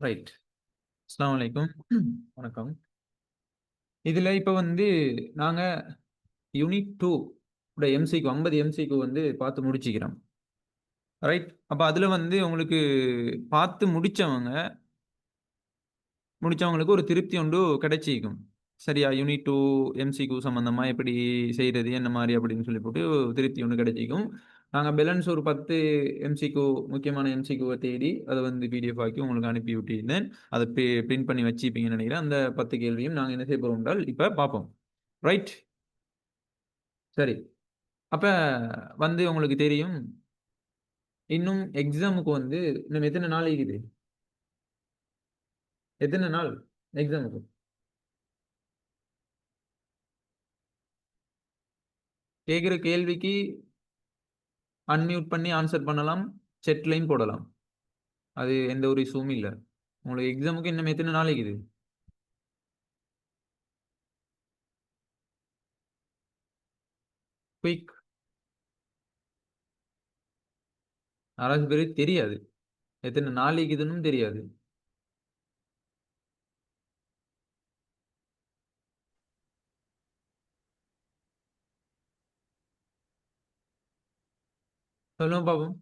Right. அஸ்ஸலாமு அலைக்கும். வணக்கம். இதுல இப்ப வந்து நாங்க யூனிட் 2 உடைய எம்சிக்யூ 50 எம்சிக்யூ வந்து பார்த்து முடிச்சுக்கிறோம். ரைட். அப்ப அதுல வந்து உங்களுக்கு பார்த்து முடிச்சவங்களுக்கு ஒரு திருப்தி ஒன்று கிடைச்சிக்கும். சரியா? யூனிட் 2 எம்சிக்யூ சம்பந்தமா எப்படி செய்றது, என்ன மாரி அப்படின்னு சொல்லி போட்டு திருப்தி ஒண்ணு கிடைச்சிக்கும். நாங்க பேலன்ஸ் ஒரு 10 எம்சிக்யூ முக்கியமான எம்சிக்யூவ தேடி அத வந்து பிடிஎஃப் ஆக்கி உங்களுக்கு அனுப்பி விட்டிருந்தேன். அத பிரிண்ட் பண்ணி வச்சுப்பீங்கன்னு நினைக்கிறேன். அந்த 10 கேள்வியும் நாங்க என்ன செய்ய போறோம் என்றால், இப்ப பார்ப்போம். ரைட். சரி. அப்ப வந்து உங்களுக்கு தெரியும், இன்னும் எக்ஸாமுக்கு வந்து இன்னும் எத்தன நாள் இருக்குது? எத்தன நாள் எக்ஸாமுக்கு? கேட்கிற கேள்விக்கு அன்மியூட் பண்ணி ஆன்சர் பண்ணலாம். செட்லையும் போடலாம். அது எந்த ஒரு இஷ்யூவும் இல்ல. உங்களுக்கு எக்ஸாமுக்கு இன்னும் எத்தன நாள் இருக்குது? குயிக். யாராச்சும் பேருக்கு தெரியாது. எத்தன நாள் இருக்குதுன்னும் தெரியாது. சொல்லுங்க பாப்போம்.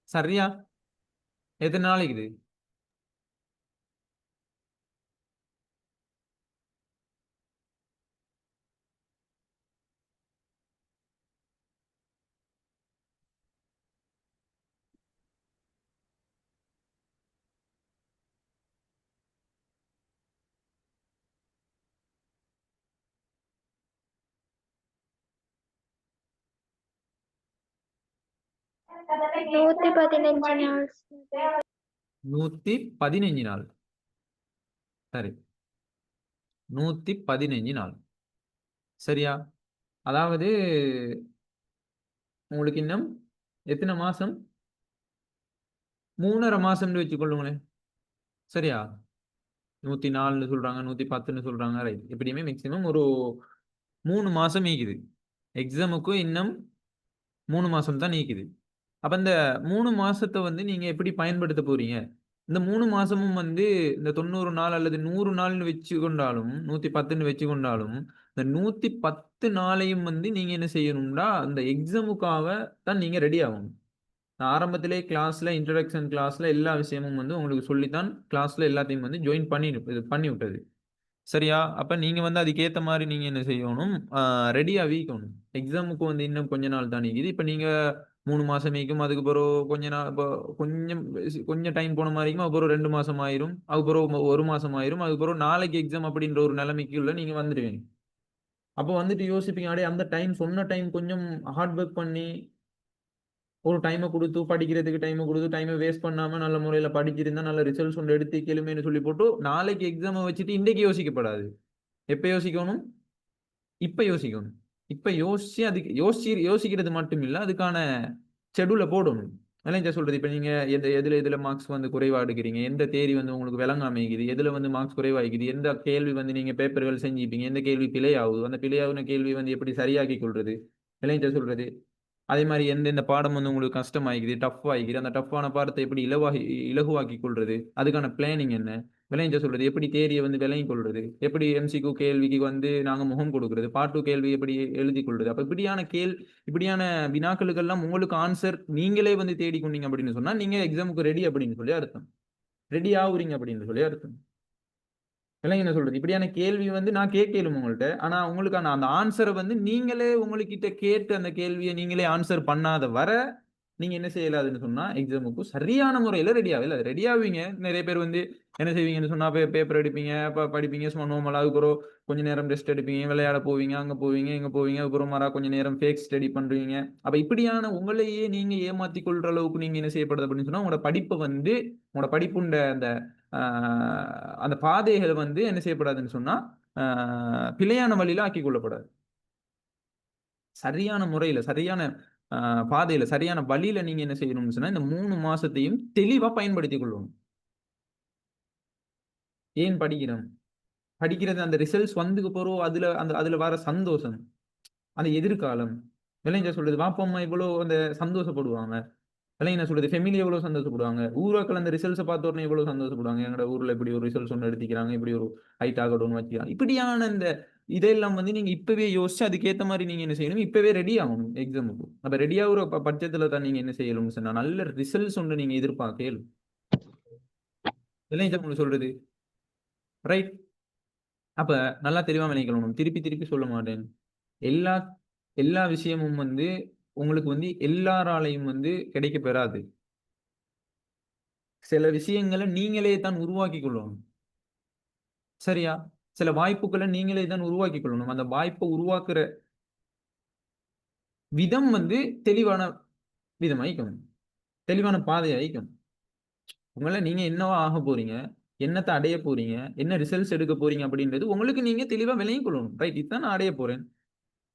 சரியா? எத்தன நாள் இருக்குது? நூத்தி பதினஞ்சு நாள். 115 நாள். சரி. 115 நாள். சரியா? அதாவது உங்களுக்கு இன்னும் எத்தன மாசம்? 3 1/2 மாசம்னு வச்சுக்கொள்ளுங்களேன். சரியா? 104ன்னு சொல்றாங்க, 110ன்னு சொல்றாங்க. ரைட். எப்படியுமே மேக்ஸிமம் ஒரு 3 மாசம் நீக்குது. எக்ஸாமுக்கு இன்னும் 3 மாசம் தான் நீக்குது. அப்ப இந்த 3 மாசத்த வந்து நீங்க எப்படி பயன்படுத்த போறீங்க? இந்த 3 மாசமும் வந்து இந்த 90 நாள் அல்லது 100 நாள்னு வச்சுக்கொண்டாலும், 110ன்னு வச்சுக்கொண்டாலும், இந்த 110 நாளையும் வந்து நீங்க என்ன செய்யணும்னா, அந்த எக்ஸாமுக்காக தான் நீங்க ரெடி ஆகணும். நான் ஆரம்பத்திலே கிளாஸ்ல இன்ட்ரோடக்ஷன் கிளாஸ்ல எல்லா விஷயமும் வந்து உங்களுக்கு சொல்லி தான் கிளாஸ்ல எல்லாத்தையும் வந்து ஜாயின் இது பண்ணி விட்டது. சரியா? அப்ப நீங்க வந்து அதுக்கேத்த மாரி நீங்க என்ன செய்யணும், ரெடியா வீக்கணும். எக்ஸாமுக்கு வந்து இன்னும் கொஞ்ச நாள் தான் இருக்குது. இப்ப நீங்க 3 மாசம் மீக்கும். அதுக்கு பிறகு கொஞ்ச நாள் இப்போ கொஞ்சம் கொஞ்சம் டைம் போன மாரி இருக்கும். அதுக்கப்புறம் 2 மாசம் ஆயிரும். அதுக்கப்புறம் 1 மாசம் ஆயிரும். அதுக்கப்புறம் நாளைக்கு எக்ஸாம் அப்படின்ற ஒரு நிலைமைக்குள்ள நீங்க வந்துருவீங்க. அப்போ வந்துட்டு யோசிப்பீங்க, அடே அந்த டைம் சொன்ன டைம் கொஞ்சம் ஹார்ட் ஒர்க் பண்ணி ஒரு டைம குடுத்து படிக்கிறதுக்கு டைம குடுத்து டைம வேஸ்ட் பண்ணாம நல்ல முறையில படிச்சிருந்தா நல்ல ரிசல்ட்ஸ் ஒண்ணு எடுத்திருக்கலுமேன்னு சொல்லி போட்டு நாளைக்கு எக்ஸாம வச்சுட்டு இன்றைக்கு யோசிக்கப்படாது. எப்ப யோசிக்கணும்? இப்ப யோசிக்கணும். இப்ப யோசிச்சு அதுக்கு யோசிக்கிறது மட்டும் இல்ல, அதுக்கான ஷெட்யூல போடணும். அதான் சொல்றது. இப்ப நீங்க எதுல எதுல மார்க்ஸ் வந்து குறைவா எடுக்கிறீங்க? எந்த தேதி வந்து உங்களுக்கு விளங்காம இருக்குது? எதுல வந்து மார்க்ஸ் குறைவா இருக்குது? எந்த கேள்வி வந்து நீங்க பேப்பர்கள் செஞ்சிருப்பீங்க? எந்த கேள்வி பிழை ஆகுது? அந்த பிழையாகுன கேள்வி வந்து எப்படி சரியாக்கிக் கொள்றது? இல்லைங்க சொல்றது. அதே மாரி எந்தெந்த பாடம் வந்து உங்களுக்கு கஷ்டமாயிக்குது, டஃப் ஆயிக்குது. அந்த டஃப்பான பாடத்த எப்படி இலகுவாக்கிக் கொள்றது? அதுக்கான பிளானிங் என்ன? விளங்கிச்சா சொல்றது. எப்படி தேரிய வந்து விளங்கிக் கொள்றது? எப்படி எம்சிக்யூ கேள்விக்கு வந்து நாங்க முகம் கொடுக்கிறது? பார்ட் 2 கேள்வி எப்படி எழுதிக் கொள்றது? அப்ப இப்படியான வினாக்களுக்கெல்லாம் உங்களுக்கு ஆன்சர் நீங்களே வந்து தேடிக்கொண்டீங்க அப்படின்னு சொன்னா, நீங்க எக்ஸாமுக்கு ரெடி அப்படின்னு சொல்லி அர்த்தம். ரெடி ஆவுறீங்க அப்படின்னு சொல்லி அர்த்தம். இல்லைங்க என்ன சொல்றது. இப்படியான கேள்வி வந்து நான் கேட்கலும் உங்கள்ட்ட. ஆனா உங்களுக்கான அந்த ஆன்ஸர வந்து நீங்களே உங்ககிட்ட கேட்டு அந்த கேள்விய நீங்களே ஆன்ஸர் பண்ணாத வர, நீங்க என்ன செய்யலாதுன்னு சொன்னா, எக்ஸாமுக்கு சரியான முறையில ரெடி ஆகல. ரெடி ஆவீங்க. நெறைய பேர் வந்து என்ன செய்வீங்கன்னு சொன்னா, பேப்பர் எடுப்பீங்க, படிப்பீங்க, சும்மா நார்மலா. அதுக்கப்புறம் கொஞ்ச நேரம் ரெஸ்ட் எடுப்பீங்க, விளையாட போவீங்க, அங்க போவீங்க, இங்க போவீங்க. அதுக்கப்புறம் கொஞ்ச நேரம் ஃபேக் ஸ்டடி பண்றீங்க. அப்ப இப்படியான உங்களையே நீங்க ஏமாத்திக் கொள்ற அளவுக்கு நீங்க என்ன செய்யப்படுது அப்படின்னு சொன்னா, உங்களோட படிப்புண்ட அந்த ஆ அந்த பாதைகள் வந்து என்ன செய்யப்படாதுன்னு சொன்னா, ஆ பிழையான வழியில ஆக்கிக் கொள்ளப்படாது. சரியான முறையில, சரியான ஆ பாதையில, சரியான வழியில நீங்க என்ன செய்யணும்னு சொன்னா, இந்த 3 மாசத்தையும் தெளிவா பயன்படுத்திக் கொள்ளணும். ஏன் படிக்கிறோம்? படிக்கிறது அந்த ரிசல்ட்ஸ் வந்ததுக்கு பிறகு அதுல வர சந்தோஷம். அந்த எதிர்காலம். விளைஞ்ச சொல்றது. வாப்பா, அம்மா இவ்வளோ அந்த சந்தோஷப்படுவாங்க. அதெல்லாம் என்ன சொல்றது, ஃபெமிலி எவ்வளவு சந்தோஷப்படுவாங்க, ஊராக்கள் அந்த ரிசல்ட்ஸை பார்த்த உடனே எவ்வளவு சந்தோஷப்படுவாங்க, எங்களோட ஊர்ல இப்படி ஒரு ரிசல்ட்ஸ் ஒன்று எடுத்துக்கிறாங்க, இப்படி ஒரு ஹைட் ஆகணும்னு வச்சுக்கிறாங்க. இப்படியான இந்த இதெல்லாம் வந்து நீங்க இப்பவே யோசிச்சு அதுக்கேற்ற மாதிரி நீங்க என்ன செய்யணும், இப்பவே ரெடி ஆகணும் எக்ஸாமுக்கு. அப்ப ரெடி ஆகுற பட்சத்துல தான் நீங்க என்ன செய்யணும்னு சொன்னா நல்ல ரிசல்ட்ஸ் ஒன்று நீங்க எதிர்பார்க்கலும். இதெல்லாம் உங்களுக்கு சொல்றது ரைட். அப்ப நல்லா தெளிவா விளைக்கணும், திருப்பி திருப்பி சொல்ல மாட்டேன். எல்லா எல்லா விஷயமும் வந்து உங்களுக்கு வந்து எல்லாராலையும் வந்து கிடைக்க பெறாது. சில விஷயங்களை நீங்களே தான் உருவாக்கி கொள்ளணும். சரியா? சில வாய்ப்புகளை நீங்களே தான் உருவாக்கி கொள்ளணும். அந்த வாய்ப்பை உருவாக்குற விதம் வந்து தெளிவான விதம் ஆயிக்கணும், தெளிவான பாதை ஆயிக்கணும். உங்களை நீங்க என்னவா ஆக போறீங்க, என்னத்தை அடைய போறீங்க, என்ன ரிசல்ட்ஸ் எடுக்க போறீங்க அப்படின்றது உங்களுக்கு நீங்க தெளிவா விளங்கிக் கொள்ளணும். ரைட், இதுதான் நான் அடைய போறேன்.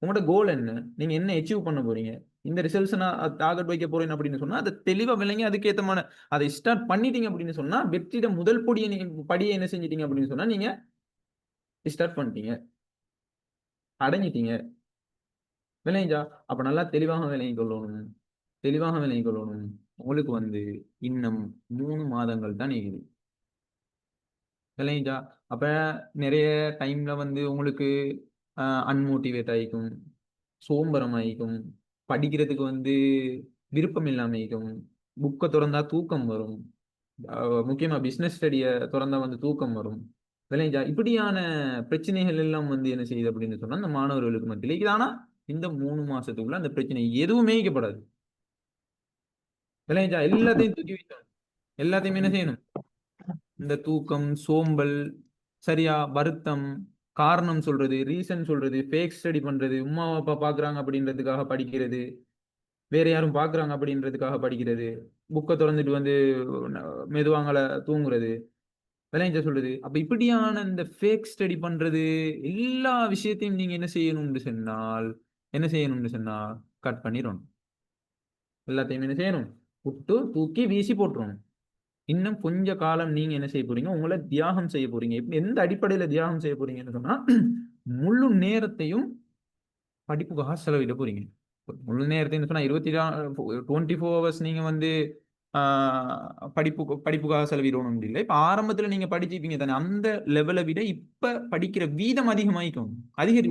உங்களோட கோல் என்ன, நீங்க என்ன அச்சீவ் பண்ண போறீங்க, இந்த ரிசல்ட்ஸ் நான் டார்கெட் வைக்க போறேன் அப்படின்னு சொன்னா அதை தெளிவா விளங்கி அதுக்கேத்தமான அதை ஸ்டார்ட் பண்ணிட்டீங்க அப்படின்னு சொன்னா வெற்றிட முதல் படியை என்ன செஞ்சிட்டீங்க அப்படின்னு சொன்னா நீங்க ஸ்டார்ட் பண்ணிட்டீங்க, அடைஞ்சிட்டீங்க. விளைஞ்சா அப்ப நல்லா தெளிவாக விளங்கிக் கொள்ளணும், தெளிவாக விளங்கிக் கொள்ளணும். உங்களுக்கு வந்து இன்னும் 3 மாதங்கள் தான் இருக்குது. விளங்கிச்சா? அப்ப நிறைய டைம்ல வந்து உங்களுக்கு அன்மோட்டிவேட் ஆயிக்கும், சோம்பரம் ஆயிக்கும், படிக்கிறதுக்கு வந்து விருப்பம் இல்லாம ஆயிக்கும், புக்கை திறந்தா தூக்கம் வரும், முக்கியமா பிசினஸ் ஸ்டடிய திறந்தா வந்து தூக்கம் வரும். விளைஞ்சா இப்படியான பிரச்சனைகள் எல்லாம் வந்து என்ன செய்யுது அப்படின்னு சொன்னா இந்த மாணவர்களுக்கு மத்தியில இது. ஆனா இந்த 3 மாசத்துக்குள்ள அந்த பிரச்சனை எதுவுமே இயக்கப்படாது. விளைஞ்சா எல்லாத்தையும் தூக்கி வைக்கணும், எல்லாத்தையும் என்ன செய்யணும், இந்த தூக்கம், சோம்பல், சரியா, வருத்தம், காரணம் சொல்றது, ரீசன் சொல்றது, ஃபேக் ஸ்டடி பண்றது, உம்மா அப்பா பாக்குறாங்க அப்படின்றதுக்காக படிக்கிறது, வேற யாரும் பாக்குறாங்க அப்படின்றதுக்காக படிக்கிறது, புக்கை திறந்துட்டு வந்து மெதுவாங்கள தூங்குறது, விளைஞ்ச சொல்றது. அப்ப இப்படியான இந்த ஃபேக் ஸ்டடி பண்றது எல்லா விஷயத்தையும் நீங்க என்ன செய்யணும்னு சொன்னால் என்ன செய்யணும்னு சொன்னா கட் பண்ணிடணும். எல்லாத்தையும் என்ன செய்யணும், விட்டு தூக்கி வீசி போட்டுருணும். இன்னும் கொஞ்ச காலம் நீங்க என்ன செய்ய போறீங்க, உங்களை தியாகம் செய்ய போறீங்க. எந்த அடிப்படையில தியாகம் செய்ய போறீங்கன்னு சொன்னா முழு நேரத்தையும் படிப்புக்காக செலவிட போறீங்க. முழு நேரத்தையும் சொன்னா 24 ஹவர்ஸ் நீங்க வந்து படிப்புக்காக செலவிடணும் இல்லை. இப்ப ஆரம்பத்துல நீங்க படிச்சிருப்பீங்க தானே, அந்த லெவலை விட இப்ப படிக்கிற வீதம் அதிகமாயிக்கும்,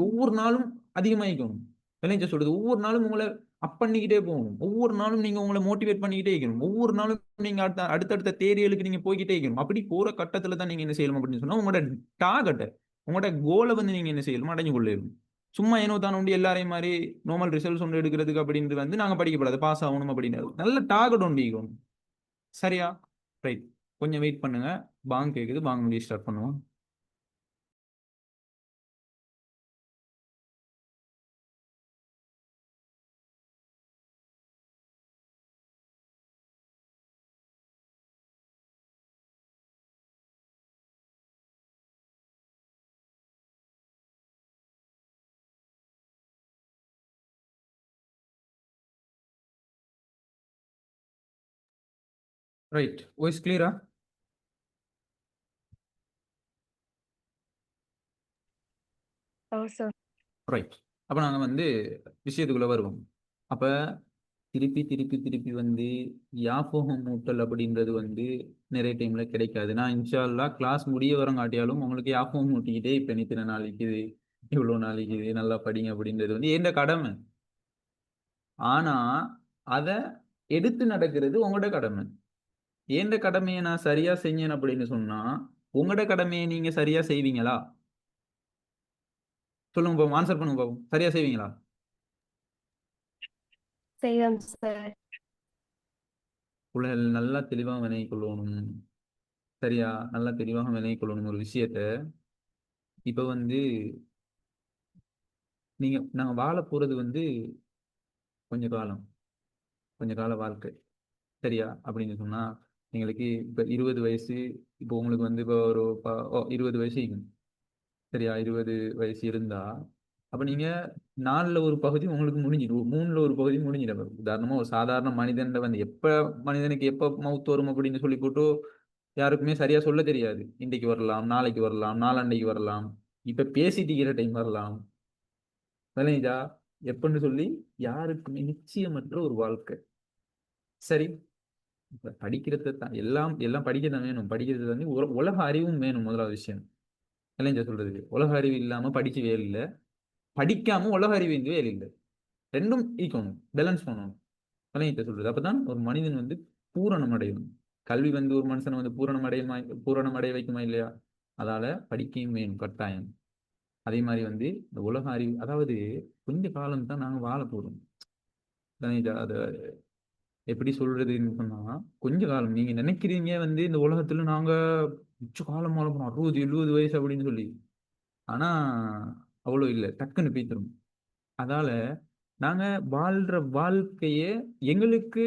ஒவ்வொரு நாளும் அதிகமாயிக்கும். விளைஞ்ச சொல்றது ஒவ்வொரு நாளும் உங்களை அப் பண்ணிக்கிட்டே போகணும், ஒவ்வொரு நாளும் நீங்க உங்களை மோட்டிவேட் பண்ணிக்கிட்டே இருக்கணும், ஒவ்வொரு நாளும் நீங்க அடுத்தடுத்த தேர்வுகளுக்கு நீங்க போய்கிட்டே இருக்கணும். அப்படி போற கட்டத்துல தான் நீங்க என்ன செய்யணும் அப்படின்னு சொன்னா உங்களோட டார்கெட்டை, உங்களோட கோலை வந்து நீங்க என்ன செய்யணும், அடைஞ்சு கொள்ளணும். சும்மா ஏனோ தான் உண்டு எல்லாரையும் மாதிரி நார்மல் ரிசல்ட்ஸ் ஒன்று எடுக்கிறதுக்கு அப்படின்றது வந்து நாங்க படிக்கப்படாது, பாஸ் ஆகணும் அப்படின்னு நல்ல டார்கெட் ஒன்று இருக்கணும். சரியா? ரைட், கொஞ்சம் வெயிட் பண்ணுங்க, பாங் கேக்குது, பாங் முடிய ஸ்டார்ட் பண்ணுவோம். ரைட், வாய்ஸ் கிளியரா? ரைட், அப்ப நாங்க வந்து விஷயத்துக்குள்ள வருவோம். அப்ப திருப்பி திருப்பி திருப்பி வந்து யாபகம் மூட்டல் அப்படின்றது வந்து நிறைய டைம்ல கிடைக்காது. நான் இன்ஷா அல்லாஹ் கிளாஸ் முடிய வரங்காட்டியாலும் உங்களுக்கு யாபகம் மூட்டிக்கிட்டே இப்ப இத்தனை நாளைக்கு இது, இவ்வளவு நாளைக்கு இது, நல்லா படிங்க அப்படின்றது வந்து எந்த கடமை. ஆனா அத எடுத்து நடக்கிறது உங்களோட கடமை. எந்த கடமையை நான் சரியா செஞ்சேன் அப்படின்னு சொன்னா உங்களோட கடமையை நீங்க சரியா செய்வீங்களா? சொல்லுங்க பாப்போம், ஆன்சர் பண்ணுங்க பாப்போம், சரியா செய்வீங்களா? செய்வோம் சார். உலகில் நல்லா தெளிவாக விளங்கிக் கொள்ளணும். சரியா? நல்லா தெளிவாக விளங்கிக் கொள்ளணும் ஒரு விஷயத்த. இப்ப வந்து நாங்க வாழ போறது வந்து கொஞ்ச காலம், கொஞ்ச கால வாழ்க்கை. சரியா? அப்படின்னு சொன்னா எங்களுக்கு இப்ப 20 வயசு, இப்போ உங்களுக்கு வந்து இப்போ ஒரு 20 வயசு இருக்கும். சரியா? 20 வயசு இருந்தா அப்ப நீங்க 4ல ஒரு பகுதி உங்களுக்கு முடிஞ்சிடும், 3ல ஒரு பகுதி முடிஞ்சிடும். உதாரணமா ஒரு சாதாரண மனிதன் வந்து எப்ப மனிதனுக்கு எப்ப மவுத் வரும் அப்படின்னு சொல்லி போட்டு யாருக்குமே சரியா சொல்ல தெரியாது. இன்றைக்கு வரலாம், நாளைக்கு வரலாம், நாளாண்டைக்கு வரலாம், இப்ப பேசிட்டு இருக்கிற டைம் வரலாம். விளைஞ்சா எப்பன்னு சொல்லி யாருக்குமே நிச்சயமற்ற ஒரு வாழ்க்கை. சரி, இப்ப படிக்கிறது எல்லாம் எல்லாம் படிக்கதான் வேணும். படிக்கிறது வந்து உலக அறிவும் வேணும். முதலாவது விஷயம் இல்லைங்க சொல்றது. உலக அறிவு இல்லாம படிச்சு வேலை இல்லை, படிக்காம உலக அறிவு இருந்து வேலை இல்லை. ரெண்டும் ஈக்கணும், பேலன்ஸ் பண்ணணும். இல்லைங்க சொல்றது. அப்பதான் ஒரு மனிதன் வந்து பூரணம் அடையும். கல்வி வந்து ஒரு மனுஷனை வந்து பூரணம் அடைய வைக்குமா இல்லையா? அதால படிக்கையும் வேணும் கட்டாயம். அதே மாதிரி வந்து இந்த உலக அறிவு, அதாவது கொஞ்ச காலம் தான் நாங்க வாழ போறோம். அதை எப்படி சொல்றதுன்னு சொன்னா, கொஞ்ச காலம் நீங்க நினைக்கிறீங்க வந்து இந்த உலகத்துல நாங்க உச்ச காலம் வாழ போறோம் 60 70 வயசு அப்படின்னு சொல்லி. ஆனா அவ்வளவு இல்லை, டக்குன்னு போய்த்திரும். அதால நாங்க வாழ்ற வாழ்க்கைய எங்களுக்கு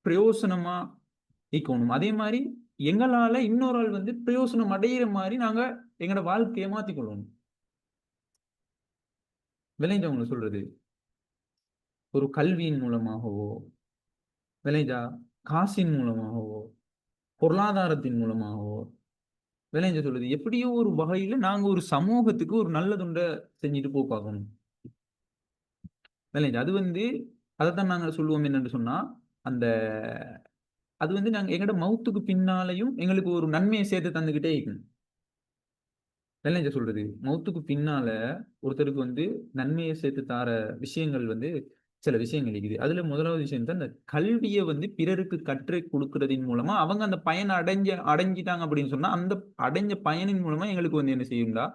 பிரயோசனமா ஈக்கணும். அதே மாதிரி எங்களால இன்னொரு ஆள் வந்து பிரயோசனம் அடையிற மாதிரி நாங்க எங்களோட வாழ்க்கையை மாத்திக்கொள்ளணும். விளைஞ்ச அவங்க சொல்றது ஒரு கல்வியின் மூலமாகவோ, விளைஞ்சா காசின் மூலமாகவோ, பொருளாதாரத்தின் மூலமாகவோ, விளைஞ்ச சொல்லுது எப்படியோ ஒரு வகையில நாங்க ஒரு சமூகத்துக்கு ஒரு நல்லதுண்ட செஞ்சுட்டு பார்க்கணும். விளைஞ்சு அது வந்து அதைத்தான் நாங்க சொல்லுவோம் என்னன்னு சொன்னா, அந்த அது வந்து நாங்க எங்கட மவுத்துக்கு பின்னாலையும் எங்களுக்கு ஒரு நன்மையை சேர்த்து தந்துகிட்டே இருக்கணும். விளைஞ்ச சொல்றது மவுத்துக்கு பின்னால ஒருத்தருக்கு வந்து நன்மையை சேர்த்து தார விஷயங்கள் வந்து சில விஷயங்கள் இருக்குது. அதுல முதலாவது விஷயம் தான் இந்த கல்வியை வந்து பிறருக்கு கற்று கொடுக்கறதின் மூலமா அவங்க அந்த பயனை அடைஞ்சிட்டாங்க அப்படின்னு சொன்னா, அந்த அடைஞ்ச பயனின் மூலமா எங்களுக்கு வந்து என்ன செய்யும்டா,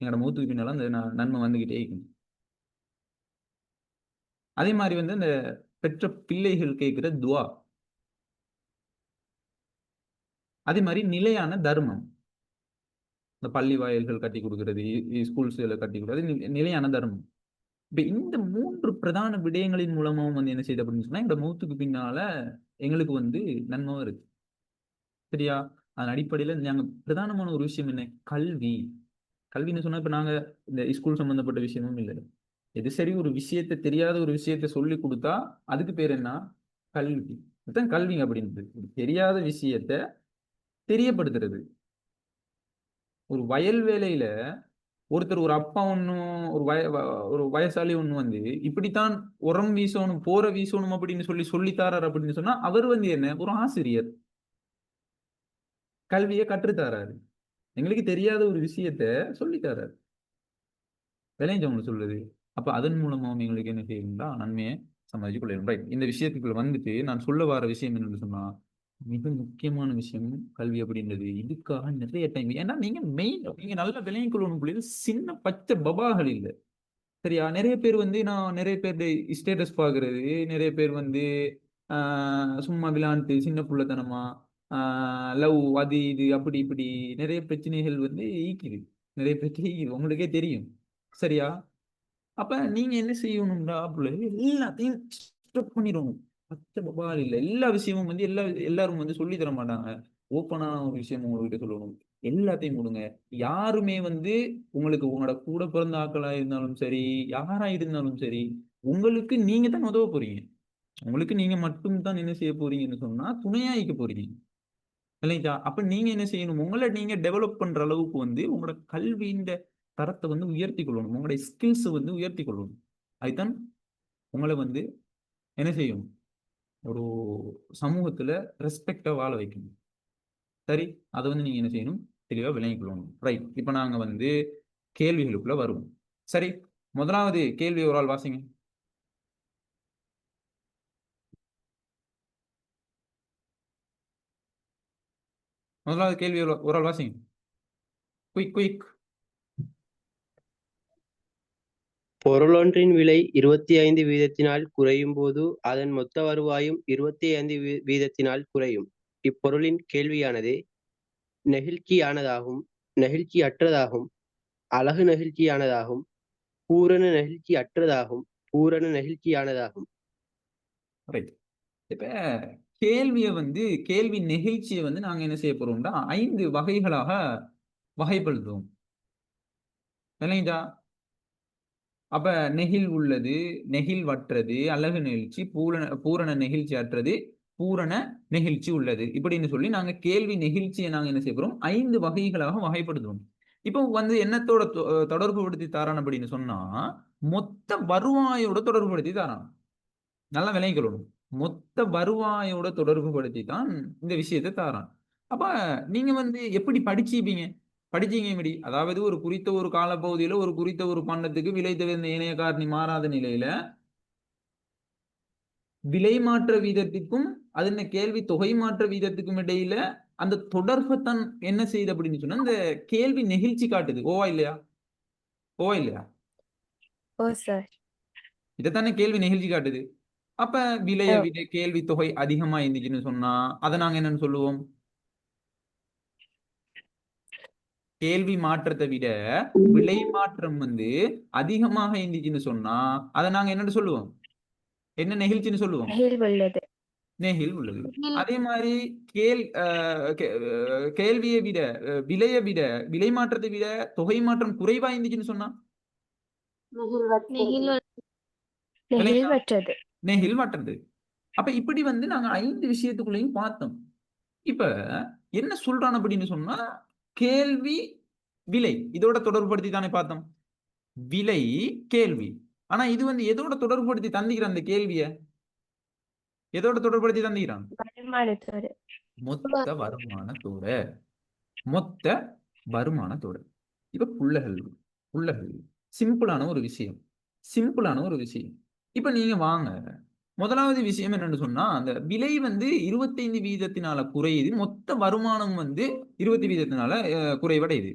எங்களோட மௌத்துக்கு பின்னால அந்த நன்மை வந்துகிட்டே இருக்கும். அதே மாதிரி வந்து இந்த பெற்ற பிள்ளைகள் கேட்கிற துவா, அதே மாதிரி நிலையான தர்மம், இந்த பள்ளி வாயில்கள் கட்டி கொடுக்கிறது, ஸ்கூல்ஸ்களை கட்டி கொடுக்கிறது நிலையான தர்மம். இப்ப இந்த 3 பிரதான விடயங்களின் மூலமாவும் வந்து என்ன செய்யுது அப்படின்னு சொன்னா, இந்த மௌத்துக்கு பின்னால எங்களுக்கு வந்து நன்மை இருக்கு. சரியா? அதன் அடிப்படையில நாங்க பிரதானமான ஒரு விஷயம் என்ன? கல்வி. கல்வின்னு சொன்னா இப்ப நாங்க இந்த ஸ்கூல் சம்பந்தப்பட்ட விஷயமும் இல்லை. எது சரி, ஒரு விஷயத்த தெரியாத ஒரு விஷயத்த சொல்லி கொடுத்தா அதுக்கு பேர் என்ன? கல்வி. அதுதான் கல்விங்க அப்படின்றது. தெரியாத விஷயத்த தெரியப்படுத்துறது. ஒரு வயல் வேலையில ஒருத்தர், ஒரு அப்பா ஒண்ணும் ஒரு வயசாளி ஒண்ணு வந்து இப்படித்தான் உரம் வீசணும் போற வீசணும் அப்படின்னு சொல்லித்தாரார் அப்படின்னு சொன்னா அவர் வந்து என்ன, ஒரு ஆசிரியர் கல்வியை கற்றுத்தாராரு. எங்களுக்கு தெரியாத ஒரு விஷயத்த சொல்லித்தாராரு. விளைஞ்சவங்க சொல்லுது. அப்ப அதன் மூலமாவும் எங்களுக்கு என்ன செய்யணும்னா நன்மையை சம்பாதிச்சு கொள்ளையும். ரைட், இந்த விஷயத்துக்குள்ள வந்துட்டு நான் சொல்ல வர விஷயம் என்னன்னு சொன்னா, மிக முக்கியமான விஷயம் கல்வி அப்படின்றது. இதுக்காக நிறைய டைம், ஏன்னா நீங்க நல்ல விளையும் கொள்ளணும் புள்ளிது சின்ன பச்சை பபாகள் இல்லை. சரியா? நிறைய பேர் வந்து நான் நிறைய பேர் ஸ்டேட்டஸ் பாக்குறது, நிறைய பேர் வந்து சும்மா விளையாண்டு சின்ன புள்ளத்தனமா லவ் அது இது அப்படி இப்படி நிறைய பிரச்சனைகள் வந்து ஈக்குது. நிறைய பிரச்சனை ஈக்குது, உங்களுக்கே தெரியும். சரியா? அப்ப நீங்க என்ன செய்யணும்டா, எல்லாத்தையும் ஸ்டாப் பண்ணிடணும். பச்சை பபால் இல்லை, எல்லா விஷயமும் வந்து எல்லாரும் வந்து சொல்லி தர மாட்டாங்க. ஓப்பனா ஒரு விஷயம் உங்ககிட்ட சொல்லணும். எல்லாத்தையும் கொடுங்க. யாருமே வந்து உங்களுக்கு உங்களோட கூட பிறந்த ஆட்களா இருந்தாலும் சரி, யாரா இருந்தாலும் சரி, உங்களுக்கு நீங்க தான் உதவ போறீங்க. உங்களுக்கு நீங்க மட்டும் தான் என்ன செய்ய போறீங்கன்னு சொன்னா துணையாயிக்க போறீங்க. இல்லைங்களா? அப்ப நீங்க என்ன செய்யணும், உங்களை நீங்க டெவலப் பண்ற அளவுக்கு வந்து உங்களோட கல்வியின் தரத்தை வந்து உயர்த்தி கொள்ளணும். உங்களுடைய ஸ்கில்ஸ் வந்து உயர்த்தி கொள்ளணும். அதுதான் உங்களை வந்து என்ன செய்யும், ஒரு சமூகத்துல ரெஸ்பெக்டா வாழ வைக்கணும். சரி, அதை வந்து நீங்க என்ன செய்யணும், தெளிவா விளங்கிக் கொள்ளணும். ரைட், இப்ப நாங்க வந்து கேள்விகளுக்குள்ள வருவோம். சரி, முதலாவது கேள்வி ஒரு ஆள் வாசிங்க. முதலாவது கேள்வி ஒரு ஆள் வாசிங்க. Quick quick. பொருளொன்றின் விலை 25 வீதத்தினால் குறையும் போது அதன் மொத்த வருவாயும் 25 வீதத்தினால் குறையும். இப்பொருளின் கேள்வியானது நெகிழ்ச்சியானதாகும், நெகிழ்ச்சியற்றதாகும், அழகு நெகிழ்ச்சியானதாகும், பூரண நெகிழ்ச்சி அற்றதாகும், பூரண நெகிழ்ச்சியானதாகும். ரைட், இப்ப கேள்வி நெகிழ்ச்சியை வந்து நாங்க என்ன செய்ய போறோம்னா 5 வகைகளாக வகைப்படுத்துவோம். இல்லைங்களா? அப்ப நெகிழ் உள்ளது, நெகிழ்வற்றது, அழகு நெகிழ்ச்சி, பூரண நெகிழ்ச்சி அற்றது, பூரண நெகிழ்ச்சி உள்ளது இப்படின்னு சொல்லி நாங்க கேள்வி நெகிழ்ச்சியை நாங்க என்ன செய்ய போறோம், 5 வகைகளாக வகைப்படுத்துவோம். இப்போ வந்து என்னத்தோட தொடர்பு படுத்தி தாரான் அப்படின்னு சொன்னா, மொத்த வருவாயோட தொடர்பு படுத்தி தாரான். நல்லா விளங்கிக்கொள்ளணும். மொத்த வருவாயோட தொடர்பு படுத்தி தான் இந்த விஷயத்தை தாரான். அப்ப நீங்க வந்து எப்படி படிச்சீங்க எப்படி? அதாவது ஒரு குறித்த ஒரு காலப்பகுதியில ஒரு குறித்த ஒரு பண்டத்துக்கு விலை தவிர்ந்த இணைய காரணி மாறாத நிலையில விலை மாற்ற வீதத்துக்கும் அது என்ன கேள்வி தொகை மாற்ற வீதத்துக்கும் இடையில அந்த தொடர்பை தான் என்ன செய்யுது அப்படின்னு சொன்னா இந்த கேள்வி நெகிழ்ச்சி காட்டுது. ஓவா இல்லையா? ஓவா இல்லையா? ஓ சார். இதைத்தானே கேள்வி நெகிழ்ச்சி காட்டுது. அப்ப விலையை விட கேள்வி தொகை அதிகமா இருந்துச்சுன்னு சொன்னா அதை நாங்க என்னன்னு சொல்லுவோம்? கேள்வி மாற்றத்தை விட விலை மாற்றம் வந்து அதிகமாக இருந்துச்சுன்னு சொன்னா அதை நாங்க என்னன்னு சொல்லுவோம்? என்ன நெகிழ்ச்சின்னு சொல்லுவோம்? நெகிழ்வுள்ளது. நெகிழ் உள்ளது. அதே மாதிரி கேள்வியை விட விலையை விட விலை மாற்றத்தை விட தொகை மாற்றம் குறைவா இருந்துச்சுன்னு சொன்னா நெகிழ்வற்றது. நெகிழ்வற்றது. அப்ப இப்படி வந்து நாங்க 5 விஷயத்துக்குள்ளேயும் பார்த்தோம். இப்ப என்ன சொல்றான் அப்படின்னு சொன்னா கேள்வி விலை இதோட தொடர்புபடுத்தி தானே பார்த்தோம். விலை கேள்வி. ஆனா இது வந்து எதோட தொடர்புபடுத்தி தந்திக்கிறான் அந்த கேள்விய? எதோட தொடர்புபடுத்தி தந்திக்கிறான்? வருமானத்தோடு. மொத்த வருமானத்தோட. மொத்த வருமானத்தோட. இப்ப புள்ளகள் சிம்பிளான ஒரு விஷயம். சிம்பிளான ஒரு விஷயம். இப்ப நீங்க வாங்க. முதலாவது விஷயம் என்னன்னு சொன்னா அந்த விலை வந்து 25 வீதத்தினால குறையுது. மொத்த வருமானம் வந்து 20 வீதத்தினால குறைவடையுது.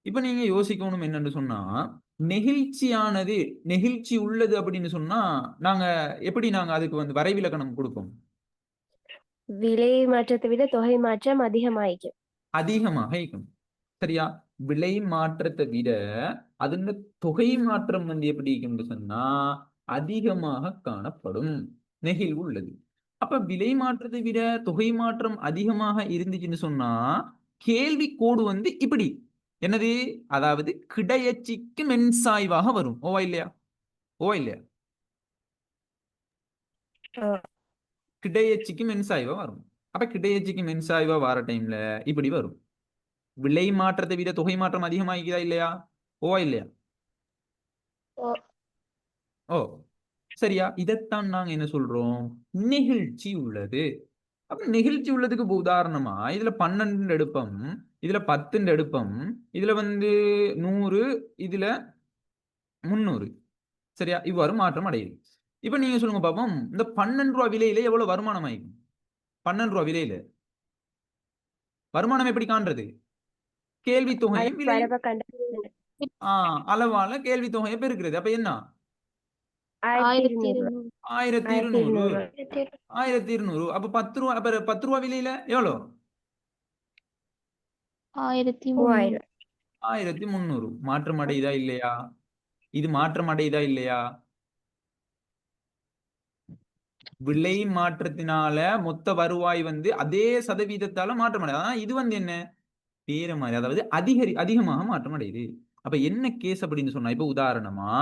இப்ப நீங்க யோசிக்கணும் என்னன்னு சொன்னா நெகிழ்ச்சி உள்ளது அப்படின்னு சொன்னா நாங்க எப்படி நாங்க அதுக்கு வந்து வரைவிலக்கணம் கொடுப்போம்? விலை மாற்றத்தை விட தொகை மாற்றம் அதிகமாயிக்கும். அதிகமாக இருக்கும். சரியா? விலை மாற்றத்தை விட அதுல தொகை மாற்றம் வந்து எப்படி இருக்கும்னு சொன்னா அதிகமாக காணப்படும். நெகிழ்வு உள்ளது. அப்ப விலை மாற்றத்தை விட தொகை மாற்றம் அதிகமாக இருந்துச்சுன்னு சொன்னா கேள்வி கோடு வந்து இப்படி என்னது? அதாவது கிடையச்சிக்கு மென்சாய்வாக வரும். ஓவா இல்லையா? ஓவா இல்லையா? கிடையச்சிக்கு மென்சாய்வா வரும். அப்ப கிடையச்சிக்கு மென்சாய்வா வர டைம்ல இப்படி வரும். விலை மாற்றத்தை விட தொகை மாற்றம் அதிகமாகிக்குதா இல்லையா? ஓவா இல்லையா? ஓ சரியா? இதைத்தான் நாங்க என்ன சொல்றோம்? நெகிழ்ச்சி உள்ளது. அப்ப நெகிழ்ச்சி உள்ளதுக்கு உதாரணமா இதுல 12 எடுப்போம், இதுல 10 எடுப்போம், இதுல வந்து 100, இதுல 300. சரியா? இவ்வாறு மாற்றம் அடையுது. இப்ப நீங்க சொல்லுங்க பாப்போம் இந்த 12 ரூபாய் விலையில எவ்வளவு வருமானம் ஆயிக்கும்? 12 ரூபாய் விலையில வருமானம் எப்படி காண்றது? கேள்வி தொகையும் விலையும் அளவால கேள்வி தொகையை பெருக்கிறது. அப்ப என்ன? 1200. 1200. அப்ப 10 ரூபாய் 10 ரூபாய் விலையில எவ்வளவு? 1300. மாற்றம் அடையுதா இல்லையா? இது மாற்றம் அடையுதா இல்லையா? விலை மாற்றத்தினால மொத்த வருவாய் வந்து அதே சதவீதத்தால மாற்றம் அடையுது. ஆனா இது வந்து என்ன? வேற மாதிரி, அதாவது அதிகமாக மாற்றம் அடையுது. அப்ப என்ன கேஸ் அப்படின்னு சொன்னா இப்ப உதாரணமா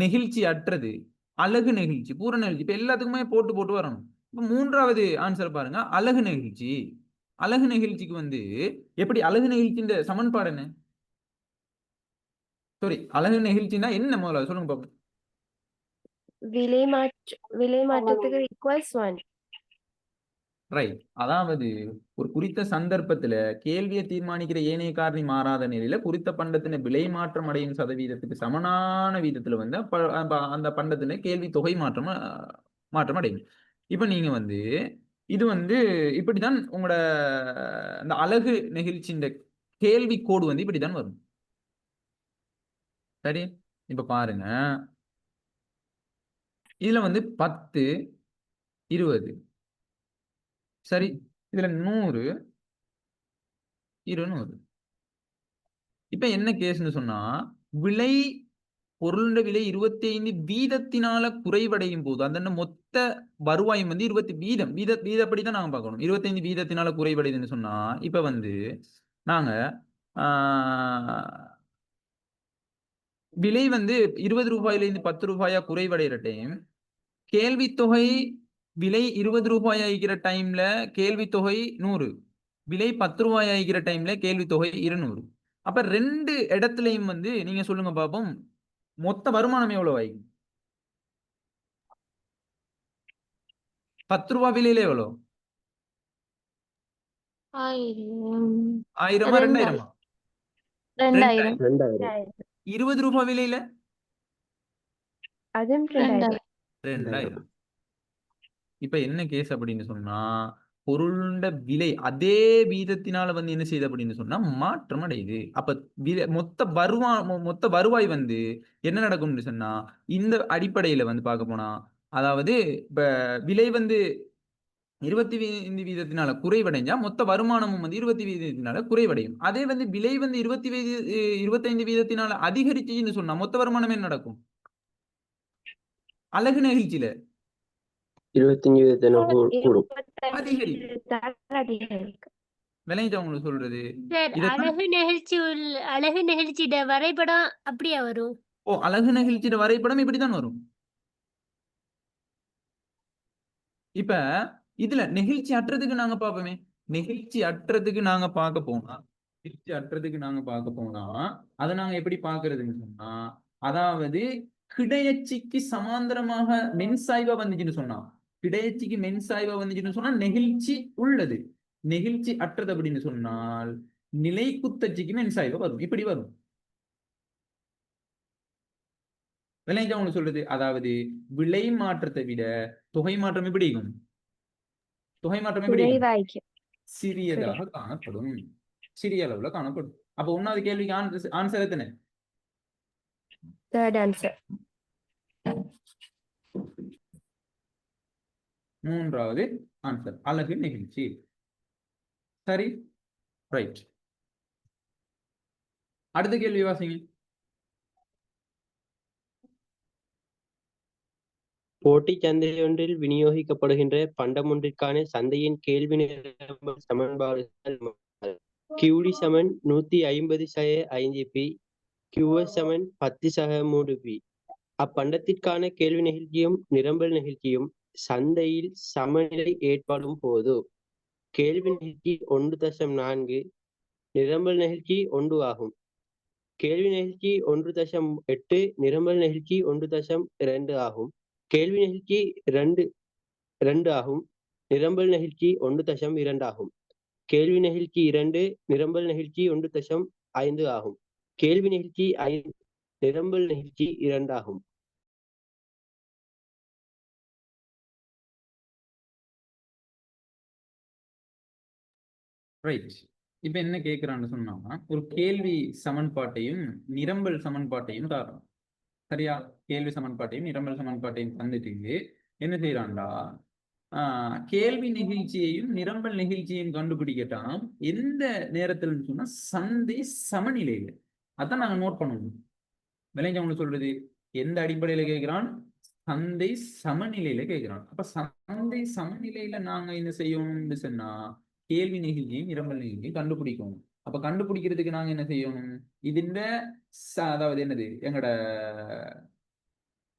நெகிழ்ச்சி அற்றது, அழகு நெகிழ்ச்சி, பூரண நெகிழ்ச்சி. இப்ப எல்லாத்துக்குமே போட்டு போட்டு வரணும். இப்ப 3வது ஆன்சர் பாருங்க. அழகு நெகிழ்ச்சி. அழகு நெகிழ்ச்சிக்கு வந்து எப்படி அழகு நெகிழ்ச்சின்ற சமன்பாடு என்ன? சாரி, அழகு நெகிழ்ச்சின்னா என்ன முதல்ல சொல்லுங்க பாப்போம். விலை மாற்றத்துக்கு ஈக்குவல்ஸ் 1. ரைட். அதாவது ஒரு குறித்த சந்தர்ப்பத்துல கேள்வியை தீர்மானிக்கிற ஏனைய காரணி மாறாத நிலையில குறித்த பண்டத்தின விலை மாற்றம் அடையும் சதவீதத்துக்கு சமனான வீதத்துல வந்து அந்த பண்டத்தின கேள்வி தொகை மாற்றம் அடையும். இப்ப நீங்க வந்து இது வந்து இப்படித்தான் உங்களோட அந்த அழகு நெகிழ்ச்சியின் கேள்வி கோடு வந்து இப்படித்தான் வரும். சரி, இப்ப பாருங்க. இதுல வந்து 10, 20. சரி, இதுல 100, 200. இப்ப என்ன கேஸ்ன்னு சொன்னா விலை பொருளுடைய விலை 25 வீதத்தினால குறைவடையும் போது அந்த மொத்த வருவாயும் வந்து 20 வீதப்படிதான் நாங்க பார்க்கணும். 25 வீதத்தினால குறைவடையுதுன்னு சொன்னா இப்ப வந்து நாங்க விலை வந்து 20 ரூபாயிலிருந்து 10 ரூபாயா குறைவடைகிற டைம் கேள்வி தொகை விலை 20 ரூபாய் ஆகிக்கிற டைம்ல கேள்வி தொகை 100, விலை 10 ரூபாய் ஆகிக்கிற டைம்ல கேள்வி தொகை 200. அப்ப 2 இடத்துலயும் வந்து நீங்க சொல்லுங்க பாப்போம் மொத்த வருமானம் எவ்வளவு ஆகும்? 10 ரூபாய் விலையில எவ்வளோ? 1000 1000-ஆ 2000-ஆ? 2000 2000 20 ரூபாய் விலையில அதுவும் 2000 2000. இப்ப என்ன கேஸ் அப்படின்னு சொன்னா, பொருளுண்ட விலை அதே வீதத்தினால வந்து என்ன செய்யுது அப்படின்னு சொன்னா மாற்றம் அடையுது. அப்ப மொத்த வருவாய் வந்து என்ன நடக்கும்னு சொன்னா, இந்த அடிப்படையில வந்து பார்க்க போனா, அதாவது இப்ப விலை வந்து 25 வீதத்தினால குறைவடைஞ்சா மொத்த வருமானமும் வந்து 20 வீதத்தினால குறைவடையும். அதே வந்து விலை வந்து 25 வீதத்தினால அதிகரிச்சுன்னு சொன்னா மொத்த வருமானம் என்ன நடக்கும்? அழகு நெகிழ்ச்சியில 25% கூடும். அதிகரிக்கும். விளைஞ்சா உங்களுக்கு சொல்றது சார் இதத்தான். அழகு நிகழ்ச்சியோட வரைபடம் அப்படியா வரும்? அழகு நெகிழ்ச்சியோட வரைபடம் இப்படித்தான் வரும். இப்ப இதுல நெகிழ்ச்சி அற்றதுக்கு நாங்க பார்ப்போமே. நெகிழ்ச்சி அற்றதுக்கு நாங்க பார்க்க போனா அதை நாங்க எப்படி பார்க்கிறதுன்னு சொன்னா, அதாவது கிடையச்சிக்கு சமாந்தரமாக மென்சாய்வா வந்துச்சுன்னு சொன்னா, கிடையச்சிக்கு மென்சாய்வா வந்துச்சுன்னு சொன்னா நெகிழ்ச்சி உள்ளது. நெகிழ்ச்சி அற்றது அப்படின்னு சொன்னால் நிலை குத்தச்சிக்கு மென்சாய்வா வரும். இப்படி வரும். விளைஞ்சா உங்களுக்கு சொல்றது, அதாவது விலை மாற்றத்தை விட தொகை மாற்றம் எப்படி இருக்கும்? தொகை மாற்றம் எப்படி இருக்கும்? குறைவாய்க்கும். சிறியதாக காணப்படும். சிறிய அளவுல காணப்படும். அப்ப 1வது கேள்விக்கு ஆன்சர் எத்தனை? தேர்ட் ஆன்சர் 3வது ஆன்சர் அழகு நெகிழ்ச்சி. சரி, ரைட். அடுத்த கேள்வி வாசிங்க. போட்டிச் சந்தையொன்றில் விநியோகிக்கப்படுகின்ற பண்டமொன்றிற்கான சந்தையின் கேள்வி நிரம்பல் சமன்பாடுகள் QD சமன் 150/5p, QS சமன் 10/3p. அப்பண்டத்திற்கான கேள்வி நெகிழ்ச்சியும் நிரம்பல் நெகிழ்ச்சியும் சந்தையில் சமநிலை ஏற்படும் போது கேள்வி நெகிழ்ச்சி 1.4, நிரம்பல் நெகிழ்ச்சி 1 ஆகும். கேள்வி நெகிழ்ச்சி 1.8, நிரம்பல் நெகிழ்ச்சி 1.2 ஆகும். கேள்வி நெகிழ்ச்சி 2 ஆகும். நிரம்பல் நெகிழ்ச்சி 1.2 ஆகும். கேள்வி நெகிழ்ச்சி 2, நிரம்பல் நெகிழ்ச்சி 1.5 ஆகும். கேள்வி நெகிழ்ச்சி 5, நிரம்பல் நெகிழ்ச்சி 2 ஆகும். ரைட். இப்ப என்ன கேட்கிறான்னு சொன்னா, ஒரு கேள்வி சமன்பாட்டையும் நிரம்பல் சமன்பாட்டையும் தரணும். சரியா? கேள்வி சமன்பாட்டையும் நிரம்பல் சமன்பாட்டையும் தந்துட்டு என்ன செய்யறான்டா, கேள்வி நெகிழ்ச்சியையும் நிரம்பல் நெகிழ்ச்சியையும் கண்டுபிடிக்கட்டாம் எந்த நேரத்தில் சொன்னா சந்தை சமநிலையில. அதான் நாங்க நோட் பண்ணணும். விளைஞ்சவங்களுக்கு சொல்றது எந்த அடிப்படையில கேட்கிறான்? சந்தை சமநிலையில கேட்கிறான். அப்ப சந்தை சமநிலையில நாங்க என்ன செய்யணும்னு சொன்னா கேள்வி நெகிழ்ச்சியும் நிரம்பல் நெகிழ்ச்சியும் கண்டுபிடிக்கணும். அப்ப கண்டுபிடிக்கிறதுக்கு நாங்க என்ன செய்யணும்? இதுல அதாவது என்னது, எங்கட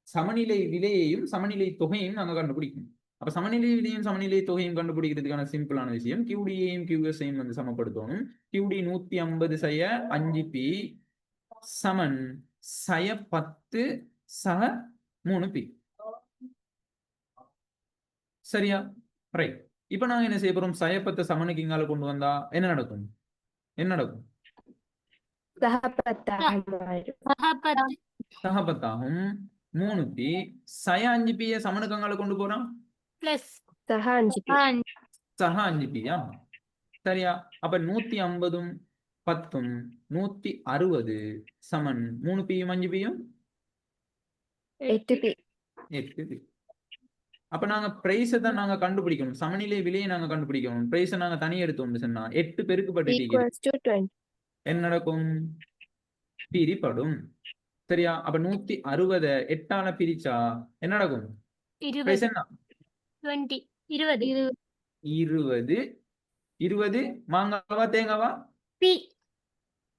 சமநிலை விலையையும் சமநிலை தொகையும் நாங்க கண்டுபிடிக்கணும். அப்ப சமநிலை விலையும் சமநிலை தொகையும் கண்டுபிடிக்கிறதுக்கான சிம்பிளான விஷயம் QD-யையும் QS-ஐயும் வந்து சமப்படுத்தணும். QD 150/5p சமன் 10/3p. சரியா? ரைட். இப்ப நாங்க என்ன செய்ய போறோம்? 10 சமனுக்கு இங்கால கொண்டு வந்தா என்ன நடக்கும்? என்ன நடக்கும்? சகபத்தாகும். 3p 5p சமனுக்கு அங்கால கொண்டு போறோம் பிளஸ் 5p. சரியா? அப்ப 150 10 160 சமன் 3p 5p 8p. 8p. அப்ப நாங்க பிரைஸை தான் நாங்க கண்டுபிடிக்கணும். சமநிலை விலையை நாங்க கண்டுபிடிக்கணும். பிரைஸை நாங்க தனி எடுத்தோம்னு சொன்னா 8 பெருக்குப்பட்டு என்ன நடக்கும்? பிரிப்படும். சரியா? அப்ப 160 8ஆல பிரிச்சா என்ன நடக்கும்? பிரைஸ் என்ன? 20 மாங்காவா தேங்காவா?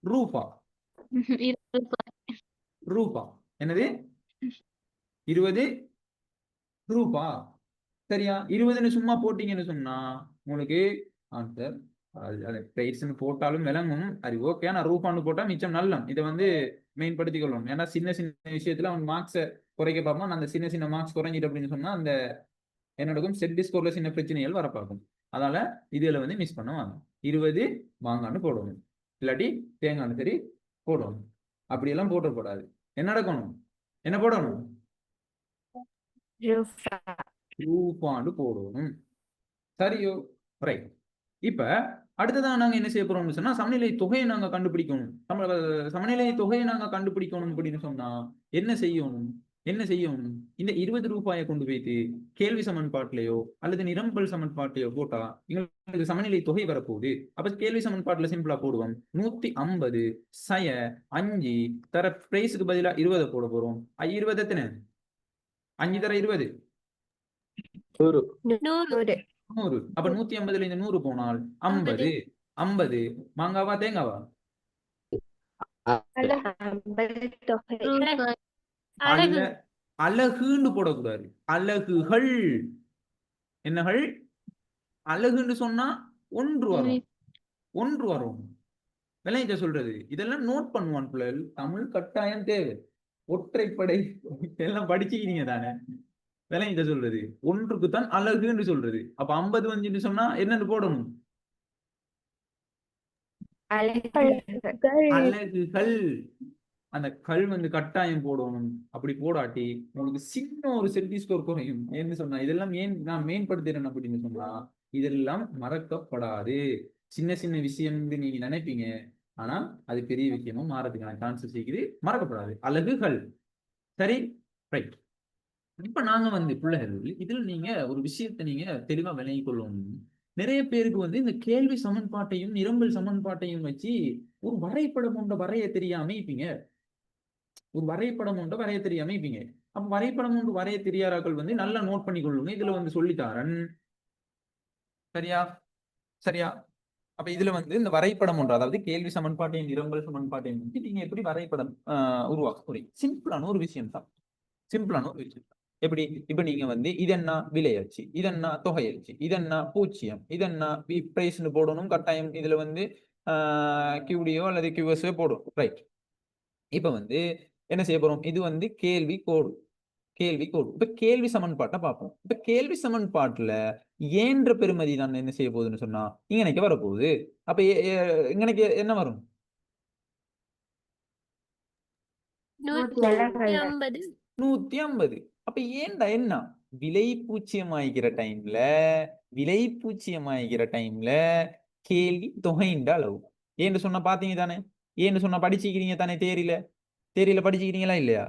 ரூபா. ரூபா. என்னது? 20 ரூபா. சரியா? 20ன்னு சும்மா போட்டீங்கன்னு சொன்னா உங்களுக்கு ஆன்சர் பிரைஸ்ன்னு போட்டாலும் விளங்கும். அது ஓகே. ஆனா ரூபான்னு போட்டா மிச்சம் நல்லம். இதை வந்து மெயின்படுத்திக் கொள்ளணும். ஏன்னா சின்ன சின்ன விஷயத்துல அவன் மார்க்ஸை குறைக்க பார்ப்போம். அந்த சின்ன சின்ன மார்க்ஸ் குறைஞ்சிட்டு அப்படின்னு சொன்னா அந்த என்ன நடக்கும்? செட் டிஸ்கோர்ல சின்ன பிரச்சனைகள் வர பார்க்கும். அதனால இதுல வந்து மிஸ் பண்ண வாங்க. 20 மாங்கான்னு போடணும், இல்லாட்டி தேங்கான்னு சரி போடணும். அப்படியெல்லாம் போடக்கூடாது. என்ன நடக்கணும்? என்ன போடணும்? ரூஃபா. ரூபான்னு போடணும். சரியோ? ரைட். இப்ப அடுத்ததான் நாங்க என்ன செய்ய போறோம்னு சொன்னா சமநிலை தொகையை நாங்க கண்டுபிடிக்கணும். சமநிலை தொகையை நாங்க கண்டுபிடிக்கணும் அப்படின்னு சொன்னா என்ன செய்யணும்? இந்த 20 ரூபாயை கொண்டு போயிட்டு கேள்வி சமன்பாட்டிலேயோ அல்லது நிரம்பல் சமன்பாட்டிலேயோ போட்டா எங்களுக்கு சமநிலை தொகை வரப்போகுது. அப்ப கேள்வி சமன்பாட்டுல சிம்பிளா போடுவோம். 150 சய 5 தர பிரைஸுக்கு பதிலா 20 போட போறோம். 20 எத்தனை? 5 தர 20 100. 100. 100. அப்ப 150ல இந்த 100 போனால் 50. 50 மாங்காவா தேங்காவா? தொகை. அழகு. அழகுன்னு போடக்கூடாது, அலகுகள். என்னகள்? அழகுன்னு சொன்னா 1 வரும், 1 வரும். விளைஞ்ச சொல்றது இதெல்லாம் நோட் பண்ணுவான் பிள்ளைகள். தமிழ் கட்டாயம் தேவை. ஒற்றைப்படை எல்லாம் படிச்சுக்கிறீங்க தானே? விளைஞ்ச சொல்றது 1க்கு தான் அழகுன்னு சொல்றது. அப்ப 50 வந்துன்னு சொன்னா என்னன்னு போடணும்? அலகுகள். அந்த கல் வந்து கட்டாயம் போடணும். அப்படி போடாட்டி உங்களுக்கு சின்ன ஒரு செல்ஃபி ஸ்கோர் குறையும். ஏன்னு சொன்னா இதெல்லாம் ஏன் நான் மேம்படுத்துறேன் அப்படின்னு சொன்னா இதெல்லாம் மறக்கப்படாது. சின்ன சின்ன விஷயம் நீங்க நினைப்பீங்க, ஆனா அது பெரிய விஷயமும் மாறதுக்கான சான்சஸ் இருக்குது. மறக்கப்படாது. அலகுகள். சரி, ரைட். இப்ப நாங்க வந்து பிள்ளைகள் இதுல நீங்க ஒரு விஷயத்தை நீங்க தெளிவா விளங்கிக் கொள்ளணும். நிறைய பேருக்கு வந்து இந்த கேள்வி சமன்பாட்டையும் நிரம்பல் சமன்பாட்டையும் வச்சு ஒரு வரைபடம் ஒன்றை வரைய தெரியாம இருப்பீங்க. ஒரு வரைபடம் ஒன்றை வரைய தெரியாம இருப்பீங்க. அப்ப வரைபடம் ஒன்று வரைய தெரியாதாக்கள் வந்து நல்லா நோட் பண்ணி கொள்ளுங்க. இதுல வந்து சொல்லித்தாரன். சரியா? சரியா? அப்ப இதுல வந்து இந்த வரைபடம் ஒன்று, அதாவது கேள்வி சமன்பாட்டையும் நிரம்பல் சமன்பாட்டையும் வந்து நீங்க எப்படி வரைபடம் உருவாக்க சிம்பிளான ஒரு விஷயம் தான். சிம்பிளான ஒரு விஷயம். எப்படி? இப்ப நீங்க வந்து இதென்ன விலையாச்சு, இதென்ன தொகையாச்சு, இதென்ன பூச்சியம், இதென்ன பிரைஸ்னு போடணும் கட்டாயம். இதுல வந்து கியூடியோ அல்லது கியூஎஸ்ஓ போடும். ரைட். இப்ப வந்து என்ன செய்ய போறோம்? இது வந்து கேள்வி கோடு. இப்ப கேள்வி சமன்பாட்டை பார்ப்போம். இப்ப கேள்வி சமன்பாட்டுல ஏன்ற பெருமதி தான் என்ன செய்ய போகுதுன்னு சொன்னா இங்கனைக்கு வரப்போகுது. அப்ப இங்கனைக்கு என்ன வரும்? 150. அப்ப ஏன்டா என்ன? விலை பூச்சியமாகிற டைம்ல கேள்வி தொகைன்ற அளவு. ஏன்னு சொன்னா பாத்தீங்க தானே? ஏன்னு சொன்னா படிச்சுக்கிறீங்க தானே? தேரியில படிச்சுக்கிறீங்களா இல்லையா?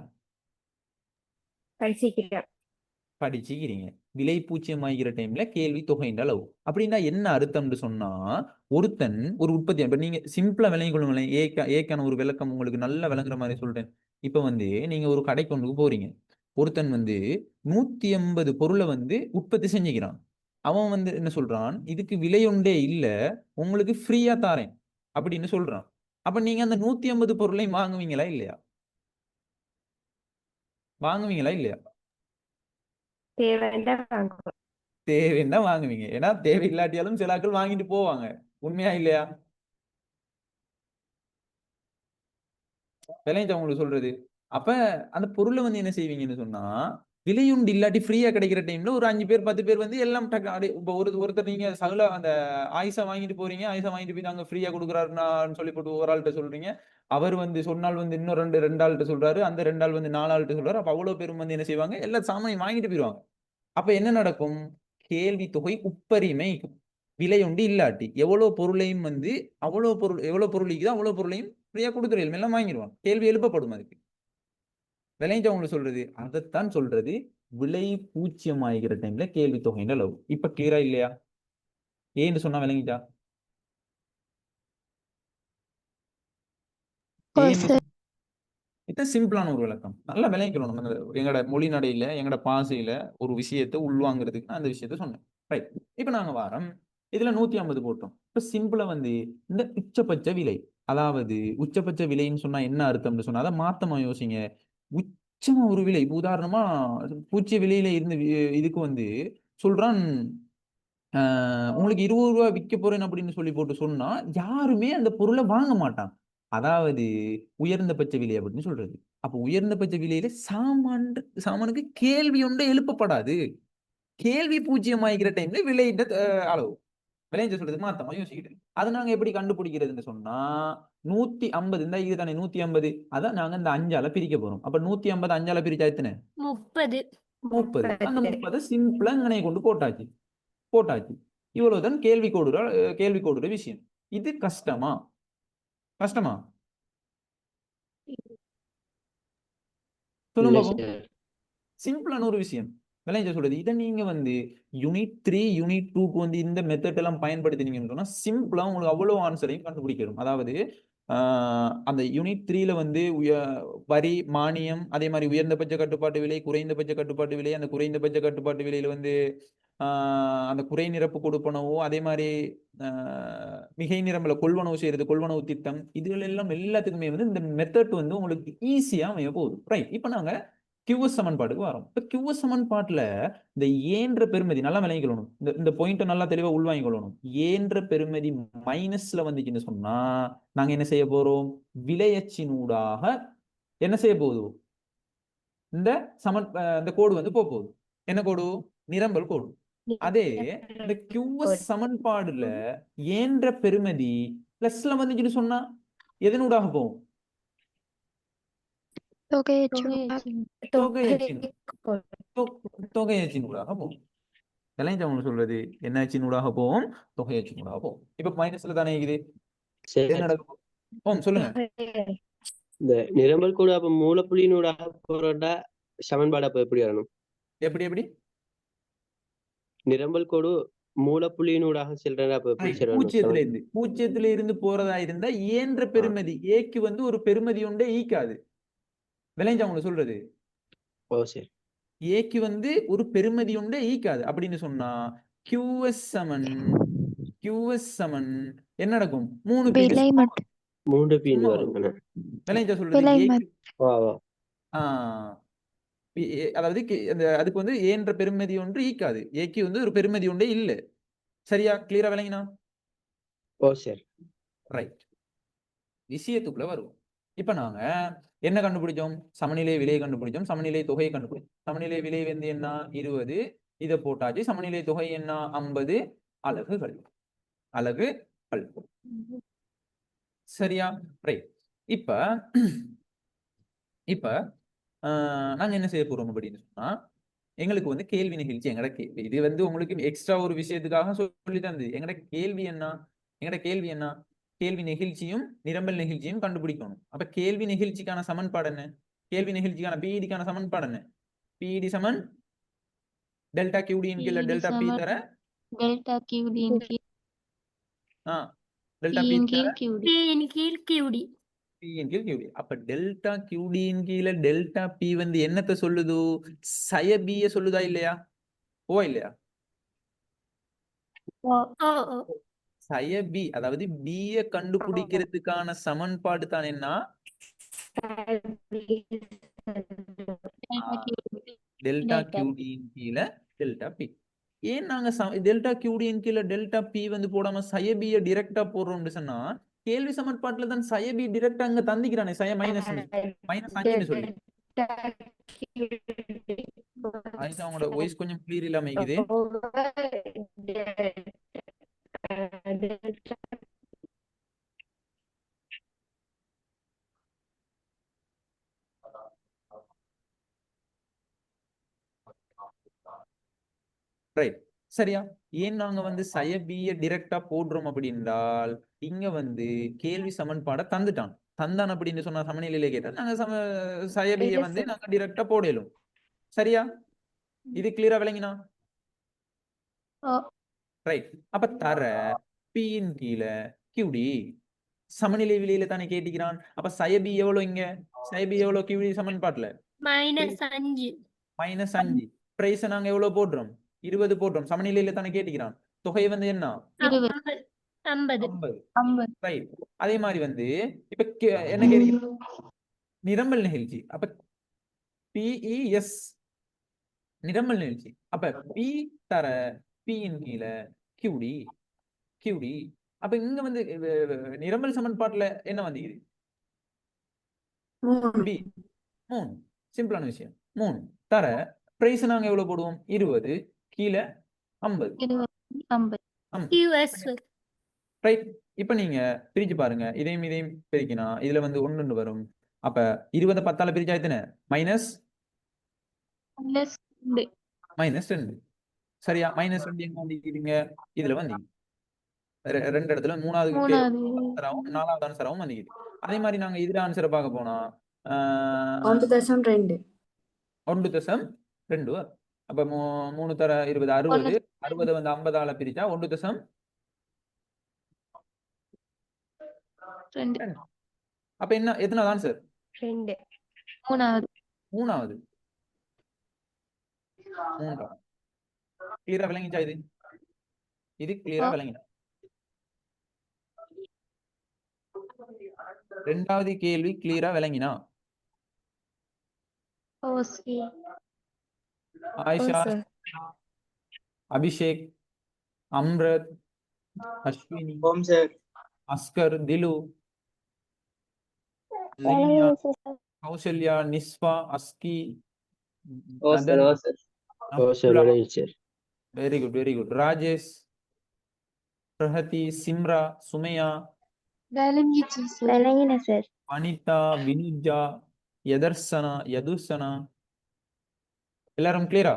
படிச்சுக்கிறீங்க. விலை பூச்சியமாகிற டைம்ல கேள்வி தொகைன்ற அளவு. அப்படின்னா என்ன அர்த்தம்னு சொன்னா ஒருத்தன் ஒரு உற்பத்தி, இப்ப நீங்க சிம்பிளா விளங்கிக் கொள்ளுங்களேன். ஏக்கான ஒரு விளக்கம் உங்களுக்கு நல்லா விளங்குற மாதிரி சொல்றேன். இப்ப வந்து நீங்க ஒரு கடைக்கு கொண்டு போறீங்க. ஒருத்தன் வந்து 150 பொருளை வந்து உற்பத்தி செஞ்சுக்கிறான். அவன் வந்து என்ன சொல்றான்? இதுக்கு விலை ஒன்றே இல்ல, உங்களுக்கு ஃப்ரீயா தாரேன் அப்படின்னு சொல்றான். அப்ப நீங்க அந்த 150 பொருளை வாங்குவீங்களா இல்லையா? தேவைன்னா வாங்குவீங்க. ஏன்னா தேவை இல்லாட்டியாலும் சில ஆட்கள் வாங்கிட்டு போவாங்க. உண்மையா இல்லையா? விளைஞ்சா உங்களுக்கு சொல்றது. அப்ப அந்த பொருளை வந்து என்ன செய்வீங்கன்னு சொன்னா விலையுண்டு இல்லாட்டி ஃப்ரீயா கிடைக்கிற டைம்ல ஒரு 5 பேர் 10 பேர் வந்து எல்லாம் ஒருத்தர் நீங்க சகல அந்த ஆயிசா வாங்கிட்டு போறீங்க. ஆயிசா வாங்கிட்டு போய் நாங்க ஃப்ரீயா கொடுக்குறாருன்னு சொல்லி போட்டு ஒரு ஆள்கிட்ட சொல்றீங்க. அவர் வந்து சொன்னால் வந்து இன்னும் ரெண்டு ஆள்கிட்ட சொல்றாரு. அந்த 2 ஆள் வந்து 4 ஆள்கிட்ட சொல்றாரு. அப்ப அவ்வளவு பேரும் வந்து என்ன செய்வாங்க? எல்லா சாமானையும் வாங்கிட்டு போயிருவாங்க. அப்ப என்ன நடக்கும்? கேள்வி தொகை உப்பரிமை. விலை உண்டு இல்லாட்டி எவ்வளவு பொருளையும் வந்து எவ்வளவு பொருள் இருக்குதோ அவ்வளவு பொருளையும் ஃப்ரீயா கொடுத்துருவோம், எல்லாம் வாங்கிடுவாங்க. கேள்வி எழுப்பப்படும். அதுக்கு விளைஞ்சவங்க சொல்றது அதைத்தான் சொல்றது விலை பூச்சியம் ஆகிற டைம்ல கேள்வி தொகைன்ற அளவு. இப்ப கிளியரா இல்லையா? ஏன்னு சொன்னா விளங்கிட்டா? இது சிம்பிளான ஒரு விளக்கம். நல்லா விளங்கிக்கணும். நம்ம எங்கட மொழி நடையில எங்கட பாசையில ஒரு விஷயத்தை உள்வாங்கிறதுக்கு நான் அந்த விஷயத்த சொன்னேன். ரைட். இப்ப நாங்க வாரம் இதுல 150 போட்டோம். இப்ப சிம்பிளா வந்து இந்த உச்சபட்ச விலை, அதாவது உச்சபட்ச விலைன்னு சொன்னா என்ன அர்த்தம்னு சொன்னா அதை மாத்தமா யோசிங்க. உச்சமா ஒரு விலை, உதாரணமா பூச்சிய விலையில இருந்து இதுக்கு வந்து சொல்றான் உங்களுக்கு 20 ரூபாய் விற்க போறேன் அப்படின்னு சொல்லி போட்டு சொன்னா யாருமே அந்த பொருளை வாங்க மாட்டான். அதாவது உயர்ந்தபட்ச விலை அப்படின்னு சொல்றது. அப்ப உயர்ந்தபட்ச விலையில சாமானுக்கு கேள்வி ஒன்று எழுப்பப்படாது. கேள்வி பூஜ்ஜியம் ஆகிக்கிற டைம்ல விலையிட்ட அளவு விளைஞ்ச சொல்றது மாத்தமா யோசிக்கிட்டு அது நாங்க எப்படி கண்டுபிடிக்கிறதுன்னு சொன்னா 150 இந்த இது தானே 150 அதான் நாங்க இந்த 5ஆல பிரிக்க போறோம். அப்ப 150 5ஆல பிரிச்சா எத்தனை? 30. 30. அந்த 30 சிம்பிளா இங்கனே கொண்டு போட்டாச்சு. இவ்வளவுதான் கேள்விக்கோடுற விஷயம். இது கஷ்டமா சொல்லுங்க இல்ல பாப்போம். சார். சிம்பிளான ஒரு விஷயம் விளைஞ்ச சொல்றது. இதை நீங்க வந்து யூனிட் 3 யூனிட் 2க்கு வந்து இந்த மெத்தட் எல்லாம் பயன்படுத்தினீங்கன்னு சொன்னா சிம்பிளா உங்களுக்கு அவ்வளவு ஆன்சரையும் கண்டுபிடிக்கணும். அதாவது அந்த யூனிட் 3ல வந்து வரி மானியம் அதே மாதிரி உயர்ந்தபட்ச கட்டுப்பாட்டு விலை குறைந்தபட்ச கட்டுப்பாட்டு விலை அந்த குறைந்தபட்ச கட்டுப்பாட்டு விலையில வந்து அந்த குறை நிரப்பு கொடுப்பனவோ அதே மாதிரி மிகை நிரம்பல கொள்வனவு செய்யறது கொள்வனவு திட்டம் இதுகள் எல்லாம் எல்லாத்துக்குமே வந்து இந்த மெத்தட் வந்து உங்களுக்கு ஈஸியா அமைய போகுது. ரைட். இப்ப நாங்க QS சமன்பாடுக்கு வரோம். இப்ப QS சமன்பாட்டுல இந்த ஏன்ற பெருமதி நல்லா விளங்கிக்கொள்ளணும். இந்த பாயிண்ட் நல்லா தெளிவா உள்வாங்கிக்கொள்ளணும். ஏன்ற பெருமதி மைனஸ்ல வந்துச்சுன்னு சொன்னா நாங்க என்ன செய்ய போறோம்? விலையச்சினூடாக என்ன செய்ய போகுது? இந்த இந்த கோடு வந்து போகுது. என்ன கோடு? நிரம்பல் கோடு. அதே இந்த QS சமன்பாடுல ஏன்ற பெருமதி பிளஸ்ல வந்துச்சுன்னு சொன்னா எதனூடாக போகும்? தொகையச்சினூடாக போகும். விளைஞ்சவங்க சொல்றது என்னாச்சினூடாக போகும்? தொகையச்சினூடாக போகும். இப்ப மைனஸ்ல தானே இருக்குது. சரி. என்ன நடக்கும்? சொல்லுங்க. இந்த நிரம்பல் கூட அப்ப மூலப்புள்ளியினூடாக போறோம்டா சமன்பாடு அப்ப எப்படி வரணும்? எப்படி நிரம்பல் கோடு மூலப்புள்ளியினூடாக செல்றதா அப்ப எப்படி செல்லணும்? பூஜ்ஜியத்துல இருந்து போறதா இருந்தா ஏன்ற பெருமதி ஏக்கு வந்து ஒரு பெருமதி உண்டே ஈக்காது. விளைஞ்சவங்க சொல்றது ஓ சரி. ஏக்கு வந்து ஒரு பெருமதி உண்டே ஈக்காது அப்படின்னு சொன்னா QS சமன் என்ன நடக்கும்? 3 P வரும். விளைஞ்ச சொல்றது ஏக்கு அதாவது அதுக்கு வந்து ஏன்ற பெருமதி ஒன்று ஈக்காது. ஏக்கு வந்து ஒரு பெருமதி ஒன்றே இல்ல. சரியா? கிளியரா விளங்கினா? ஓ சரி. ரைட். விஷயத்துக்குள்ள வருவோம். இப்ப நாங்க என்ன கண்டுபிடிச்சோம்? சமநிலை விலையை கண்டுபிடிச்சோம். சமநிலை தொகையை கண்டுபிடிச்சோம். சமநிலை விலை வந்து என்ன? 20. இதை போட்டாச்சு. சமநிலை தொகை என்ன? 50 அலகுகள். சரியா? ரைட். இப்ப நாங்க என்ன செய்ய போறோம் அப்படின்னு சொன்னா எங்களுக்கு வந்து கேள்வி நிகழ்ச்சி எங்கட கேள்வி இது வந்து உங்களுக்கு எக்ஸ்ட்ரா ஒரு விஷயத்துக்காக சொல்லி தந்தது. எங்கட கேள்வி என்ன? கேள்வி நிகழ்ச்சியும் நிரம்பல் நிகழ்ச்சியும் கண்டுபிடிக்கணும். அப்ப கேள்வி நிகழ்ச்சிக்கான சமன்பாடு என்ன? கேள்வி நிகழ்ச்சிக்கான பிஇடிக்கான சமன்பாடு என்ன? பிஇடி சமன் டெல்டா QD இன் கீழ டெல்டா P தர டெல்டா QD இன் கீழ் டெல்டா P தர P இன் கீழ் QD. P இன் கீழ் QD. அப்ப டெல்டா QD இன் கீழ டெல்டா P வந்து என்னத்தை சொல்லுது? சய B சொல்லுதா இல்லையா? ஓ இல்லையா? சய B அதாவது B கண்டுபிடிக்கிறதுக்கான சமன்பாடு தான் என்ன? டெல்டா QD இன் கீழ டெல்டா P. ஏன் நாங்க டெல்டா QD இன் கீழ டெல்டா P வந்து போடாம சய B டைரக்டா போடுறோம்னு சொன்னா கேள்வி சமன்பாட்டுல தான் சய B டைரக்டா அங்க தந்திக்கிறானே சய -5 சொல்லி. ஆயிஷா உங்களோட வாய்ஸ் கொஞ்சம் கிளியர் இல்லாம இருக்குது. ரைட். சரியா? ஏன் நாங்க வந்து சய B டைரக்டா போடுறோம் அப்படின்றால் இங்க வந்து கேள்வி சமன்பாட தந்தான் அப்படின்னு சொன்னா சமநிலையில கேட்டா நாங்க சய B வந்து நாங்க டைரக்டா போடலும். சரியா? இது கிளியரா விளங்கினா? ரைட். அப்ப தர P இன் கீழ QD சமநிலை விலையில தானே கேட்டிக்கிறான். அப்ப சய B எவ்வளவு இங்க? சய B எவ்வளவு QD சமன்பாட்டுல? -5. பிரைஸ் நாங்க எவ்வளவு போடுறோம்? 20 போடுறோம். சமநிலையில தானே கேட்டிக்கிறான். தொகை வந்து என்ன? 50. ரைட். அதே மாதிரி வந்து இப்ப என்ன கேட்கிறோம்? நிரம்பல் நிகழ்ச்சி. அப்ப PES நிரம்பல் நிகழ்ச்சி. அப்ப P தர P இன் கீழ QD. அப்ப இங்க வந்து நிரம்பல் சமன்பாட்டுல என்ன வந்தீங்க? 3. சிம்பிளான விஷயம். 3 தர பிரைஸ் நாங்க எவ்வளவு போடுவோம்? 20 கீழே 50. 50 ஆமா. QS right. இப்ப நீங்க பிரிச்சு பாருங்க. இதையும் பிரிக்கினா இதுல வந்து 1 வரும். அப்ப 20 10ஆல பிரிச்சா எத்தனை? -2. சரியா? -2 எங்க வந்திருக்கீங்க? இதுல வந்து ரெண்டு இடத்துல 3வது ஆன்சராவும் 4வது ஆன்சராவும் வந்துக்குது. அதே மாதிரி நாங்க இதுல ஆன்சரை பார்க்க போனா 1.2 1.2 வரும். அப்ப 3 தர 20 60. 60 வந்து 50ஆல பிரிச்சா 1.2. அப்ப என்ன எத்தனாவது ஆன்சர்? 2. 3வது. 3வது. கிளியரா விளங்கிச்சா இது? இது கிளியரா விளங்கினா? ரெண்டாவது கேள்வி கிளியரா விளங்கினா? ஆயிஷா, sir. அபிஷேக், அம்ரத், அஸ்வினி, ஓம் சார். அஸ்கர், திலு, லீனா, கௌசல்யா, நிஸ்வா, அஸ்கி, ஓ சார், நதன், ஓ சார், ஓ சார், விளையாடு sir. Very good very good. Rajesh, Prahathi, Simra, Sumaiya, விளங்கின சார். அனிதா, வினிஜா, யதுர்சனா எல்லாரும் கிளியரா?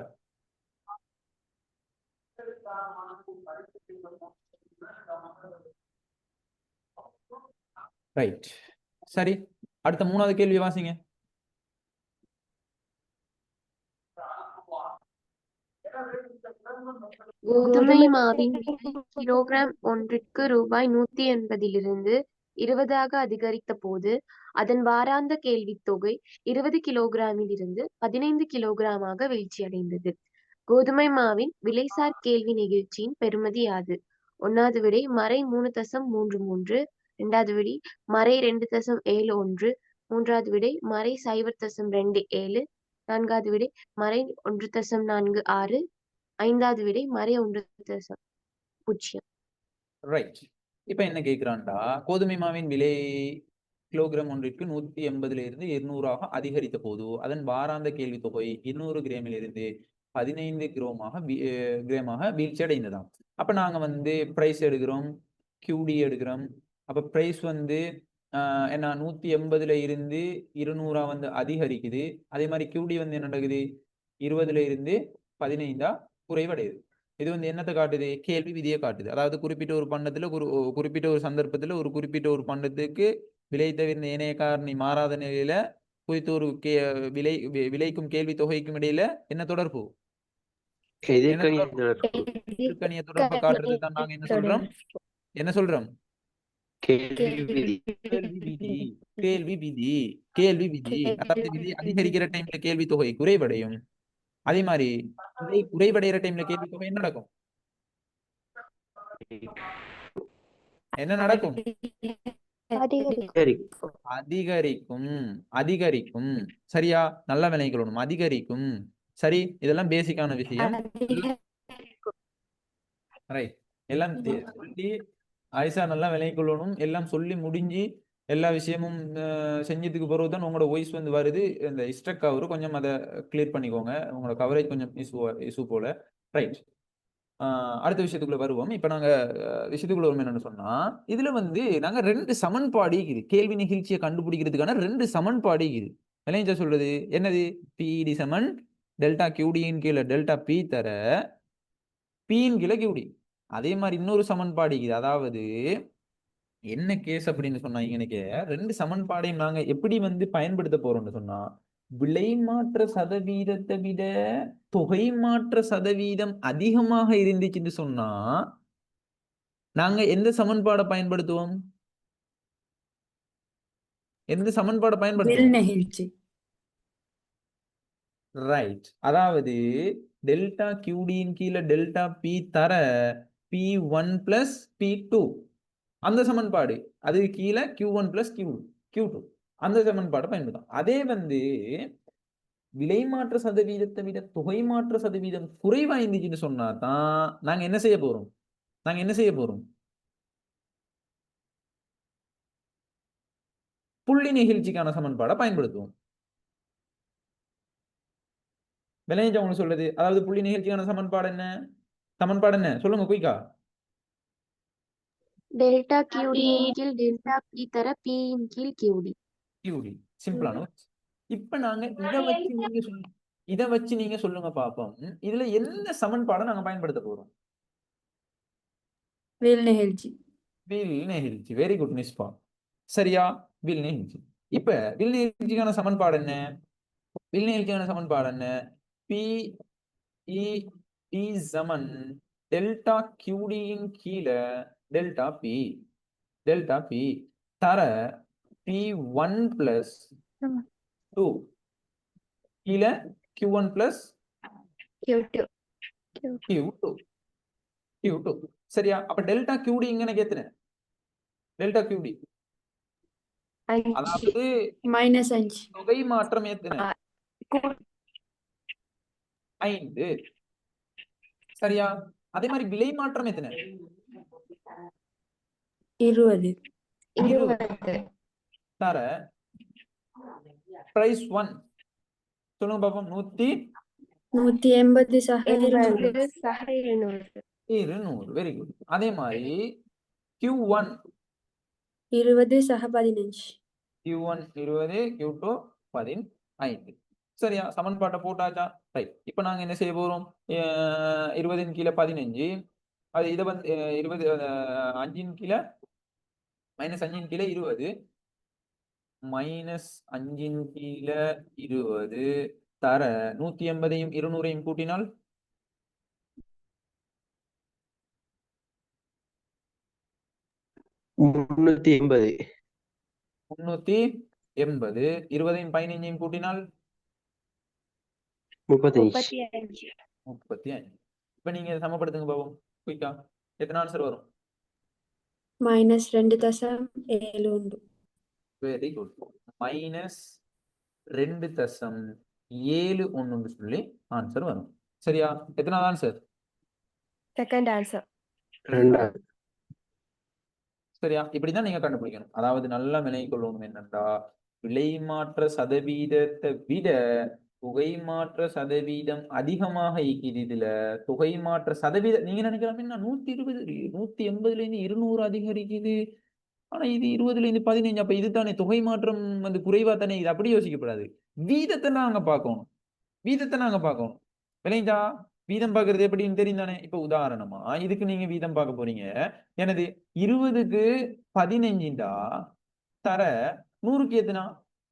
ரைட். சரி, அடுத்த 3வது கேள்வி வாசிங்க. கோதுமை மாவின் விலை கிலோகிராம் ஒன்றிற்கு ரூபாய் 180 20ஆக அதிகரித்த போது அதன் வாராந்த கேள்வித் தொகை 20 கிலோகிராமில் இருந்து 15 கிலோகிராமாக வீழ்ச்சியடைந்தது. கோதுமை மாவின் விலைசார் கேள்வி நிகழ்ச்சியின் பெறுமதி யாது? 1வது விடை மறை 3.33, 2வது விடை மறை 2.71, 3வது விடை மறை 0.27, 4வது விடை மறை 1.46, 5வது விடை மறை 1.0. ரைட். இப்ப என்ன கேக்குறான்டா, கோதுமை மாவின் விலை கிலோகிராம் ஒன்றிற்கு 180 இருந்து 200ஆக அதிகரித்த போது அதன் வாராந்த கேள்வி தொகை 200 கிராமில் இருந்து 15 கிராமாக வீழ்ச்சி அடைந்ததாம். அப்ப நாங்க வந்து பிரைஸ் எடுக்கிறோம், QD எடுக்கிறோம். அப்ப பிரைஸ் வந்து என்ன 180ல இருந்து 200ஆ வந்து அதிகரிக்குது. அதே மாதிரி QD வந்து என்ன நடக்குது? 20ல இருந்து 15ஆ குறைவடையுது. இது வந்து என்னத்தை காட்டுது? கேள்வி விதியை காட்டுது. அதாவது குறிப்பிட்ட ஒரு பண்டத்துல குறிப்பிட்ட ஒரு சந்தர்ப்பத்துல ஒரு குறிப்பிட்ட ஒரு பண்டத்துக்கு விலை தவிர்ந்த ஏனைய காரணி மாறாத நிலையில குறித்த ஒரு விலைக்கும் கேள்வி தொகைக்கும் இடையில என்ன தொடர்பு? எதிர்க்கணிய தொடர்பு. எதிர்க்கணிய தொடர்பை காட்டுறது தான் நாங்க என்ன சொல்றோம்? என்ன சொல்றோம்? கேள்வி விதி. கேள்வி விதி. அதாவது விலை அதிகரிக்கிற டைம்ல கேள்வி தொகை குறைவடையும். அதே மாதிரி விலை குறைவடைகிற டைம்ல கேள்வி தொகை என்ன நடக்கும்? என்ன நடக்கும்? அதிகரிக்கும். சரியா? நல்லா விளைக்கணும். அதிகரிக்கும். சரி, இதெல்லாம் பேசிக்கான விஷயம். ரைட். எல்லாம் சொல்லி ஆயிஷா நல்லா விளைக்கொள்ளணும். எல்லாம் சொல்லி முடிஞ்சு எல்லா விஷயமும் செஞ்சதுக்கு பிறகுதான் உங்களோட வாய்ஸ் வந்து வருது. இந்த ஸ்ட்ரக் ஆகுது. கொஞ்சம் அதை கிளியர் பண்ணிக்கோங்க. உங்களோட கவரேஜ் கொஞ்சம் இஷ்யூ போல. ரைட். அடுத்த விஷயத்துக்குள்ள வருவோம். இப்ப நாங்க விஷயத்துக்குள்ள வருவோம். என்னன்னு சொன்னா, இதுல வந்து நாங்க 2 சமன்பாடு இருக்குது. கேள்வி நிகழ்ச்சியை கண்டுபிடிக்கிறதுக்கான 2 சமன்பாடு இருக்குது. விளைஞ்சா சொல்றது என்னது? PED சமன் டெல்டா QDயின் கீழே டெல்டா P தர Pயின் கீழே QD. அதே மாதிரி இன்னொரு சமன்பாடு இருக்குது. அதாவது என்ன கேஸ் அப்படின்னு சொன்னாங்க, எனக்கு 2 சமன்பாடையும் நாங்க எப்படி வந்து பயன்படுத்த போறோம்னு சொன்னா, விலை மாற்ற சதவீதத்தை விட தொகை மாற்ற சதவீதம் அதிகமாக இருந்துச்சுன்னு சொன்னா நாங்க எந்த சமன்பாடை பயன்படுத்துவோம்? எந்த சமன்பாடை பயன்படுத்துவோம்? ரைட். அதாவது டெல்டா QDயின் கீழே டெல்டா P தர P1 plus P2 அந்த சமன்பாடு, அது கீழே Q1 plus Q2 அந்த சமன்பாடை பயன்படுத்தும். அதே வந்து விலை மாற்ற சதவீதத்தை விட தொகை மாற்ற சதவீதம் குறைவா இருந்துச்சுன்னு சொன்னா தான் நாங்க என்ன செய்ய போறோம்? புள்ளி நெகிழ்ச்சிக்கான சமன்பாடை பயன்படுத்துவோம். விளைஞ்சா உங்களுக்கு சொல்றது. அதாவது புள்ளி நிகழ்ச்சிக்கான சமன்பாடு என்ன? சமன்பாடு என்ன சொல்லுங்க குயிக்கா. டெல்டா கியூடி கீழ் டெல்டா பி தர பி இன் கீழ் கியூடி. கியூடி சிம்பிளான. இப்ப நாங்க இத வச்சு நீங்க சொல்லுங்க பாப்போம். இதுல எந்த சமன்பாடை நாங்க பயன்படுத்த போறோம்? வில் நெகிழ்ச்சி. வில் நெகிழ்ச்சி. Very good Nispa. சரியா? வில் நெகிழ்ச்சி. இப்ப வில் நெகிழ்ச்சிக்கான சமன்பாடு என்ன? வில் நெகிழ்ச்சிக்கான சமன்பாடு என்ன? பி இ டி சமன் டெல்டா கியூடியின் கீழே டெல்டா பி. டெல்டா பி தர P1 plus 2 கீழே Q1 plus Q2. Q2. சரியா? அப்ப டெல்டா QD இங்க எத்தனை? Delta QD 5. அதாவது -5. தொகை மாற்றம் எத்தனை? கூ- 5. சரியா? அதே மாதிரி விலை மாற்றம் எத்தனை? 20. 20. தர பிரைஸ் 1 சொல்லுங்க பாப்போம். 180 சக 200. 80 சக 200. 200. Very good. அதே மாதிரி Q1 20 சக 15. Q1 20, Q2 15. சரியா? சமன்பாட்டை போட்டாச்சா? ரைட். இப்ப நாங்க என்ன செய்ய போறோம்? 20 கீழே 15. அது இதை வந்து 20 5 கீழே -5 கீழே 20 -5 கீழே 20 தர 180ஐயும் 200ஐயும் கூட்டினால் முன்னூத்தி 380. 20ஐயும் 15ஐயும் கூட்டினால் 35. 35. இப்ப நீங்க சமப்படுத்துங்க பாப்போம் குயிக்கா. எத்தனை ஆன்சர் வரும்? -2.71. Very good. -2.71 சொல்லி ஆன்சர் வரும். சரியா? எத்தனாவது ஆன்சர்? Second answer. 2. சரியா? இப்படிதான் நீங்க கண்டுபிடிக்கணும். அதாவது நல்லா விளங்கிக் கொள்ளணும் என்னன்னா, விலை மாற்ற சதவீதத்தை விட தொகை மாற்ற சதவீதம் அதிகமாக இருக்குது. இதுல தொகை மாற்ற சதவீதம் நீங்க நினைக்கலாம் என்ன 120 180ல இருந்து 200 அதிகரிக்குது, ஆனா இது 20ல இருந்து 15. அப்ப இதுதானே தொகை மாற்றம் வந்து குறைவா தானே. இது அப்படி யோசிக்கப்படாது. வீதத்தை நாங்க பார்க்கணும். விளைஞ்சா வீதம் பார்க்கறது எப்படின்னு தெரியும் தானே. இப்ப உதாரணமா இதுக்கு நீங்க வீதம் பார்க்க போறீங்க. எனது 20க்கு 15 தர 100க்கு எத்தனா?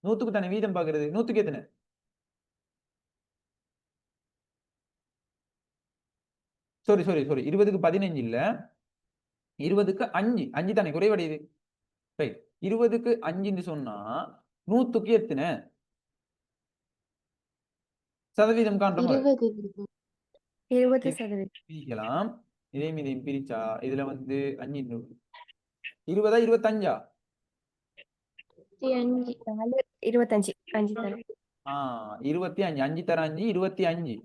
100க்கு தானே வீதம் பார்க்கறது. 100க்கு எத்தனை? சாரி 20க்கு 15 இல்ல, 20க்கு 5 தானே குறைவடையுது. ரைட். 20க்கு 5 சொன்னா 100க்கு எத்தனை சதவீதம் காண்றோம்? 20%. பிரிக்கலாம். இதையும் பிரிச்சா இதுல வந்து 5 20 25. 25. 5 தரம். 25. 5 தர 5 25.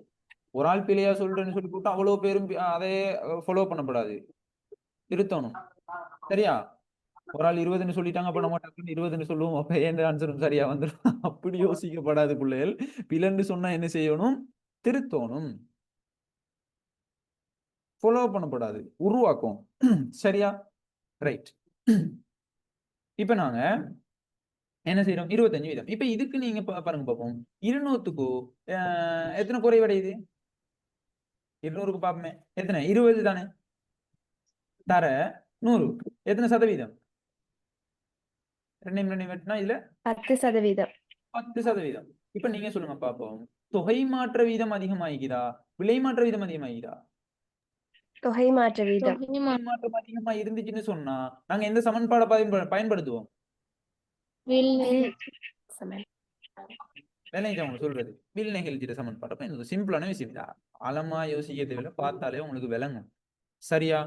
ஒரு ஆள் பிள்ளையா சொல்றேன்னு சொல்லி போட்டு அவ்வளவு பேரும் அதே ஃபாலோ பண்ணப்படாது, திருத்தணும். சரியா? ஒரு ஆள் 20ன்னு சொல்லிட்டாங்க, அப்ப நம்ம டக்குன்னு 20ன்னு சொல்லுவோம், அப்ப எந்த ஆன்சரும் சரியா வந்துடும். அப்படி யோசிக்கப்படாது பிள்ளைகள். பிள்ளைன்னு சொன்னா என்ன செய்யணும்? திருத்தணும், ஃபாலோ பண்ணப்படாது, உருவாக்கும். சரியா? ரைட். இப்ப நாங்க என்ன செய்யறோம்? 25 வீதம். இப்ப இதுக்கு நீங்க பாருங்க பார்ப்போம். 200க்கு எத்தனை குறைவடையுது? 200க்கு பார்ப்போமே எத்தனை? 20 தானே. தர 100 எத்தனை சதவீதம்? 2 வெட்டினா இதுல 10%. 10%. இப்ப நீங்க சொல்லுங்க பார்ப்போம். தொகை மாற்ற வீதம் அதிகமாகிக்குதா, விலை மாற்ற வீதம் அதிகமாகிக்குதா? தொகை மாற்ற வீதம். தொகை மாற்றம் அதிகமா இருந்துச்சுன்னு சொன்னா நாங்க எந்த சமன்பாடை பயன்படுத்துவோம்? விளைஞ்சவங்க சொல்றது வில் நெகிழ்ச்சிட சமன்பாடு. எனக்கு சிம்பிளான விஷயம் தான். ஆழமா யோசிக்க தேவையில்லை, பார்த்தாலே உங்களுக்கு விளங்கும். சரியா?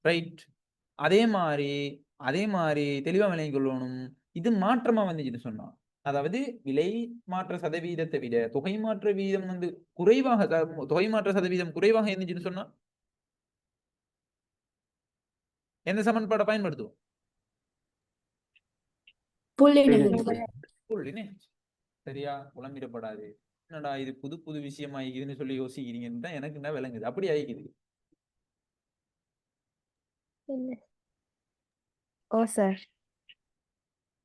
ரைட். அதே மாதிரி தெளிவா விளங்கிக் கொள்ளணும். இது மாற்றமா வந்துச்சுன்னு சொன்னா, அதாவது விலை மாற்ற சதவீதத்தை விட தொகை மாற்ற வீதம் வந்து குறைவாக, தொகை மாற்ற சதவீதம் குறைவாக இருந்துச்சுன்னு சொன்னா எந்த சமன்பாடை பயன்படுத்துவோம்? புள்ளி நெகிழ்ச்சி. புள்ளி நெகிழ்ச்சி. சரியா? குழம்பிடப்படாது. என்னடா இது புது புது விஷயம் ஆகிக்குதுன்னு சொல்லி யோசிக்கிறீங்கன்னு தான் எனக்கு என்ன விளங்குது. அப்படி ஆகிக்குது. ஓ சார்.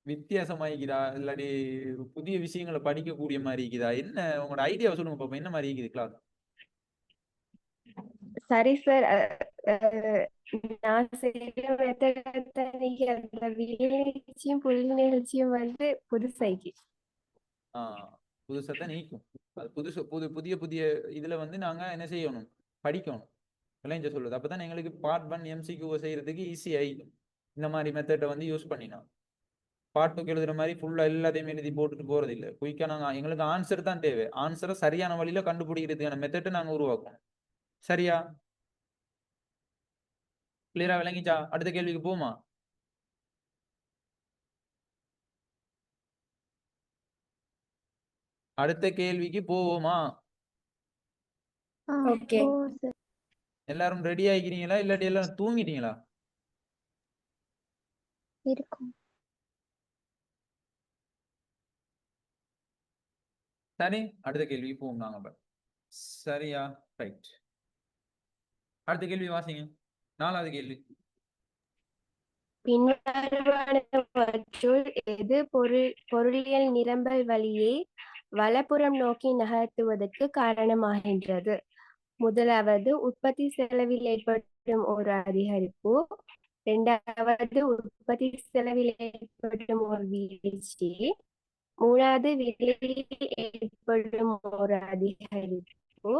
வித்தியாசமாயிக்குதா இல்லாட்டி புதிய விஷயங்களை படிக்கக்கூடிய மாதிரி இருக்குதா? என்ன உங்களோட ஐடியாவை சொல்லுங்க பாப்போம். என்ன மாதிரி இருக்குது கிளாஸ்? சரி சார். நான் செய்யற மெத்தட் நீங்க அந்த நிகழ்ச்சியும் புல் நிகழ்ச்சியும் வந்து புதுசைக்கு. புதுசா நீக்கும். அது புதிய புதிய இதுல வந்து நாங்க என்ன செய்யணும், படிக்கணும். விளைஞ்ச சொல்லுது. அப்பதான் எங்களுக்கு பார்ட் 1 MCQ செய்யறதுக்கு ஈஸி ஆயிடும். இந்த மாதிரி மெத்தடை வந்து யூஸ் பண்ணினா பார்ட் 2 எழுதுற மாதிரி ஃபுல்லா எல்லாத்தையும் எழுதி போட்டுட்டு போறது இல்லை. குயிக்கா நாங்க எங்களுக்கு ஆன்சர் தான் தேவை. ஆன்சரை சரியான வழியில கண்டுபிடிக்கிறதுக்கான மெத்தட்டை நாங்க உருவாக்கணும். சரியா? கிளியரா விளங்கிச்சா? அடுத்த கேள்விக்கு போமா? அடுத்த கேள்விக்கு போவோமா? ஓகே. எல்லாரும் ரெடி ஆகிக்கிறீங்களா இல்லாட்டி எல்லாரும் தூங்கிட்டீங்களா? இருக்கும். சரி, அடுத்த கேள்விக்கு போவோம் நாங்க. சரியா? ரைட். அடுத்த கேள்வி வாசிங்க. 4வது கேள்வி. பின்வருவனவற்றுள் எது பொருளியல் நிரம்பல் வழியை வலப்புறம் நோக்கி நகர்த்துவதற்கு காரணமாகின்றது? முதலாவது, உற்பத்தி செலவில் ஏற்படும் ஒரு அதிகரிப்பு. இரண்டாவது, உற்பத்தி செலவில் ஏற்படும் ஒரு வீழ்ச்சி. மூணாவது, விலையில் ஏற்படும் ஒரு அதிகரிப்பு.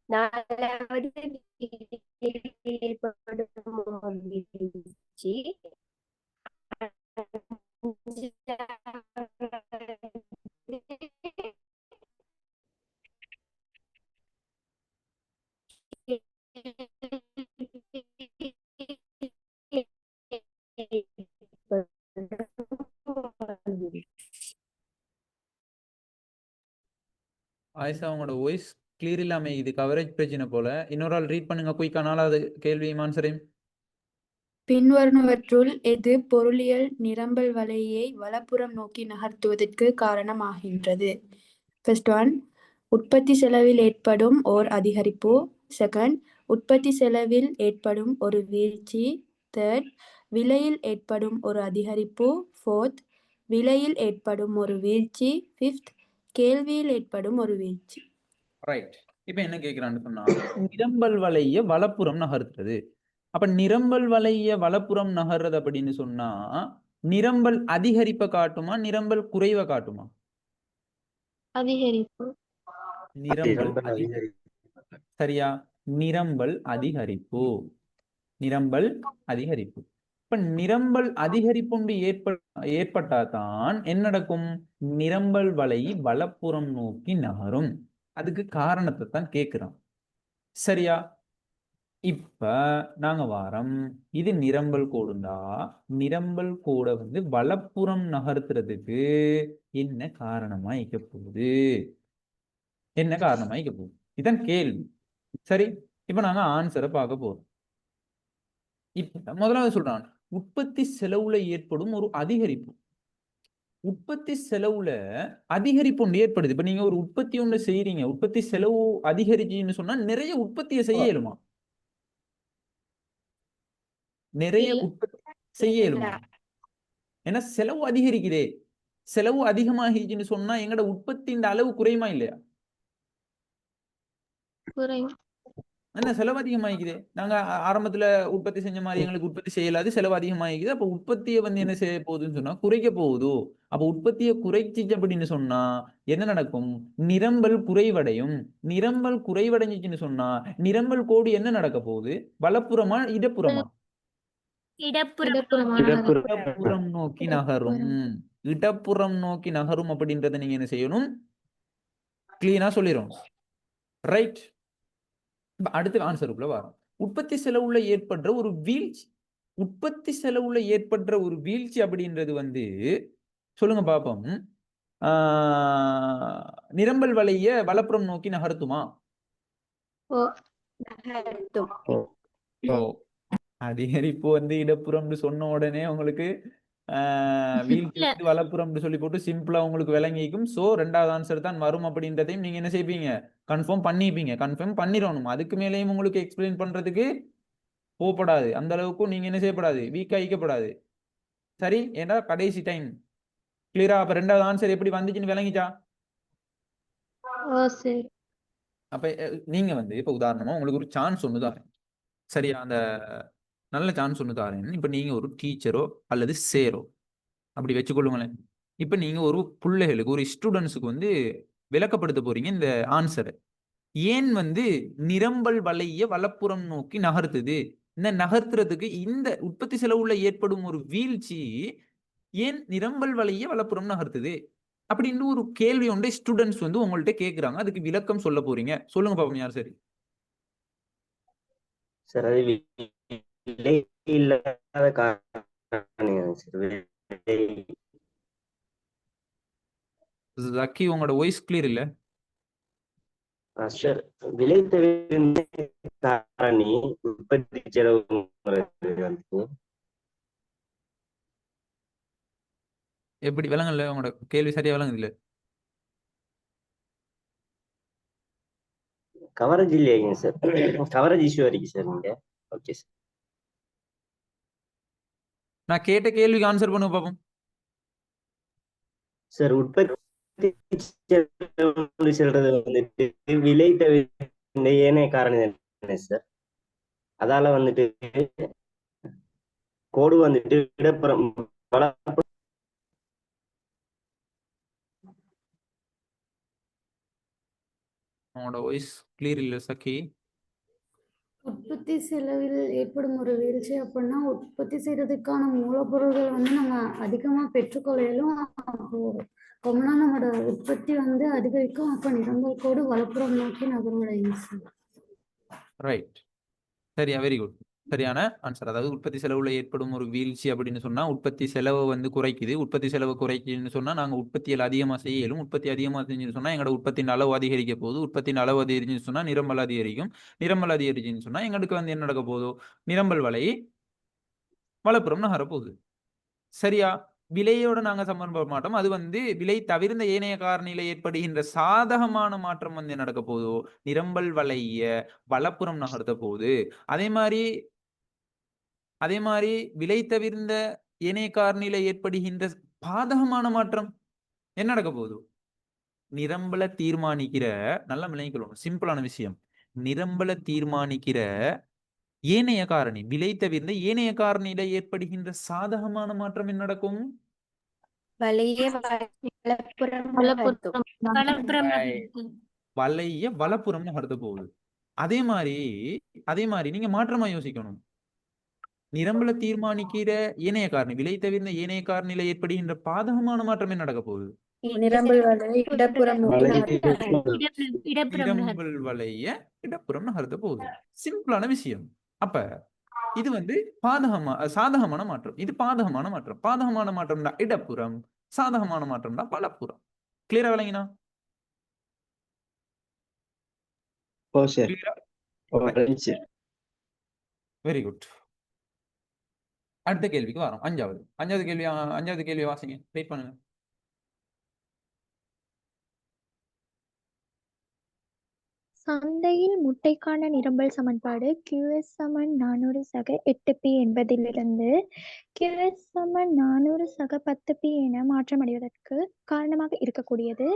நாலாவது, விலையில் ஏற்படும் ஒரு வீழ்ச்சி. ஆயிஷா, உங்களோட வாய்ஸ் கிளியர் இல்லாம இது கவரேஜ் பிரச்சனை போல. இன்னொரு ஆள் ரீட் பண்ணுங்க குயிக்கா 4வது கேள்வியும் ஆன்சரையும். பின்வருவனவற்றுள் எது பொருளியல் நிரம்பல் வலையை வலப்புறம் நோக்கி நகர்த்துவதற்கு காரணமாகின்றது? ஃபர்ஸ்ட் ஒன், உற்பத்தி செலவில் ஏற்படும் ஓர் அதிகரிப்பு. செகண்ட், உற்பத்தி செலவில் ஏற்படும் ஒரு வீழ்ச்சி. தேர்ட், விலையில் ஏற்படும் ஒரு அதிகரிப்பு. ஃபோர்த், விலையில் ஏற்படும் ஒரு வீழ்ச்சி. ஃபிஃப்த், கேள்வியில் ஏற்படும் ஒரு வீழ்ச்சி. ரைட். இப்ப என்ன கேட்கிறான்னு சொன்னா, நிரம்பல் வலைய வலப்புறம் நகர்த்துறது. அப்ப நிரம்பல் வலைய வலப்புறம் நகர்றது அப்படின்னு சொன்னா நிரம்பல் அதிகரிப்பை காட்டுமா நிரம்பல் குறைவை காட்டுமா? அதிகரிப்பு. நிரம்பல் சரியா? நிரம்பல் அதிகரிப்பு. நிரம்பல் அதிகரிப்பு. இப்ப நிரம்பல் அதிகரிப்பு ஏற்பட்டாதான் என்ன நடக்கும்? நிரம்பல் வலை வலப்புறம் நோக்கி நகரும். அதுக்கு காரணத்தை தான் கேட்கிறோம். சரியா? இப்ப நாங்க வாரம் இது நிரம்பல் கோடுண்டா, நிரம்பல் கோடை வந்து வலப்புறம் நகர்த்துறதுக்கு என்ன காரணமா இருக்க போகுது? என்ன காரணமா இருக்க போகுது? இதான் கேள்வி. சரி, இப்ப நாங்க ஆன்சரை பார்க்க போறோம். இப்ப முதலாவது சொல்றான், உற்பத்தி செலவுல ஏற்படும் ஒரு அதிகரிப்பு. உற்பத்தி செலவுல அதிகரிப்பு ஒன்று ஏற்படுது. இப்ப நீங்க ஒரு உற்பத்தி ஒன்று செய்யறீங்க, உற்பத்தி செலவு அதிகரிச்சுன்னு சொன்னா நிறைய உற்பத்தியை செய்ய இயலுமா? நிறைய உற்பத்தி செய்ய இயலுமா? ஏன்னா செலவு அதிகரிக்குதே. செலவு அதிகமாகிச்சுன்னு சொன்னா எங்கட உற்பத்தியின் அளவு குறையுமா இல்லையா? குறையும். என்ன செலவு அதிகமாகிக்குது. நாங்க ஆரம்பத்துல உற்பத்தி செஞ்ச மாதிரி எங்களுக்கு உற்பத்தி செய்யலாது, செலவு அதிகமாகிக்குது. அப்ப உற்பத்தியை வந்து என்ன செய்ய போகுதுன்னு சொன்னா குறைக்க போகுது. அப்ப உற்பத்தியை குறைச்சிச்சு அப்படின்னு சொன்னா என்ன நடக்கும்? நிரம்பல் குறைவடையும். நிரம்பல் குறைவடைஞ்சிச்சுன்னு சொன்னா நிரம்பல் கோடு என்ன நடக்க போகுது? வலப்புறமா இடப்புறமா? இடப்புறம் நோக்கி நகரும். இடப்புறம் நோக்கி நகரும் அப்படின்றத நீங்க என்ன செய்யணும்? கிளீனா சொல்லிடும். ரைட். அடுத்த ஆன்சருக்குள்ள வரும். உற்பத்தி செலவுல ஏற்படுற ஒரு வீழ்ச்சி. உற்பத்தி செலவுல ஏற்படுற ஒரு வீழ்ச்சி அப்படின்றது வந்து சொல்லுங்க பாப்போம். நிரம்பல் வலைய வலப்புறம் நோக்கி நகர்த்துமா? அதிகரிப்பு வந்து இடப்புறம்னு சொன்ன உடனே உங்களுக்கு வீழ்ச்சி இல்ல. வந்து வலப்புறம்னு சொல்லி போட்டு சிம்பிளா உங்களுக்கு விளங்கிக்கும். சோ 2வது ஆன்சர் தான் வரும் அப்படின்றதையும் நீங்க என்ன செய்வீங்க, கன்ஃபார்ம் பண்ணிப்பீங்க. கன்ஃபார்ம் பண்ணிடணும். அதுக்கு மேலேயும் உங்களுக்கு எக்ஸ்பிளைன் பண்றதுக்கு போகப்படாது. அந்த அளவுக்கு நீங்க என்ன செய்யப்படாது, வீக்கா ஈக்கப்படாது. சரி, ஏன்னா கடைசி டைம். கிளியரா? அப்ப 2வது ஆன்சர் எப்படி வந்துச்சுன்னு விளங்கிச்சா? ஓ சரி. அப்ப நீங்க வந்து இப்ப உதாரணமா உங்களுக்கு ஒரு சான்ஸ் ஒண்ணு தாரேன். சரியா? அந்த நல்ல சான்ஸ் ஒண்ணு தாரேன். இப்ப நீங்க ஒரு டீச்சரோ அல்லது சேரோ அப்படி வச்சுக்கொள்ளுங்களேன். இப்ப நீங்க ஒரு புள்ளைகளுக்கு, ஒரு ஸ்டூடண்ட்ஸுக்கு வந்து விளக்கப்படுத்த போறீங்க இந்த ஆன்சரை. ஏன் வந்து நிரம்பல் வளைய வலப்புறம் நோக்கி நகர்த்துது? இந்த நகர்த்துறதுக்கு இந்த உற்பத்தி செலவுல ஏற்படும் ஒரு வீழ்ச்சி ஏன் நிரம்பல் வளைய வலப்புறம் நகர்த்துது? அப்படின்னு ஒரு கேள்வி ஒன்றை ஸ்டூடண்ட்ஸ் வந்து உங்கள்ட்ட கேட்குறாங்க. அதுக்கு விளக்கம் சொல்ல போறீங்க. சொல்லுங்க பாப்போம் யார் சரி? சார் அது விலை இல்லாத காரணம் சார். விலை ஜக்கி, உங்களோட வாய்ஸ் கிளியர் இல்ல. சார் விலை தவிர்ந்த காரணி உற்பத்தி செலவு வந்து எப்படி விளங்கல? உங்களோட கேள்வி சரியா விளங்குது இல்ல? கவரேஜ் இல்லையாங்க சார். கவரேஜ் இஷ்யூ வரைக்கும் சார் நீங்க. Okay sir. நான் கேட்ட கேள்விக்கு ஆன்சர் பண்ணுங்க பாப்போம். சார் உற்பத்தி செலவு சொல்றது வந்துட்டு விலை தவிர்ந்த ஏனைய காரணம் என்ன சார்? அதால வந்துட்டு கோடு வந்துட்டு இடப்புறம் உங்களோட வாய்ஸ் கிளியர் இல்ல சக்கி. உற்பத்தி செலவில் ஏற்படும் ஒரு வீழ்ச்சி அப்படின்னா உற்பத்தி செய்யறதுக்கான மூலப்பொருள்கள் வந்து நம்ம அதிகமா பெற்றுக்கொள்ளையிலும் அப்போ ரொம்பனா நம்மளோட உற்பத்தி வந்து அதிகரிக்கும். அப்ப நிரம்பல் கோடு வலப்புறம் நோக்கி நகர்வடையும் சார். ரைட். சரியா, வெரி குட். சரியான ஆன்சர். அதாவது உற்பத்தி செலவுல ஏற்படும் ஒரு வீழ்ச்சி அப்படின்னு சொன்னா உற்பத்தி செலவை வந்து குறைக்குது. உற்பத்தி செலவு குறைக்குதுன்னு சொன்னா நாங்க உற்பத்தியில் அதிகமா செய்ய இயலும். உற்பத்தி அதிகமா செஞ்சுன்னு சொன்னா எங்களோட உற்பத்தியின் அளவு அதிகரிக்க போகுது. உற்பத்தியின் அளவு அதிகரிச்சுன்னு சொன்னா நிரம்பல் அதிகரிக்கும். நிரம்பல் அதிகரிச்சுன்னு சொன்னா எங்களுக்கு வந்து என்ன நடக்க போகுதோ, நிரம்பல் வலை வலப்புறம் நகரப்போகுது. சரியா? விலையோட நாங்க சம்பந்தப்பட மாட்டோம். அது வந்து விலை தவிர்ந்த ஏனைய காரணியில ஏற்படுகின்ற சாதகமான மாற்றம் வந்து நடக்க போதோ, நிரம்பல் வளைய வலப்புறம் நகர்த்த போகுது. அதே மாதிரி விலை தவிர்ந்த ஏனைய காரணியில ஏற்படுகின்ற பாதகமான மாற்றம் என்ன நடக்க போகுது? நிரம்பல தீர்மானிக்கிற, நல்லா விளங்கிக்கொள்ளணும், சிம்பிளான விஷயம். நிரம்பல தீர்மானிக்கிற ஏனைய காரணி, விலை தவிர்ந்த ஏனைய காரணியில ஏற்படுகின்ற சாதகமான மாற்றம் என்ன நடக்கும்? வளைய வலப்புறம் நகர்த்தும். வலப்புறம் வலப்புறம் Right. நகர்த்தும். வளைய வலப்புறம் நகர்த்த போகுது. அதே மாதிரி நீங்க மாற்றமா யோசிக்கணும். நிரம்பல தீர்மானிக்கிற ஏனைய காரணி, விலை தவிர்ந்த ஏனைய காரணியில ஏற்படுகின்ற பாதகமான மாற்றம் என்ன நடக்க போகுது? நிரம்பல் வலை இடப்புறம் நோக்கி நகர்த்தும். இடப்புறம் நகர்த்தும். நிரம்பல் வளைய இடப்புறம் நகர்த்த போகுது. சிம்பிளான விஷயம். அப்ப இது வந்து சாதகமான மாற்றம். இது பாதகமான மாற்றம். பாதகமான மாற்றம் தான் இடப்புறம், சாதகமான மாற்றம் தான் வலப்புறம். கிளியரா விளங்கினா? ஓ சார். கிளியரா? Very good. அடுத்த கேள்விக்கு வரோம். அஞ்சாவது கேள்வி வாசிங்க. வெயிட் பண்ணுங்க. சந்தையில் முட்டைக்கான நிரம்பல் சமன்பாடு QS = 400 சக 8P என்பதிலிருந்து QS = 400 சக 10P என மாற்றமடைவதற்கு காரணமாக இருக்கக்கூடியது.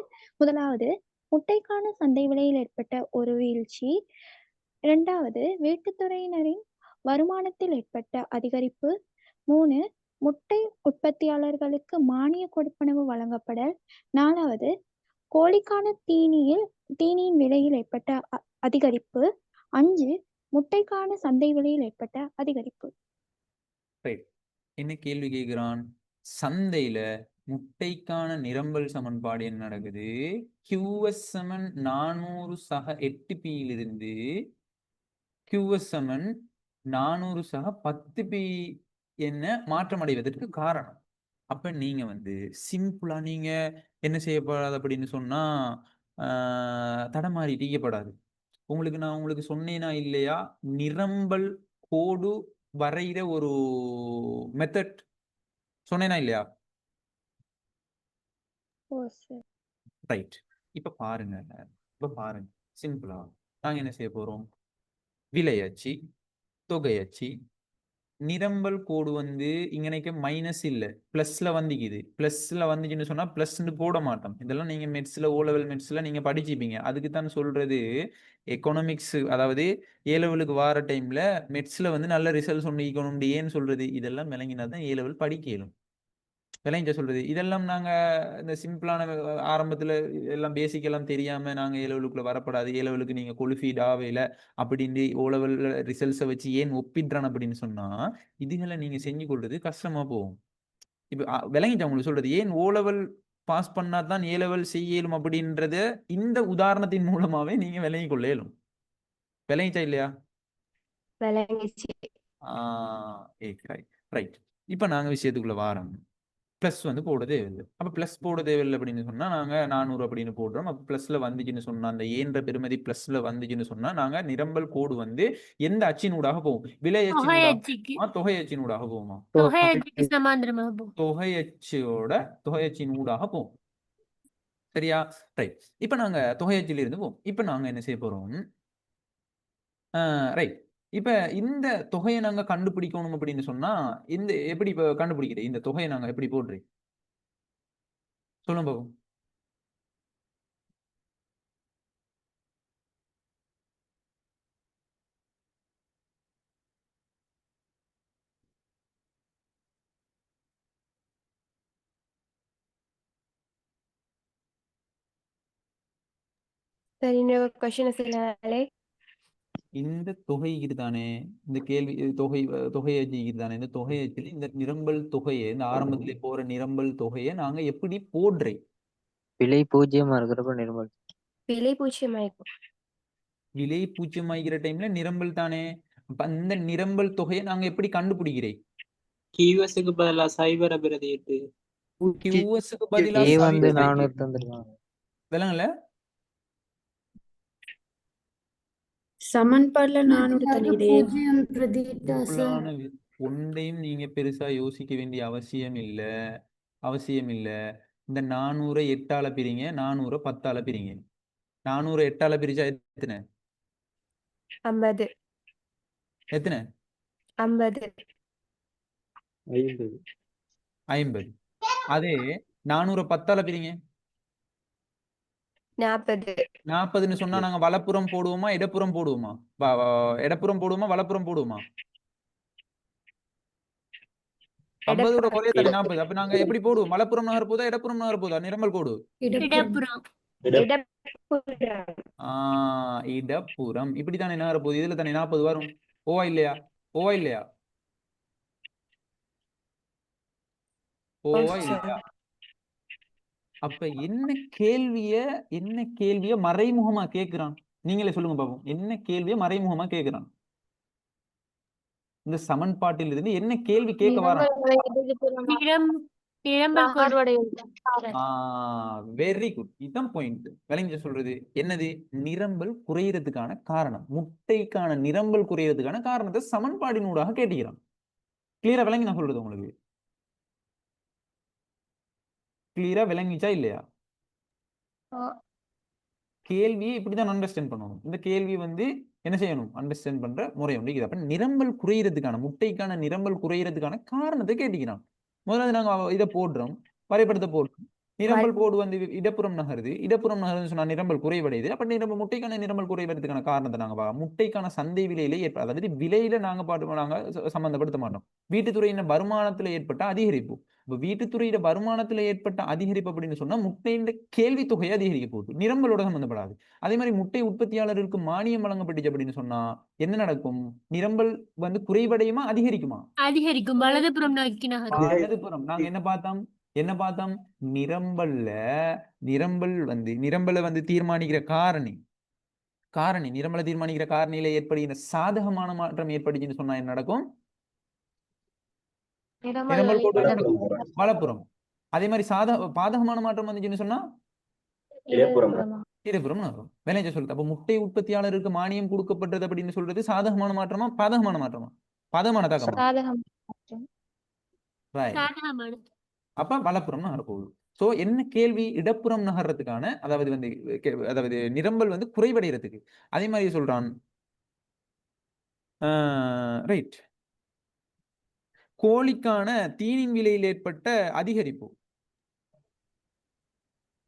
முதலாவது, முட்டைக்கான சந்தை விலையில் ஏற்பட்ட ஒரு வீழ்ச்சி. இரண்டாவது, வீட்டுத்துறையினரின் வருமானத்தில் ஏற்பட்ட அதிகரிப்பு. 3, முட்டை உற்பத்தியாளர்களுக்கு மானிய கொடுப்பனவு வழங்கப்படல். 4வது, கோழிக்கான தீனியின் விலையில் ஏற்பட்ட அதிகரிப்பு. 5, முட்டைக்கான சந்தை விலையில் ஏற்பட்ட அதிகரிப்பு. என்ன கேள்வி கேட்கிறான்? சந்தையில முட்டைக்கான நிரம்பல் சமன்பாடு என்ன நடக்குது? QS = 400 சக 8P இலிருந்து QS = 400 சக 10P என்ன மாற்றம் அடைவதற்கு காரணம். அப்ப நீங்க வந்து சிம்பிளா நீங்க என்ன செய்யப்படாது அப்படின்னு சொன்னா தடமாறி டீக்கப்படாது. நான் உங்களுக்கு சொன்னேனா இல்லையா? நிரம்பல் கோடு வரைகிற ஒரு மெத்தட் சொன்னேனா இல்லையா? ஓ சார். ரைட். இப்ப பாருங்க சிம்பிளா நாங்க என்ன செய்ய போறோம்? விலையச்சு, தொகையச்சு, நிரம்பல் கோடு வந்து இங்கனைக்கு மைனஸ் இல்ல பிளஸ்ல வந்துக்குது. பிளஸ்ல வந்துச்சுன்னு சொன்னா பிளஸ்ன்னு போட மாட்டோம். இதெல்லாம் நீங்க மெட்ஸ்ல ஓ லெவல் மெட்ஸ்ல நீங்க படிச்சிப்பீங்க. அதுக்கு தான் சொல்றது எக்கனாமிக்ஸ், அதாவது ஏ லெவலுக்கு வார டைம்ல மெட்ஸ்ல வந்து நல்ல ரிசல்ட்ஸ் ஒன்று ஈக்கணும். ஏன்னு சொல்றது இதெல்லாம் விளங்கினா தான் ஏ லெவல் படிக்க இயலும். விளங்கிச்சா சொல்றது? இதெல்லாம் நாங்க இந்த சிம்பிளான ஆரம்பத்துல எல்லாம் பேசிக் எல்லாம் தெரியாம நாங்க ஏ லெவலுக்குள்ள வரப்படாது. ஏ லெவலுக்கு நீங்க குவாலிஃபைட் ஆகல அப்படின்னு ஓ லெவல் ரிசல்ட்ஸை வச்சு ஏன் ஒப்பிடுறான் அப்படின்னு சொன்னா இதுகளை நீங்க செஞ்சு கொள்றது கஷ்டமா போகும். இப்ப விளங்கிச்சா உங்களுக்கு சொல்றது? ஏன் ஓ லெவல் பாஸ் பண்ணா தான் ஏ லெவல் செய்யலும் அப்படின்றத இந்த உதாரணத்தின் மூலமாவே நீங்க விளங்கி கொள்ள இயலும். விளங்கிச்சா இல்லையா? விளங்கிச்சு. ரைட். இப்ப நாங்க விஷயத்துக்குள்ள வாரோம். பிளஸ் வந்து போட தேவையில்லை. அப்ப பிளஸ் போட தேவையில்லை அப்படின்னு சொன்னா நாங்க 400 அப்படின்னு போடுறோம். அப்ப பிளஸ்ல வந்துச்சுன்னு சொன்னா அந்த ஏன்ற பெருமதி பிளஸ்ல வந்துச்சுன்னு சொன்னா நாங்க நிரம்பல் கோடு வந்து எந்த அச்சினூடாக போகும்? விலை அச்சினூடாக, தொகை அச்சினூடாக போகுமா? தொகை அச்சினூடாக போகும். சரியா? ரைட். இப்ப நாங்க தொகை அச்சில இருந்து போவோம். இப்ப நாங்க என்ன செய்ய போறோம்? ரைட். இப்ப இந்த தொகையை நாங்க கண்டுபிடிக்கணும் அப்படின்னு சொன்னா இந்த எப்படி இப்ப கண்டுபிடிக்கிறது? இந்த தொகையை நாங்க எப்படி போடுறோம்? சொல்லுங்க பாப்போம். சரி, இன்னொரு கொஸ்டின் சொன்னாலே இந்த தொகை தானே இந்த கேள்வி தொகையை தானே இந்த தொகையை இந்த நிரம்பல் தொகையை இந்த ஆரம்பத்திலே போற நிரம்பல் தொகையை நாங்க எப்படி போடுறேன்? விலை பூஜ்ஜியமா இருக்கிறப்ப நிர்மல். விலை பூஜ்ஜியமாயிருக்கும். விலை பூஜ்ஜியமாகிற டைம்ல நிரம்பல் தானே. அப்ப அந்த நிரம்பல் தொகையை நாங்க எப்படி கண்டுபிடிக்கிறேன்? கியூஎஸ்க்கு பதிலா சைபரை பிரதியிட்டு கியூஎஸ்க்கு பதிலா ஏ வந்து 400 தந்துருக்காங்க. விளங்கல? சமன்பாடுல 400 தள்ளிடு. பூஜ்ஜியம் பிரதியிட்டா சார். சிம்பிளான ஒன்றையும் நீங்க பெருசா யோசிக்க வேண்டிய அவசியம் இல்ல. இந்த 400 8ஆல பிரிங்க, 400 10ஆல பிரிங்க. 400 8ஆல பிரிச்சா எத்தனை? 50. எத்தனை? 50. 50. அதே 400 10ஆல பிரிங்க. 40. 40ன்னு சொன்னா நாங்க வலப்புறம் போடுவோமா இடப்புறம் போடுவோமா? இடப்புறம் போடுவோமா வலப்புறம் போடுவோமா? 50 குறைய தானே 40. அப்ப நாங்க எப்படி போடுவோம்? வலப்புறம் நகர் போதா இடப்புறம் நகர் போதா நிரம்பல் கோடு? இடப்புறம். இடப்புறம் இப்படித்தானே நகர போகுது. இதுல தானே 40 வரும். ஓவா இல்லையா? ஓவா இல்லையா? அப்ப என்ன கேள்விய மறைமுகமா கேட்கிறான்? நீங்களே சொல்லுங்க பாப்போம். என்ன கேள்விய மறைமுகமா கேட்கிறான்? இந்த சமன்பாட்டில் இருந்து என்ன கேள்வி கேட்க வரான்? Very good. இதுதான் பாயிண்ட். விளங்கி சொல்றது என்னது? நிரம்பல் குறையறதுக்கான காரணம், முட்டைக்கான நிரம்பல் குறையறதுக்கான காரணத்தை சமன்பாடினூடாக கேட்டுக்கிறான். கிளியரா விளங்கி நான் சொல்றது உங்களுக்கு? கிளியரா விளங்கிச்சா இல்லையா? கேள்வியை இப்படிதான் அண்டர்ஸ்டாண்ட் பண்ணணும். இந்த கேள்வி வந்து என்ன செய்யணும்? அண்டர்ஸ்டாண்ட் பண்ற முறை உண்டு. இது அப்ப நிரம்பல் குறையறதுக்கான, முட்டைக்கான நிரம்பல் குறையறதுக்கான காரணத்தை கேட்டுக்கிறான். முதல்ல நாங்க இதை போடுறோம், வரைபடத்தை போடுறோம். நிரம்பல் கோடு வந்து இடப்புறம் நகருது. இடப்புறம் நகருன்னு சொன்னா நிரம்பல் குறைவடையுது. அப்ப முட்டைக்கான நிரம்பல் குறைவதற்கான காரணத்தை நாங்க முட்டைக்கான சந்தை விலையில அதாவது விலையில நாங்க சம்பந்தப்படுத்த மாட்டோம். வீட்டுத்துறையின் வருமானத்துல ஏற்பட்ட அதிகரிப்பு. இப்ப வீட்டுத்துறையில வருமானத்துல ஏற்பட்ட அதிகரிப்பு அப்படின்னு சொன்னா முட்டையின் கேள்வி தொகையை அதிகரிக்க போகுது, நிரம்பலோட சம்பந்தப்படாது. அதே மாதிரி முட்டை உற்பத்தியாளர்களுக்கு மானியம் வழங்கப்பட்டுச்சு அப்படின்னு சொன்னா என்ன நடக்கும்? நிரம்பல் வந்து குறைவடையுமா அதிகரிக்குமா? அதிகரிக்கும். வலதுபுறம் நோக்கி நகரும். வலதுபுறம். நாங்க என்ன பார்த்தோம்? நிரம்பலை வந்து தீர்மானிக்கிற காரணி நிரம்பலை தீர்மானிக்கிற காரணியில ஏற்படுகிற சாதகமான மாற்றம் ஏற்படுச்சுன்னு சொன்னா என்ன நடக்கும்? நிரம்பல் கோடு வலப்புறம். அதே மாதிரி பாதகமான மாற்றம் வந்துச்சுன்னு சொன்னா இடப்புறம் நகரும். விளைஞ்ச சொல்றது. அப்ப முட்டை உற்பத்தியாளருக்கு மானியம் கொடுக்கப்பட்டது அப்படின்னு சொல்றது சாதகமான மாற்றமா பாதகமான மாற்றமா? பாதகமான தாக்கமா? ரைட். சாதகமானது. அப்ப வலப்புறம் நகர போகுது. சோ என்ன கேள்வி? இடப்புறம் நகர்றதுக்கான அதாவது வந்து அதாவது நிரம்பல் வந்து குறைவடைகிறதுக்கு. அதே மாதிரி சொல்றான். ரைட். கோழிக்கான தீனின் விலையில் ஏற்பட்ட அதிகரிப்பு.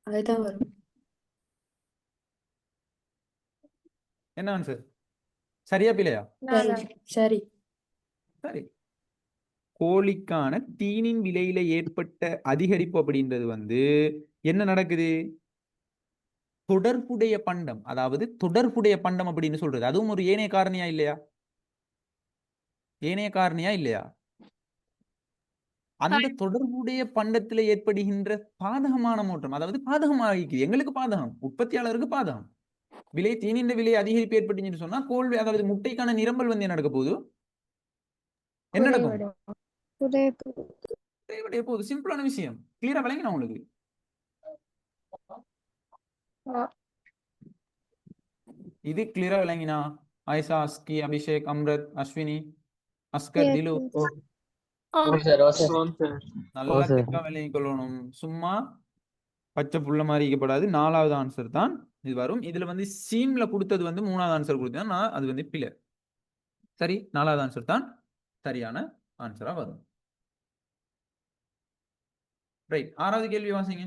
அதுதான் வரும். என்ன ஆன்சர்? சரியா பிள்ளையா? சரி சரி. சரி. கோழிக்கான தீனின் விலையில ஏற்பட்ட அதிகரிப்பு அப்படின்றது வந்து என்ன நடக்குது? தொடர்புடைய பண்டம், அதாவது தொடர்புடைய பண்டம் அப்படின்னு சொல்றது அதுவும் ஒரு ஏனைய காரணியா இல்லையா? ஏனைய காரணியா இல்லையா? அந்த தொடர்புடைய பண்டத்துல ஏற்படுகின்ற பாதகமான மாற்றம், அதாவது பாதகமாகிக்குது. எங்களுக்கு பாதகம், உற்பத்தியாளருக்கு பாதகம். விலை தீனின் விலை அதிகரிப்பு ஏற்பட்டுச்சுன்னு சொன்னா கோழி அதாவது முட்டைக்கான நிரம்பல் வந்து என்ன நடக்க போகுது? என்ன நடக்கும்? குறைவடைய போகுது. சிம்பிளான விஷயம். கிளியரா விளங்கினா உங்களுக்கு? இது கிளியரா விளங்கினா? ஆயிஷா, அஸ்கி, அபிஷேக், அம்ரத், அஸ்வினி, அஸ்கர், திலு நல்லா தெளிவா விளங்கிக் கொள்ளணும். சும்மா பச்சை புள்ள மாதிரி இருக்கப்படாது. 4வது ஆன்சர் தான் இது வரும். இதுல வந்து சீம்ல கொடுத்தது வந்து 3வது ஆன்சர் கொடுத்தா அது வந்து பிழை. சரி, 4வது ஆன்சர் தான் சரியான ஆன்சரா வரும். ரைட். 6வது கேள்வி வாசிங்க.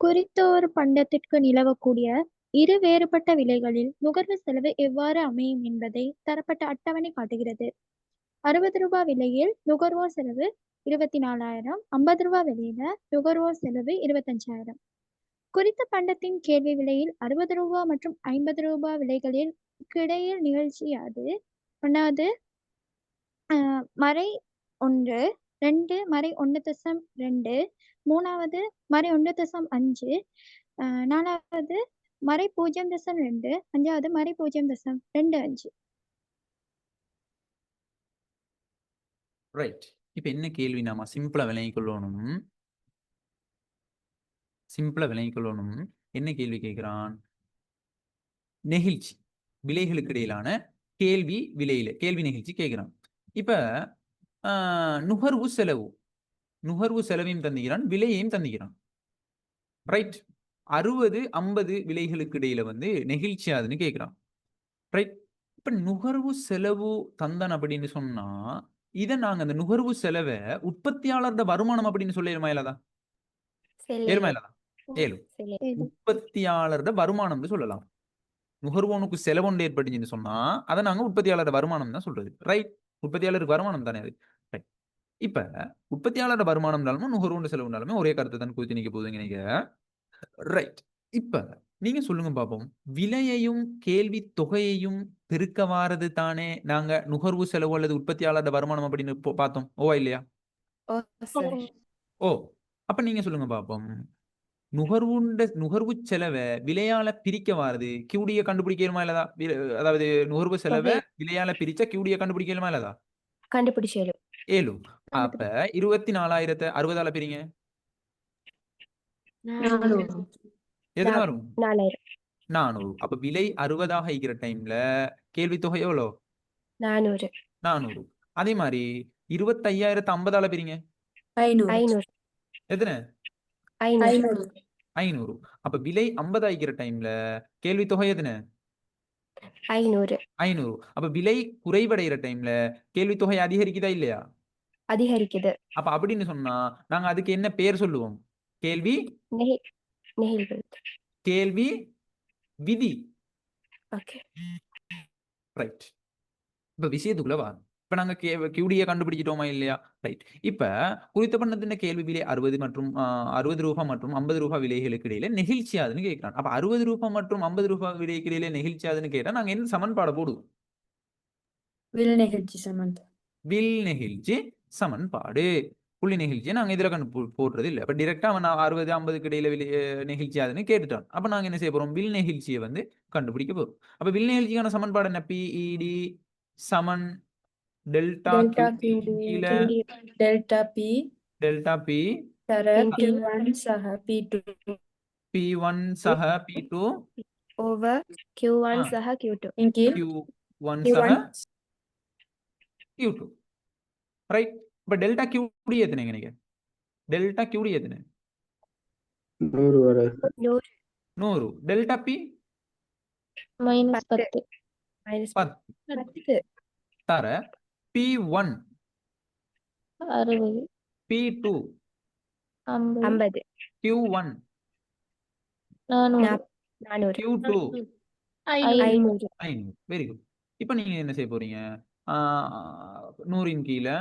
குறித்த ஒரு பண்டத்திற்கு நிலவக்கூடிய இரு வேறுபட்ட விலைகளில் நுகர்வு செலவு எவ்வாறு அமையும் என்பதை தரப்பட்ட அட்டவணை காட்டுகிறது. 60 ரூபாய் விலையில் நுகர்வோர் செலவு 24,000, 50 ரூபாய் விலையில நுகர்வோர் செலவு 25,000. குறித்த பண்டத்தின் கேள்வி விலையில் 60 ரூபாய் மற்றும் 50 ரூபாய் விலைகளில் கிடையில் நிகழ்ச்சியாது. 1வது மறை 1, 2 மறை 1.2, 3வது மறை 1.5, 4வது மறை 0.2, 5வது மறை 0.25. ரைட். இப்ப என்ன கேள்வி? நாம சிம்பிளா விளங்கிக் கொள்ளணும். என்ன கேள்வி கேட்கிறான்? நெகிழ்ச்சி விலைகளுக்கு இடையிலான கேள்வி நெகிழ்ச்சி கேட்கிறான். இப்ப நுகர்வு செலவையும் தந்துகிறான், விலையையும் தந்துகிறான். ரைட். 60, 50 விலைகளுக்கு இடையில வந்து நெகிழ்ச்சி ஆகுதுன்னு கேட்கிறான். ரைட். இப்ப நுகர்வு செலவு தந்தான் அப்படின்னு சொன்னா இதை நாங்க அந்த நுகர்வு செலவை உற்பத்தியாளரோட வருமானம் அப்படின்னு சொல்லிடுமா இல்லாதா? ஏழுமா இல்லாதா? ஏழு. உற்பத்தியாளரோட வருமானம்னு சொல்லலாம். நுகர்வோனுக்கு செலவு ஒன்று ஏற்பட்டுச்சுன்னு சொன்னா அதை நாங்க உற்பத்தியாளரோட வருமானம் தான் சொல்றது. ரைட். உற்பத்தியாளருக்கு வருமானம் தானே அது. ரைட். இப்ப உற்பத்தியாளரோட வருமானம்னாலும் நுகர்வோன் செலவுனாலுமே ஒரே கருத்தை தான் குறித்து நிக்க போகுதுங்க நீங்க. ரைட். இப்ப நீங்க சொல்லுங்க பாப்போம். விலையையும் கேள்வி தொகையையும் பெருக்க வாரது தானே நாங்க நுகர்வு செலவு அல்லது உற்பத்தியாளரோட வருமானம் அப்படின்னு பார்த்தோம். ஓவா இல்லையா? ஓ. அப்ப நீங்க சொல்லுங்க பாப்போம். நுகர்வு செலவை விலையால பிரிக்க வாரது கியூடிய கண்டுபிடிக்கலுமா இல்லதா? அதாவது நுகர்வு செலவை விலையால பிரிச்சா கியூடிய கண்டுபிடிக்கலுமா இல்லதா? கண்டுபிடிச்சேலும். ஏழும். அப்ப 24,000 60ஆல பிரிங்க. எதுல வரும்? 400. அப்ப விலை 60ஆக இருக்கிற டைம்ல கேள்வி தொகை எவ்வளோ? 400. அதே மாதிரி 25,000 50ஆல பிரிங்க. 500. எத்தனை? 500. அப்ப விலை 50 ஆகிக்கிற டைம்ல கேள்வி தொகை எத்தனை? 500. அப்ப விலை குறைவடைகிற டைம்ல கேள்வி தொகை அதிகரிக்குதா இல்லையா? அதிகரிக்குது. அப்ப அப்படின்னு சொன்னா நாங்க அதுக்கு என்ன பேர் சொல்லுவோம்? கேள்வி கேள்வி விதி. ரைட். இப்ப விஷயத்துக்குள்ள வா. இப்ப நாங்க கியூடிய கண்டுபிடிச்சிட்டோமா இல்லையா? ரைட். இப்ப குறித்த பண்டத்தின் கேள்வி விலை 60 மற்றும் 60 ரூபாய் மற்றும் 50 ரூபாய் விலைகளுக்கு இடையில நெகிழ்ச்சியாதுன்னு கேட்கிறான். அப்ப 60 ரூபாய் மற்றும் 50 ரூபாய் விலைக்கு இடையில நெகிழ்ச்சியாதுன்னு கேட்டா நாங்க என்ன சமன்பாடு போடுவோம்? வில் நெகிழ்ச்சி சமன்பாடு. புள்ளி நெகிழ்ச்சியை நாங்க இதுல போடுறது இல்லை. அப்ப டிரெக்டா அவன் 60, 50க்கு இடையில நெகிழ்ச்சியாதுன்னு கேட்டுட்டான். அப்ப நாங்க என்ன செய்ய போறோம்? வில் நெகிழ்ச்சியை வந்து கண்டுபிடிக்க போறோம். அப்ப வில் நெகிழ்ச்சிக்கான சமன்பாடு என்ன? PED சமன் டெல்டா P தர P1 சக P2 P1 சக P2 over Q1 சக Q2 இன் கீழ் 1 Q1 சக Q2 ரைட். இப்ப டெல்டா QD எத்தனைங்க நீங்க? டெல்டா QD எத்தனை? 100 வர 100. டெல்டா P மைனஸ் 10 10 மைனஸ் 10 10 தர P1 60 P2 50 50 Q1 400 400 Q2 500 500. Very good. இப்போ நீங்க என்ன செய்ய போறீங்க? 100ன் கீழே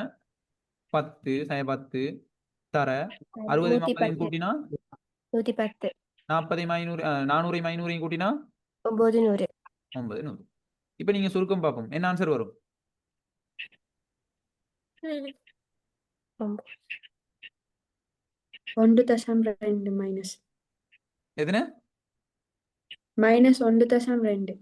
10 10 தர 60 40 கூட்டினா 110 40 500 400 500 கூட்டினா 900 900. இப்போ நீங்க சுருக்கம் பார்ப்போம். என்ன ஆன்சர் வரும்? 1.2 மைனஸ் எத்தனை? Minus 1.2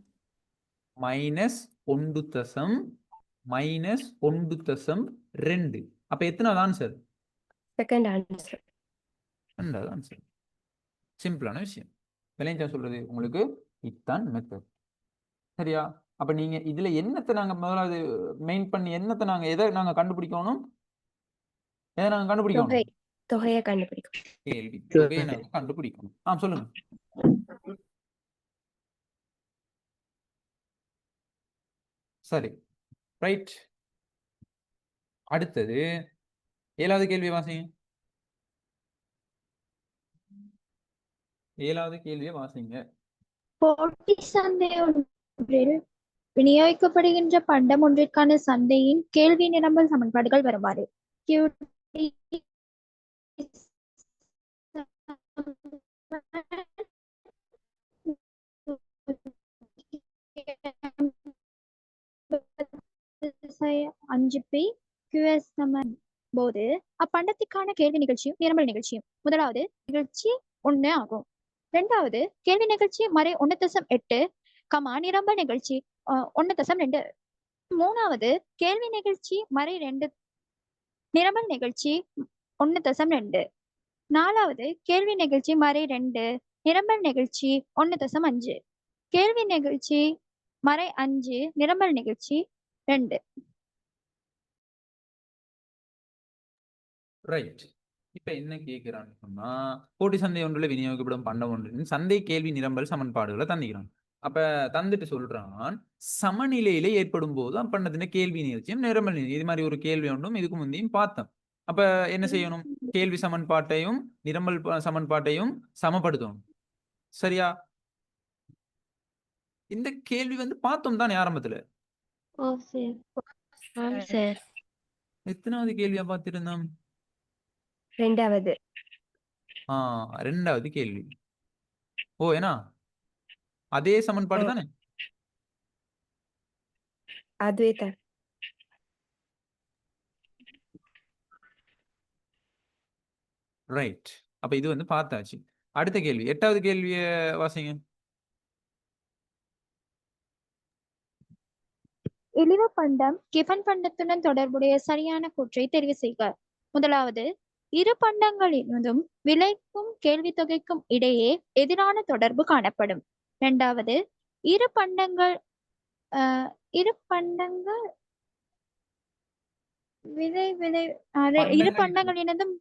minus 1.2. அப்ப எத்தனாவது ஆன்சர்? Second answer. ரெண்டாவது ஆன்சர். சிம்பிளான விஷயம். விளைஞ்சா சொல்றது உங்களுக்கு இதான் மெத்தட். சரியா? அப்ப நீங்க இதுல என்னத்தை நாங்க முதலாவது மெயின் பண்ணி என்னத்தை நாங்க எதை நாங்க கண்டுபிடிக்கணும்? எதை நாங்க கண்டுபிடிக்கணும்? தொகையை கண்டுபிடிக்கும். கேள்வி தொகையை நாங்க கண்டுபிடிக்கணும். சொல்லுங்க. சரி ரைட். அடுத்தது 7வது கேள்வி வாசிங்க. 7வது கேள்வியை வாசிங்க. போட்டி சந்தை ஒன்றில் விநியோகிக்கப்படுகின்ற பண்டம் ஒன்றிற்கான சந்தையின் கேள்வி நிரம்பல் சமன்பாடுகள் வருமாறு. போது அப்பண்டத்திற்கான கேள்வி நிகழ்ச்சியும் நிரம்பல் நிகழ்ச்சியும் முதலாவது நிகழ்ச்சி 1 ஆகும். 2வது கேள்வி நிகழ்ச்சி மறை 1.8 நிரம்பல் நிகழ்ச்சி 1.2. 3வது கேள்வி நிகழ்ச்சி மறை 2 நிரம்பல் நிகழ்ச்சி 1.2. 4வது கேள்வி நிகழ்ச்சி மறை 2 நிரம்பல் நிகழ்ச்சி 1.5. கேள்வி நிகழ்ச்சி மறை 5 நிரம்பல் நிகழ்ச்சி 2. ரைட். இப்ப என்ன கேட்கிறான்னு சொன்னா போட்டி சந்தை ஒன்றில் விநியோகிக்கப்படும் பண்டம் ஒன்றின் சந்தை கேள்வி நிரம்பல் சமன்பாடுகளை தந்திக்கிறான். அப்ப தந்துட்டு சொல்றான் சமநிலையில ஏற்படும் போது அப்பண்டத்தின் கேள்வி நிகழ்ச்சியும் நிரம்பல் நிகழ்ச்சி. இது மாதிரி ஒரு கேள்வி ஒன்றும் இதுக்கு முந்தையும் பார்த்தோம். அப்ப என்ன செய்யணும்? கேள்வி சமன்பாட்டையும் நிரம்பல் சமன்பாட்டையும் சமப்படுத்தணும். சரியா? இந்த கேள்வி பார்த்தோம் தான் ஆரம்பத்துல. எத்தனாவது கேள்வியா பார்த்திருந்தோம்? 2வது. 2வது கேள்வி. ஏனா அதே சமன்பாடு தானே? அதுவே தான். ரைட். அப்ப இது பார்த்தாச்சு. அடுத்த கேள்வி 8வது கேள்வியை வாசிங்க. இழிவு பண்டம் கிஃபன் பண்டத்துடன் தொடர்புடைய சரியான கூற்றை தெரிவு செய்க. முதலாவது, இரு பண்டங்களினதும் விலைக்கும் கேள்வி தொகைக்கும் இடையே எதிரான தொடர்பு காணப்படும். 2வது, இரு பண்டங்களினதும்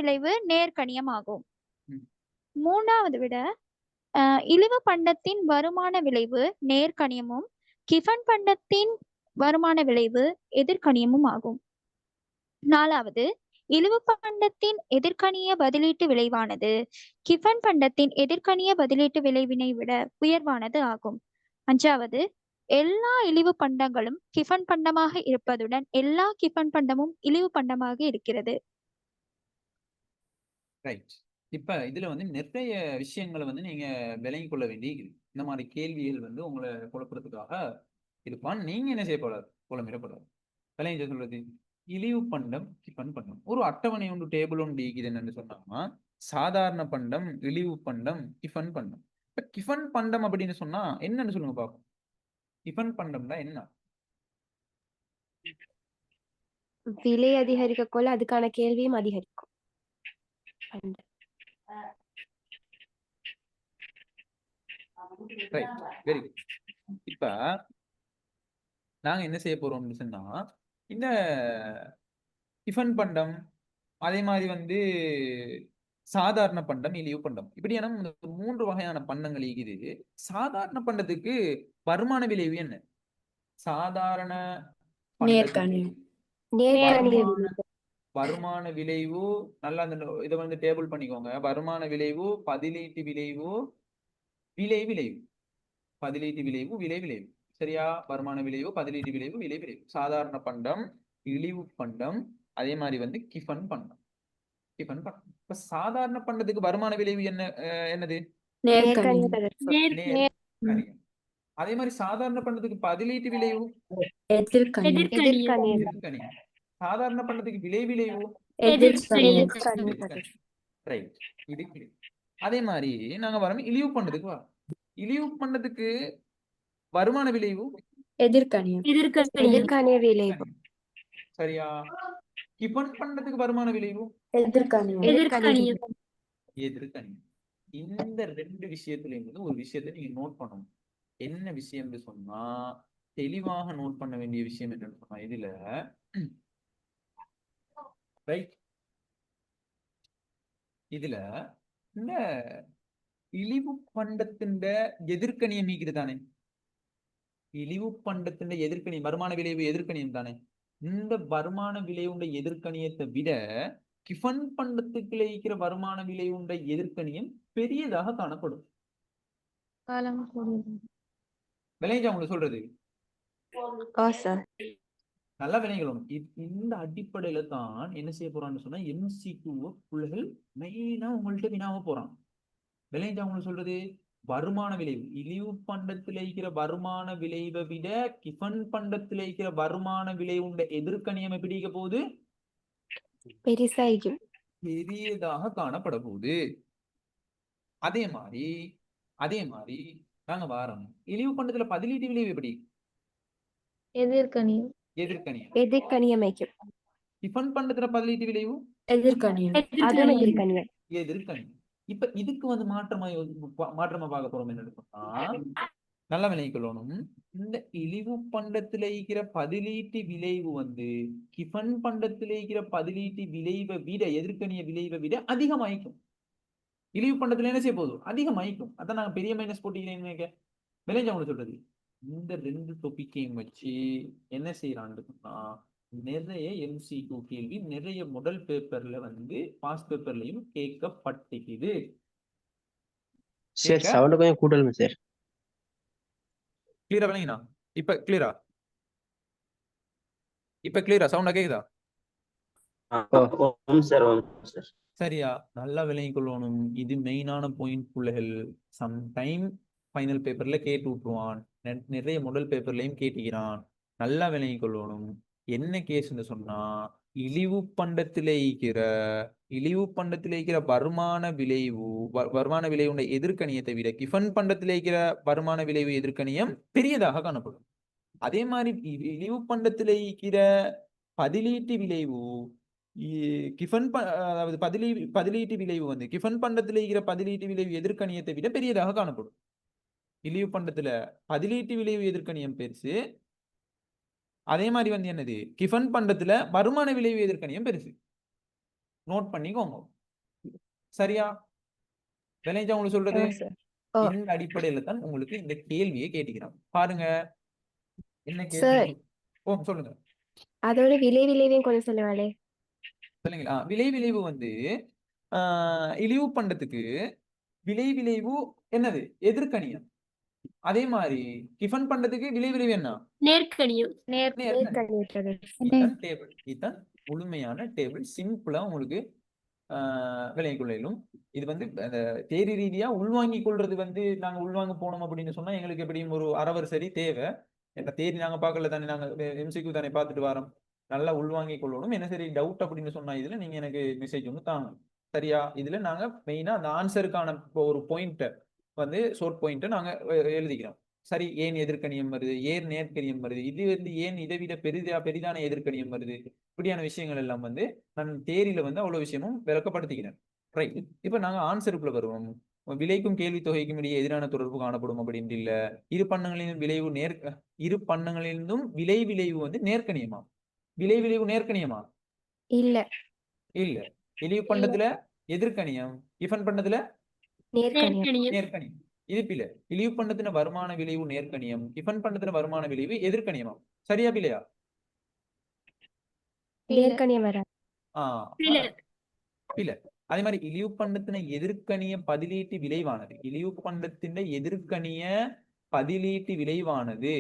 விளைவு நேர்கணியமாகும். 3வது விட இழிவு பண்டத்தின் வருமான விளைவு நேர்கணியமும் கிஃபன் பண்டத்தின் வருமான விளைவு எதிர்கணியமும் ஆகும். 4வது, இழிவு பண்டத்தின் எதிர்கணிய பதிலீட்டு விளைவானது கிஃபன் பண்டத்தின் எதிர்கணிய பதிலீட்டு விளைவினை விட உயர்வானது ஆகும். 5வது, எல்லா இழிவு பண்டங்களும் கிஃபன் பண்டமாக இருப்பதுடன் எல்லா கிஃபன் பண்டமும் இழிவு பண்டமாக இருக்கிறது. ரைட். இப்ப இதுல நிறைய விஷயங்களை நீங்க விளங்கி கொள்ள வேண்டி இந்த மாதிரி கேள்விகள் உங்களை குழப்பறதுக்காக இருப்பான். நீங்க என்ன செய்யப்படாது? குழம்பிடப்படாது. விளங்கி சொல்றது இழிவு பண்டம் கிஃபன் பண்டம் ஒரு அட்டவணை ஒன்று டேபிள் ஒன்று என்னன்னு சொன்னாங்கன்னா சாதாரண பண்டம் இழிவு பண்டம் கிஃபன் பண்டம். இப்ப கிஃபன் பண்டம் அப்படின்னு சொன்னா என்னன்னு சொல்லுங்க பாப்போம். கிஃபன் பண்டம்னா என்ன? விலை அதிகரிக்க கொள்ள அதுக்கான கேள்வியும் அதிகரிக்கும். ரைட். Very good. இப்ப நாங்க என்ன செய்ய போறோம்னு சொன்னா இந்த டிஃபன் பண்டம் அதே மாதிரி வந்து சாதாரண பண்டம் இழிவு பண்டம் இப்படியான 3 வகையான பண்டங்கள் இருக்குது. சாதாரண பண்டத்துக்கு வருமான விளைவு என்ன? சாதாரண பண்டத்துக்கு நேர்கணியம். வருமான வருமான விளைவு நல்லா அந்த இதை வந்து டேபிள் பண்ணிக்கோங்க. வருமான விளைவு, பதிலீட்டு விளைவு, விளைவு பதிலீட்டு விளைவு, விளைவு சரியா? வருமான விளைவு, பதிலீட்டு விளைவு, விளைவு. சாதாரண பண்டம், இழிவு பண்டம், அதே மாதிரி வந்து கிஃபன் பண்டம். இப்ப சாதாரண பண்டத்துக்கு வருமான விளைவு என்னது? நேர்கணியம். நேர்கணியம். அதே மாதிரி சாதாரண பண்டத்துக்கு பதிலீட்டு விளைவு எதிர்கணியம். எதிர்கணியம். சாதாரண பண்டத்துக்கு விளைவு எதிர்கணியம். ரைட். இது clear. அதே மாதிரி நாங்க வரோம் இழிவு பண்டத்துக்கு வரோம். இழிவு பண்டத்துக்கு வருமான விளைவு எதிர்கணியம். எதிர்காணிய விளைவு சரியா? கிஃபன் பண்டத்துக்கு வருமான விளைவு எதிர்கணியம். எதிர்கணியம். இந்த 2 விஷயத்துலயும் வந்து ஒரு விஷயத்தை நீங்க நோட் பண்ணணும். என்ன விஷயம்னு சொன்னா தெளிவாக நோட் பண்ண வேண்டிய விஷயம் என்னன்னு சொன்னா இதுல ரைட், இதுல இந்த இழிவு பண்டத்தின் எதிர்கணியம் மீக்கிறது தானே? இழிவு பண்டத்தின் எதிர்கணியம் வருமான விளைவு எதிர்கணியம் தானே? இந்த வருமான விளைவுண்ட எதிர்கணியத்தை விட கிஃபன் பண்டத்துக்கு இருக்கிற வருமான விளைவுண்ட எதிர்கணியம் பெரியதாக காணப்படும். விளைஞ்சா உங்களுக்கு சொல்றது நல்லா விளையங்களும். இந்த அடிப்படையில தான் என்ன செய்ய போறான்னு சொன்னா MCQ பிள்ளைகள் மெயினா உங்கள்ட்ட வினாவ போறான். விளைஞ்சா உங்களுக்கு சொல்றது வருமான விளைவு இழிவு பண்டத்தில் இருக்கிற வருமான விளைவை விட கிஃபன் பண்டத்தில் இருக்கிற வருமான விளைவுண்ட எதிர்கணியம் எப்படி இருக்க போகுது? பெரியதாக காணப்பட போகுது. அதே மாதிரி நாங்க வாரம் இழிவு பண்டத்துல பதிலீட்டு விளைவு எப்படி? எதிர்கணியம். எதிர்கணியம் டிஃபன் பண்டத்துல பதிலீட்டு விளைவு எதிர்கணியம். எதிர்கணியம். இப்ப இதுக்கு வந்து மாற்றமா பார்க்க போறோம் என்னன்னு சொன்னா நல்லா விளைவிக்கணும். இந்த இழிவு பண்டத்துல இருக்கிற பதிலீட்டு விளைவு வந்து கிஃபன் பண்டத்துல இருக்கிற பதிலீட்டு விளைவை விட எதிர்கணிய விளைவை விட அதிகமாயிக்கும். இழிவு பண்டத்துல என்ன செய்ய போதும்? அதிகமாயிக்கும். அதான் நாங்க பெரிய மைனஸ் போட்டிக்கிறேன் விளைஞ்ச அவங்க சொல்றது. இந்த 2 டொபிக்கையும் வச்சு என்ன செய்யறான்னு சொன்னா நிறைய MCQ கேள்வி நிறைய முதல் பேப்பர்ல வந்து பாஸ் பேப்பர்லயும் கேட்கப்பட்டிருக்குது. சார் சவுண்ட் கொஞ்சம் கூட்டலுங்க சார். கிளியரா விளங்கினா? இப்ப கிளியரா சவுண்டா கேக்குதா? சரியா? நல்லா விளங்கிக் கொள்ளணும். இது மெயினான பாயிண்ட் பிள்ளைகள். சம்டைம் ஃபைனல் பேப்பர்ல கேட்டு விட்டுருவான், நிறைய முதல் பேப்பர்லயும் கேட்டுக்கிறான். நல்லா விளங்கிக் கொள்ளணும். என்ன கேஸ்ன்னு சொன்னா இழிவு பண்டத்திலே இருக்கிற வருமான விளைவுண்ட எதிர்கணியத்தை விட கிஃபன் பண்டத்திலே இருக்கிற வருமான விளைவு எதிர்கணியம் பெரியதாக காணப்படும். அதே மாதிரி இழிவு பண்டத்திலே இருக்கிற பதிலீட்டு விளைவு அதாவது பதிலீட்டு விளைவு வந்து கிஃபன் பண்டத்திலே இருக்கிற பதிலீட்டு விளைவு எதிர்கணியத்தை விட பெரியதாக காணப்படும். இழிவு பண்டத்துல பதிலீட்டு விளைவு எதிர்கணியம் பெருசு. அதே மாதிரி வந்து என்னது கிஃபன் பண்டத்துல வருமான விளைவு எதிர்கணியம் பெருசு. நோட் பண்ணிக்கோங்க. சரியா? விளைஞ்சா உங்களுக்கு சொல்றது இந்த அடிப்படையில தான் உங்களுக்கு இந்த கேள்வியை கேட்டுக்கிறான். பாருங்க என்ன கேள்வி. சொல்லுங்க. அதோட விளைவையும் கொஞ்சம் சொல்லுவாளே. சொல்லுங்களா? விளைவு வந்து இழிவு பண்டத்துக்கு விளைவு என்னது? எதிர்கணியம். அதே மாதிரி கிஃபன் பண்டத்துக்கு விளைவு என்ன? நேர்கணியம். இதுதான் முழுமையான டேபிள். சிம்பிளா உங்களுக்கு விளைவுக்குள்ளும் இது வந்து தேரி ரீதியா உள்வாங்கிக் கொள்றது வந்து நாங்க உள்வாங்க போனோம் அப்படின்னு சொன்னா எங்களுக்கு எப்படியும் ஒரு அரவர் சரி தேவை. என்ன தேரி நாங்க பார்க்கல தானே, நாங்க MCQ தானே பார்த்துட்டு வரோம். நல்லா உள்வாங்கிக் கொள்ளணும். என்ன சரி டவுட் அப்படின்னு சொன்னா இதுல நீங்க எனக்கு மெசேஜ் ஒன்று தாங்க. சரியா? இதுல நாங்க மெயினா அந்த ஆன்சருக்கான ஒரு பாயிண்ட் வந்து ஷார்ட் பாயிண்ட் நாங்க எழுதிக்கிறோம். சரி, ஏன் எதிர்கணியம் வருது, ஏன் நேர்கணியம் வருது, இது வந்து ஏன் இதை விட பெரிதான எதிர்கணியம் வருது, இப்படியான விஷயங்கள் எல்லாம் வந்து நான் தேரியில வந்து அவ்வளவு விஷயமும் விளக்கப்படுத்திக்கிறேன். ரைட். இப்ப நாங்க ஆன்சருக்குள்ள வருவோம். விலைக்கும் கேள்வி தொகைக்கும் இடையே எதிரான தொடர்பு காணப்படும் அப்படின்ட்டு இல்ல. இரு பண்டங்களின் விளைவு இரு பண்டங்களிலிருந்தும் விளைவு வந்து நேர்க்கணியமா? விளைவு நேர்க்கணியமா? இல்ல. இல்ல. இழிவு பண்டத்துல எதிர்க்கணியம், கிஃபன் பண்டத்துல நேர்கணியம். நேர்க்கணியம். இது பிள்ளை. இழிவு பண்டத்தின வருமான விளைவு நேர்க்கணியம், கிஃபன் பண்டத்தின வருமான விளைவு எதிர்க்கணியமா? சரியா பிள்ளையா? நேர்கணியம் வராது. இல்ல. அதே மாதிரி இழிவு பண்டத்தின எதிர்க்கணிய பதிலீட்டு விளைவானது, இழிவு பண்டத்தின் எதிர்க்கணிய பதிலீட்டு விளைவானது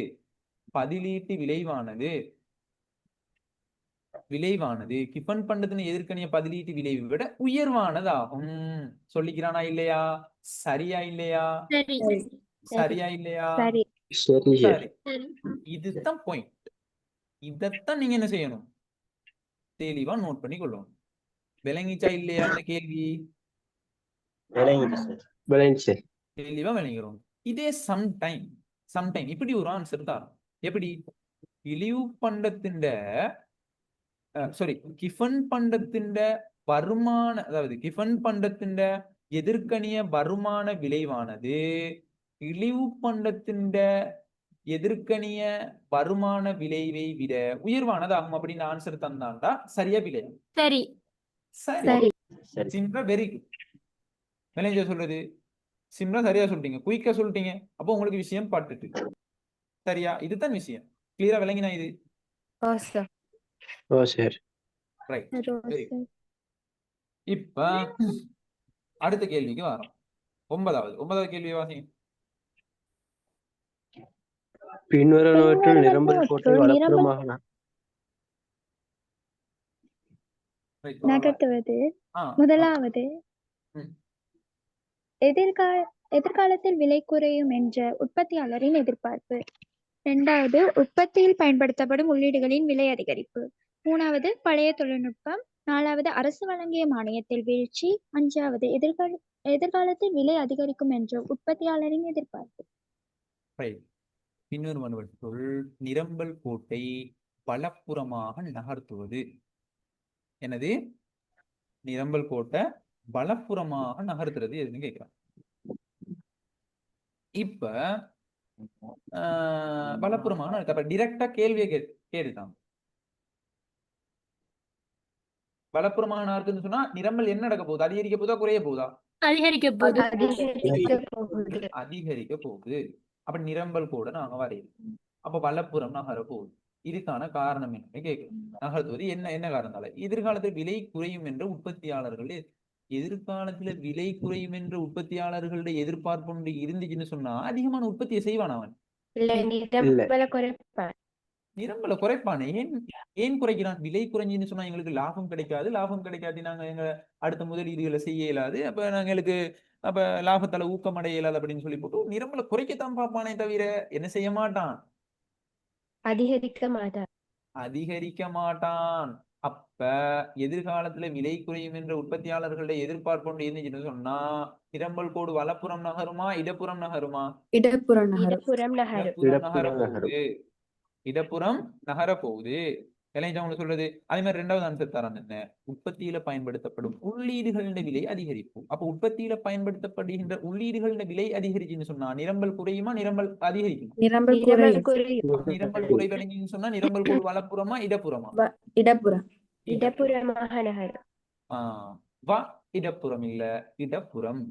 கிஃபன் பண்டத்தின் எதிர்க்கணிய பதிலீட்டு விளைவை விட உயர்வானதாகும். சொல்லிக்கிறானா இல்லையா? சரியா இல்லையா? சரியா இல்லையா? சரி. சரி. இதுதான் பாயிண்ட். இதத்தான் நீங்க என்ன செய்யணும்? தெளிவா நோட் பண்ணி கொள்ளணும். விளங்கிச்சா இல்லையா இந்த கேள்வி? தெளிவா விளங்கிறோம். இதே சம்டைம் இப்படி ஒரு ஆன்சர் தான். எப்படி? இழிவு பண்டத்தின் கிஃபன் பண்டத்தின் வருமான, அதாவது கிஃபன் பண்டத்தின் எதிர்க்கணிய வருமான விளைவானது இழிவு பண்டத்தின் எதிர்க்கணிய வருமான விளைவை விட உயர்வானதாகும் அப்படின்னு ஆன்சர் தந்தாண்டா சரியா பிள்ளையா? சரி. சரி. சிம்ரா வெரி குட். விளைஞ்ச சொல்றது சிம்ரா சரியா சொல்லிட்டீங்க, குயிக்கா சொல்லிட்டீங்க. அப்போ உங்களுக்கு விஷயம் பட்டுட்டு சரியா? இதுதான் விஷயம். கிளியரா விளங்கினா இது? ரைட். இப்ப அடுத்த கேள்விக்கு வரோம். ஒன்பதாவது கேள்வி வாசிங்க. பின்வருவனவற்றுள் நிரம்பல் கோட்டை வலப்புறமாக நகர்த்துவது. முதலாவது, எதிர்காலத்தில் விலை குறையும் என்ற உற்பத்தியாளரின் எதிர்பார்ப்பு. இரண்டாவது, உற்பத்தியில் பயன்படுத்தப்படும் உள்ளீடுகளின் விலை அதிகரிப்பு. மூணாவது, பழைய தொழில்நுட்பம். நாலாவது, அரசு வழங்கிய மானியத்தில் வீழ்ச்சி. அஞ்சாவது, எதிர்காலத்தில் விலை அதிகரிக்கும் என்ற உற்பத்தியாளரின் எதிர்பார்ப்பு. பின்வருவனவற்றுள் நிரம்பல் கோட்டை வலப்புறமாக நகர்த்துவது. என்னது? நிரம்பல் கோட்டை வலப்புறமாக நகர்த்துறது எதுன்னு கேட்கிறான். இப்ப வலப்புறமாக டிரெக்டா கேள்வியை கேட்டுட்டான். வலப்புறமாக நகர்த்துன்னு சொன்னா நிரம்பல் என்ன நடக்க போகுது? அதிகரிக்க போதா குறைய போதா? அதிகரிக்க போகுது. அப்ப நிரம்பல் கூட நாங்க வரையணும். அப்ப வலப்புறம் நகர போகுது. இதுக்கான காரணம் என்ன கேட்கிறோம். நகர்த்துவது என்ன காரணத்தால? எதிர்காலத்தில் விலை குறையும் என்ற உற்பத்தியாளர்கள் விலை குறையும் என்ற உற்பத்தியாளர்களுடைய எதிர்பார்ப்பு ஒன்று இருந்துச்சுன்னு சொன்னா அதிகமான உற்பத்தியை செய்வான் அவன். நிரம்பல குறைப்பானே. ஏன் குறைக்கிறான்? விலை குறைஞ்சுன்னு சொன்னா எங்களுக்கு லாபம் கிடைக்காது. லாபம் கிடைக்காது, நாங்க எங்க அடுத்த முதலீடுகளை செய்ய இயலாது. அப்ப நாங்களுக்கு லாபத்தால ஊக்கம் அடைய இயலாது அப்படின்னு சொல்லி போட்டு நிரம்பல குறைக்கத்தான் பார்ப்பானே தவிர என்ன செய்ய மாட்டான்? அதிகரிக்க மாட்டான். அப்ப எதிர்காலத்துல விலை குறையும் என்ற உற்பத்தியாளர்களுடைய எதிர்பார்ப்பு ஒன்று இருந்துச்சுன்னு சொன்னா நிரம்பல் கோடு வலப்புறம் நகருமா இடப்புறம் நகருமா? இடப்புறம் நகர போகுது. இளைஞர் சொல்றது. அதே மாதிரி ரெண்டாவது ஆன்சர் தரான் என்ன? உற்பத்தியில பயன்படுத்தப்படும் உள்ளீடுகளின் விலை அதிகரிக்கும். அப்ப உற்பத்தியில பயன்படுத்தப்படுகின்ற உள்ளீடுகளின் விலை அதிகரிச்சுன்னு சொன்னா நிரம்பல் குறையுமா நிரம்பல் அதிகரிக்குமா? நிரம்பல் குறைவடைஞ்சுன்னு சொன்னா நிரம்பல் கோடு வலப்புறமா இடப்புறமா? இடப்புறமாக நகரும். இடப்புறம் இல்ல, இடப்புறம்.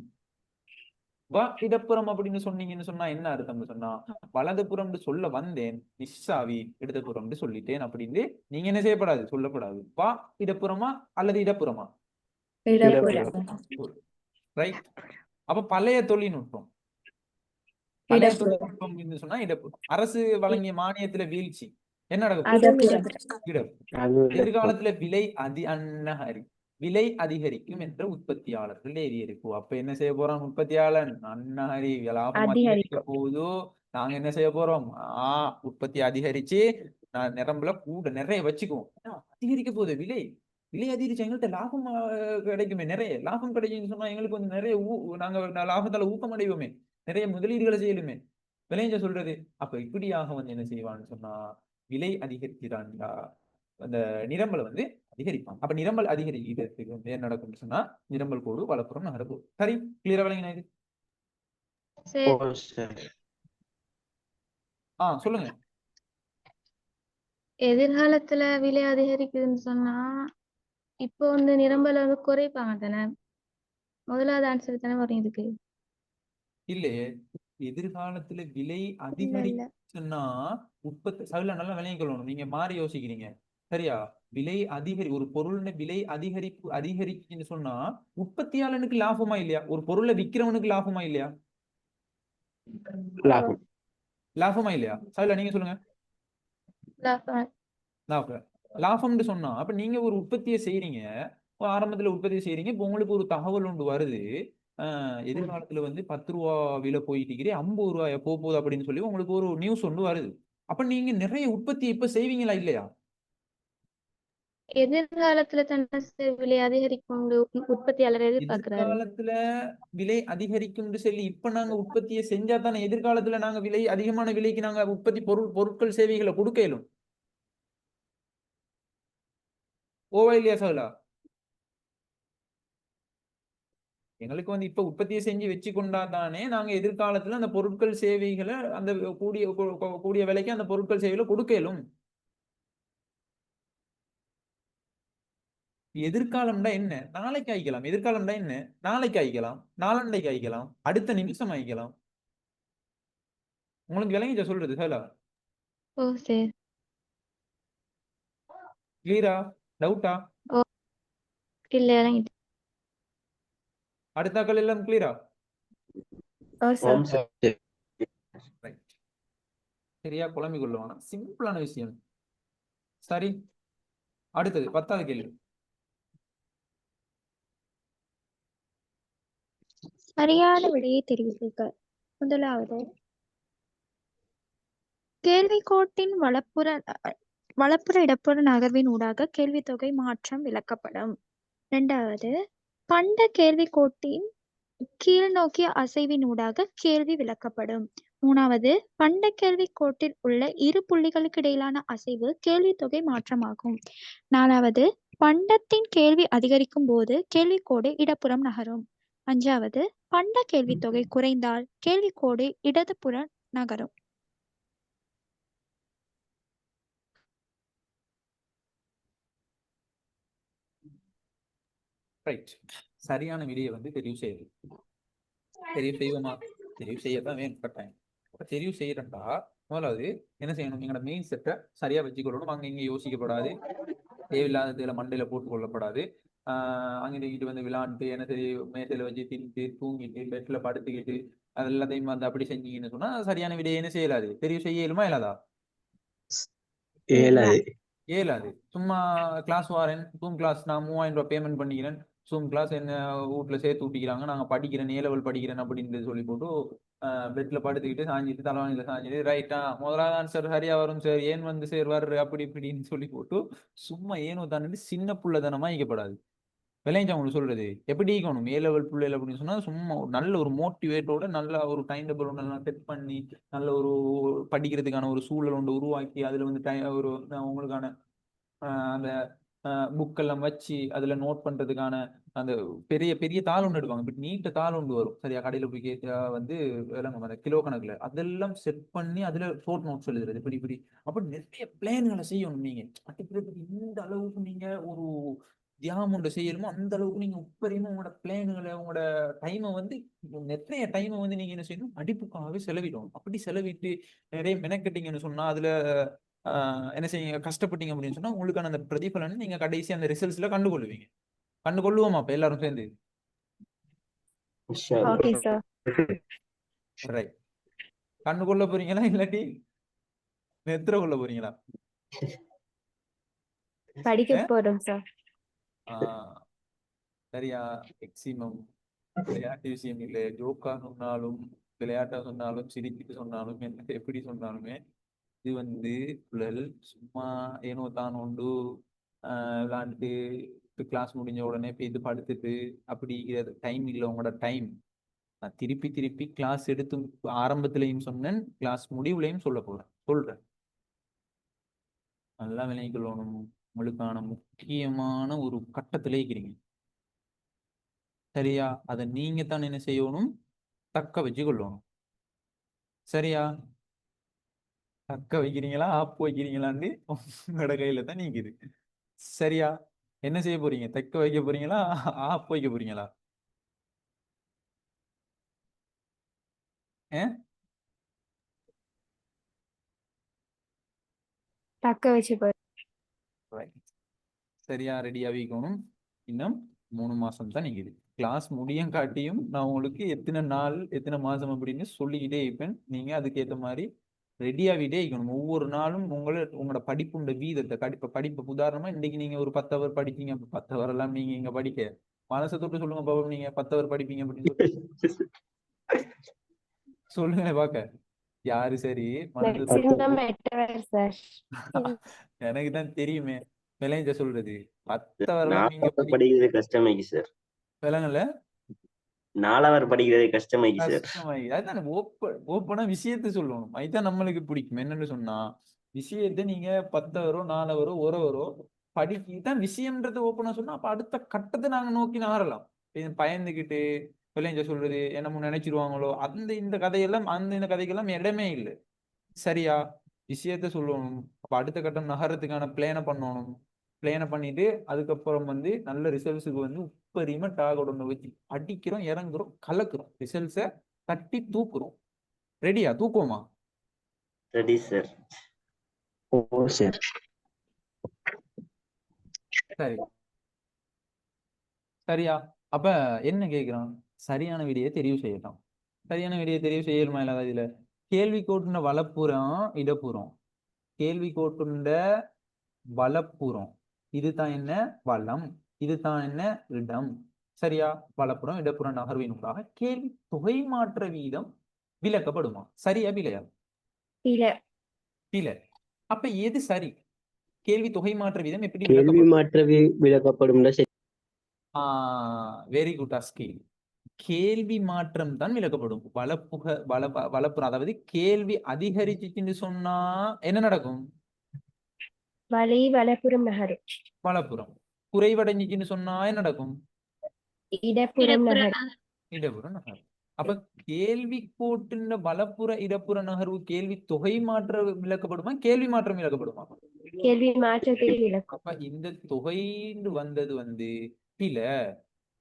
இடப்புறம் அப்படின்னு சொன்னீங்கன்னு சொன்னா என்ன அர்த்தம்னு சொன்னா வலதுபுறம் சொல்ல வந்தேன், நிஷாவி இடதுபுறம் சொல்லிட்டேன் அப்படின்னு நீங்க என்ன செய்யப்படாது, சொல்லப்படாது. இடப்புறமா அல்லது இடப்புறமா? ரைட். அப்ப பழைய தொழில்நுட்பம் சொன்னா இடப்புறம். அரசு வழங்கிய மானியத்துல வீழ்ச்சி என்ன நடக்கும்? எதிர்காலத்துல விலை அதிகரிக்கும் என்ற உற்பத்தியாளர்கள் அதிகரிக்கும். அப்ப என்ன செய்ய போறோம்? உற்பத்தியாளன் அன்னஹரி லாபம் அதிகரிக்க போகுதோ, நாங்க என்ன செய்ய போறோம்? உற்பத்தி அதிகரிச்சு நிரம்பல கூட நிறைய வச்சுக்குவோம். அதிகரிக்க போகுது விலை அதிகரிச்சு எங்கள்கிட்ட லாபம் கிடைக்குமே, நிறைய லாபம் கிடைக்குன்னு சொன்னா எங்களுக்கு வந்து நிறைய நாங்க லாபத்தால ஊக்கம் அடைவோமே, நிறைய முதலீடுகளை செய்யலுமே. விளைஞ்ச சொல்றது. அப்ப இப்படியாக வந்து என்ன செய்வான்னு சொன்னா விலை அதிகரிக்கிறான்டா அந்த நிரம்பலை வந்து அதிகரிப்பான். அப்ப நிரம்பல் அதிகரிக்கிறதுக்கு வந்து என்ன நடக்கும்னு சொன்னா நிரம்பல் கோடு வலப்புறம் நகர போகுது. சரி, கிளியரா விளங்கினா இது? ஓ சார் சார். சொல்லுங்க. எதிர்காலத்துல விலை அதிகரிக்குதுன்னு சொன்னா இப்போ வந்து நிரம்பல வந்து குறைப்பாங்க தானே. முதலாவது ஆன்சர் தானே வரும் இதுக்கு. இல்லையே, எதிர்காலத்துல விலை இல்ல அதிகரிச்சுன்னா உற்பத்தி சகல நல்லா விலையை கொள்ளணும். நீங்க மாறி யோசிக்கிறீங்க. சரியா? விலை ஒரு பொருள் விலை அதிகரிக்குன்னு சொன்னா உற்பத்தியாளனுக்கு லாபமா இல்லையா? ஒரு பொருளை விக்கிறவனுக்கு லாபமா இல்லையா? லாபம். லாபமா இல்லையா? சகல நீங்க சொல்லுங்க. லாபம். லாபம். லாபம்னு சொன்னா அப்ப நீங்க ஒரு உற்பத்தியை செய்றீங்க. ஆரம்பத்துல உற்பத்தி செய்றீங்க. இப்போ உங்களுக்கு ஒரு தகவல் ஒன்று வருது. எதிர்காலத்துல வந்து 10 ரூபா விலை போயிட்டு இருக்கிறே 50 ரூபாய் போகுது அப்படின்னு சொல்லி உங்களுக்கு ஒரு நியூஸ் ஒன்று வருது. அப்ப நீங்க நிறைய உற்பத்தி இப்ப செய்வீங்களா இல்லையா? எதிர்காலத்துல தானே சார் விலை அதிகரிக்கும் உற்பத்தியாளர் எதிர்பார்க்கிறாரு. எதிர்காலத்துல விலை அதிகரிக்கும்னு சொல்லி இப்ப நாங்க உற்பத்தியை செஞ்சா தானே எதிர்காலத்துல நாங்க அதிகமான விலைக்கு நாங்க உற்பத்தி பொருட்கள் சேவைகளை கொடுக்க இயலும். ஓவா இல்லையா சகலா? எங்களுக்கு வந்து இப்ப உற்பத்தியை செஞ்சு வச்சு கொண்டா தானே நாங்க எதிர்காலத்துல அந்த பொருட்கள் சேவைகளை அந்த கூடிய விலைக்கு அந்த பொருட்கள் சேவைகளை கொடுக்க இயலும். எதிர்காலம்டா என்ன? நாளைக்கு ஆயிக்கலாம். எதிர்காலம்டா என்ன? நாளைக்கு ஆயிக்கலாம், நாளண்டைக்கு ஆயிக்கலாம், அடுத்த நிமிஷம் ஆயிக்கலாம். உங்களுக்கு விளங்கிச்ச சொல்றது சகலா? ஓ சரி. கிளியரா? டவுட்டா? ஓ இல்ல இறங்கிட்டு. அடுத்தாக்கள் எல்லாம் கிளியரா? ஓம் சார். ரைட். சரியா? குழம்பிக் கொள்ளுவானா? சிம்பிளான விஷயம். சரி, அடுத்தது 10வது கேள்வி. சரியான விடையை தெரிவு செய்க. முதலாவது, கேள்விக்கோட்டின் வலப்புற இடப்புற நகர்வின் ஊடாக கேள்வித்தொகை மாற்றம் விளக்கப்படும். 2வது, பண்ட கேள்விக்கோட்டின் கீழ் நோக்கிய அசைவின் ஊடாக கேள்வி விளக்கப்படும். 3வது, பண்ட கேள்விக்கோட்டில் உள்ள இரு புள்ளிகளுக்கு இடையிலான அசைவு கேள்வித்தொகை மாற்றமாகும். 4வது, பண்டத்தின் கேள்வி அதிகரிக்கும் போது கேள்விக்கோடு இடப்புறம் நகரும். 5வது, பண்ட கேள்வித்தொகை குறைந்தால் கேள்விக்கோடு இடதுபுற நகரும். ரைட். சரியான விடையை வந்து தெரிவு செய்யுது. தெரிவு செய்வோமா? தெரிவு செய்யத்தான் வேணும் கட்டாயம். அப்ப தெரிவு செய்யறா முதலாவது என்ன செய்யணும்? எங்களோட மெயின் செட்டை சரியா வச்சுக்கொள்ளணும். அங்க இங்க யோசிக்கப்படாது, தேவையில்லாததுல மண்டையில போட்டு கொள்ளப்படாது. அங்கிட்டு வந்து விளையாண்டு என்ன சரி மேசையில வச்சு தின்ட்டு தூங்கிட்டு பெட்ல படுத்துக்கிட்டு அது எல்லாத்தையும் வந்து அப்படி செஞ்சீங்கன்னு சொன்னா சரியான விடையை என்ன செய்யலாது? தெரிவு செய்ய இயலுமா இயலாதா? இயலாது. சும்மா கிளாஸ் வாரேன், ஜூம் கிளாஸ் நான் 3000 ரூபாய் பேமெண்ட் பண்ணிக்கிறேன், ஜூம் கிளாஸ் என்ன வீட்டுல சேர்த்து விட்டிக்கிறாங்க, நாங்க படிக்கிறேன், A level படிக்கிறேன் அப்படின்னு சொல்லி போட்டு பெட்ல படுத்துக்கிட்டு சாஞ்சிட்டு தலைவாணியில சாஞ்சிட்டு ரைட்டா முதலாவது ஆன்சர் சரியா வரும் சார், ஏன் வந்து சார் வர்ற அப்படி இப்படின்னு சொல்லி போட்டு சும்மா ஏனோ தானே சின்ன புள்ளதனமா ஈக்கப்படாது. விளைஞ்சா உங்களுக்கு சொல்றது எப்படி ஈக்கணும்? A level பிள்ளைகள் அப்படின்னு சொன்னா சும்மா நல்ல ஒரு மோட்டிவேட்டோட நல்ல ஒரு டைம் டேபிள் ஒன்று செட் பண்ணி நல்ல ஒரு படிக்கிறதுக்கான ஒரு சூழல் ஒன்று உருவாக்கி அதுல வந்து ஒரு உங்களுக்கான அந்த புக்கெல்லாம் வச்சு அதுல நோட் பண்றதுக்கான அந்த பெரிய பெரிய தாள் ஒன்று எடுப்பாங்க. இப்படி நீட்ட தாள் ஒன்று வரும் சரியா? கடையில போய் கேட்டா வந்து அந்த கிலோ கணக்குல அதெல்லாம் செட் பண்ணி அதுல ஷோர்ட் நோட்ஸ் எழுதுறது இப்படி இப்படி அப்படி நிறைய பிளான்களை செய்யணும். நீங்க இந்த அளவுக்கு நீங்க ஒரு தியாகம் ஒன்று செய்யணுமோ அந்த அளவுக்கு நீங்க உப்பரியுமா உங்களோட பிளான்களை உங்களோட டைமை வந்து நிறைய டைமை வந்து நீங்க என்ன செய்யணும்? படிப்புக்காகவே செலவிடணும். அப்படி செலவிட்டு நிறைய மெனக்கட்டிங்கன்னு சொன்னா அதுல என்ன செய்யுங்க? கஷ்டப்பட்டீங்க அப்படின்னு சொன்னா உங்களுக்கான அந்த பிரதிபலனை நீங்க கடைசி அந்த ரிசல்ட்ஸ்ல கண்டுகொள்வீங்க. கண்டுகொள்ளுவோமா அப்ப எல்லாரும் சேர்ந்து? Okay sir. ரைட். கண்டுகொள்ள போறீங்களா இல்லாட்டி நெத்திர கொள்ள போறீங்களா? படிக்க போறோம் சார். சரியா? மேக்சிமம் விளையாட்டு விஷயம் இல்லை, ஜோக்கா சொன்னாலும் விளையாட்டா சொன்னாலும் சிரிச்சுட்டு சொன்னாலும் என்ன எப்படி சொன்னாலுமே இது வந்து சும்மா ஏனோ தான் உண்டு விளையாண்டு கிளாஸ் முடிஞ்ச உடனே போய் படுத்துட்டு அப்படி டைம் இல்லை. உங்களோட டைம் நான் திருப்பி திருப்பி கிளாஸ் எடுத்து ஆரம்பத்திலையும் சொன்னேன், கிளாஸ் முடிவுலையும் சொல்றேன். நல்லா விளைக்கொள்ளணும். உங்களுக்கான முக்கியமான ஒரு கட்டத்திலே இருக்கிறீங்க சரியா? அதை நீங்க தான் என்ன செய்யணும்? தக்க வச்சு கொள்ளணும். சரியா? தக்க வைக்கிறீங்களா ஆப்பு வைக்கிறீங்களான்னு உங்களோட கையில தான் நீக்குது. சரியா? என்ன செய்ய போறீங்க? தக்க வைக்க போறீங்களா ஆப்பு வைக்க போறீங்களா? தக்க வச்சு போய் Right. சரியா ரெடியா வைக்கணும். இன்னும் 3 மாசம் தான் நிக்குது. கிளாஸ் முடியும் காட்டியும் நான் உங்களுக்கு எத்தனை நாள் எத்தனை மாசம் அப்படின்னு சொல்லிக்கிட்டே இருப்பேன். நீங்க அதுக்கேற்ற மாதிரி ரெடியாகிட்டே இருக்கணும். ஒவ்வொரு நாளும் உங்களோட படிப்புண்ட வீதத்தை படிப்பு உதாரணமா இன்னைக்கு நீங்க ஒரு 10 ஹவர் படிப்பீங்க. 10 ஹவர் எல்லாம் நீங்க இங்க படிக்க மனசை தொட்டு சொல்லுங்க பாப்போம். நீங்க 10 ஹவர் படிப்பீங்க அப்படின்னு சொல்லுங்க பாக்க. யாரு சரி மனசு மேக்ஸிமம் 8 hours சார். எனக்கு தான் தெரியுமே. விளைஞ்ச சொல்றது 10 ஹவர்லாம் நீங்க 4 hour படிக்கிறது கஷ்டமாக்கி சார். விலங்கல 4 hour படிக்கிறது கஷ்டமாக்கி சார். கஷ்டமாயி அதுதான் ஓப்பனா விஷயத்தை சொல்லணும். அதுதான் நம்மளுக்கு பிடிக்கும். என்னன்னு சொன்னா விஷயத்தை நீங்க 10 ஹவரோ 4 ஹவரோ 1 ஹவரோ படிக்கதான் விஷயம்ன்றது ஓப்பனா சொன்னா அப்ப அடுத்த கட்டத்தை நாங்க நோக்கி நகரலாம். பயந்துகிட்டு விளைஞ்ச சொல்றது என்னமோ நினைச்சிருவாங்களோ இந்த கதையெல்லாம் இந்த கதைக்கெல்லாம் இடமே இல்லை. சரியா? விஷயத்த சொல்லணும். அப்ப அடுத்த கட்டம் நகரத்துக்கான பிளானை பண்ணணும். பிளானை பண்ணிட்டு அதுக்கப்புறம் நல்ல ரிசல்ட்ஸுக்கு உப்பரியுமா டாகோட வச்சு அடிக்கிறோம், இறங்குறோம், கலக்குறோம், ரிசல்ட்ஸை தட்டி தூக்குறோம். ரெடியா? தூக்குவோமா? Ready sir. ஓ சார். சரி சரியா? அப்ப என்ன கேட்கிறான்? சரியான விடையை தெரிவு செய்யலாம். சரியான விடையை தெரிவு செய்யலுமா இல்லாத இதுல கேள்வி கோட்டுண்ட வலப்புறம் இடப்புறம். கேள்வி கோட்டுண்ட வலப்புறம் இதுதான் என்ன? வலம். இதுதான் என்ன? இடம். சரியா? வலப்புறம் இடப்புறம் நகர்வினூடாக கேள்வி தொகை மாற்ற வீதம் விளக்கப்படுமா? சரியா பிழையா? இல்ல. பிழை. அப்ப எது சரி? கேள்வி தொகை மாற்ற வீதம் எப்படி கேள்வி விளக்கப்படும்? மாற்ற விளக்கப்படும். Very good அஸ்கி. கேள்வி மாற்றம் தான் விளக்கப்படும். வலப்புறம் அதாவது கேள்வி அதிகரிச்சுன்னு சொன்னா என்ன நடக்கும்? வலி வலப்புறம் நகரும். வலப்புறம். குறைவடைஞ்சிச்சுன்னு சொன்னா என்ன நடக்கும்? இடப்புறம் நகரும். இடப்புறம் நகரும். அப்ப கேள்வி கோட்டின் வலப்புற இடப்புற நகர்வு கேள்வி தொகை மாற்ற விளக்கப்படுமா கேள்வி மாற்றம் விளக்கப்படுமா? கேள்வி மாற்றத்தில் விளக்கும். அப்ப இந்த தொகைன்னு வந்தது பிழை.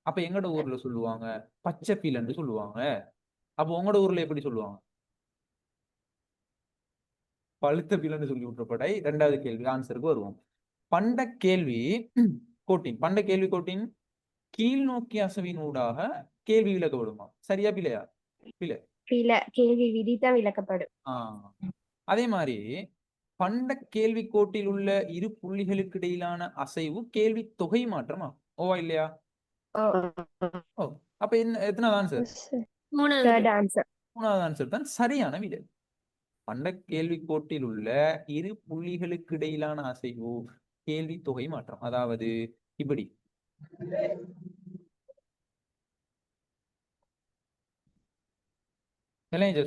அப்ப எங்கட ஊர்ல சொல்லுவாங்க பச்சை பிள்ளைன்னு சொல்லுவாங்க. அப்ப உங்களோட ஊர்ல எப்படி சொல்லுவாங்க? பழுத்த பிள்ளைன்னு சொல்லி விட்டுறப்படை. 2வது கேள்வி ஆன்சருக்கு வருவோம். பண்ட கேள்வி கோட்டின் கீழ் நோக்கி அசைவினூடாக கேள்வி விளக்கப்படுமா? சரியா பிழையா? பிழை. பிழை. கேள்வி விதி தான் விளக்கப்படும். அதே மாதிரி பண்ட கேள்வி கோட்டில் உள்ள இரு புள்ளிகளுக்கு இடையிலான அசைவு கேள்வி தொகை மாற்றமா? ஓவா இல்லையா? ஓ. அப்ப எத்தனாவது ஆன்சர்? Third answer. 3வது ஆன்சர் தான் சரியான விடை. பண்ட கேள்வி கோட்டில் உள்ள இரு புள்ளிகளுக்கு இடையிலான அசைவு கேள்வி தொகை மாற்றம். அதாவது இப்படி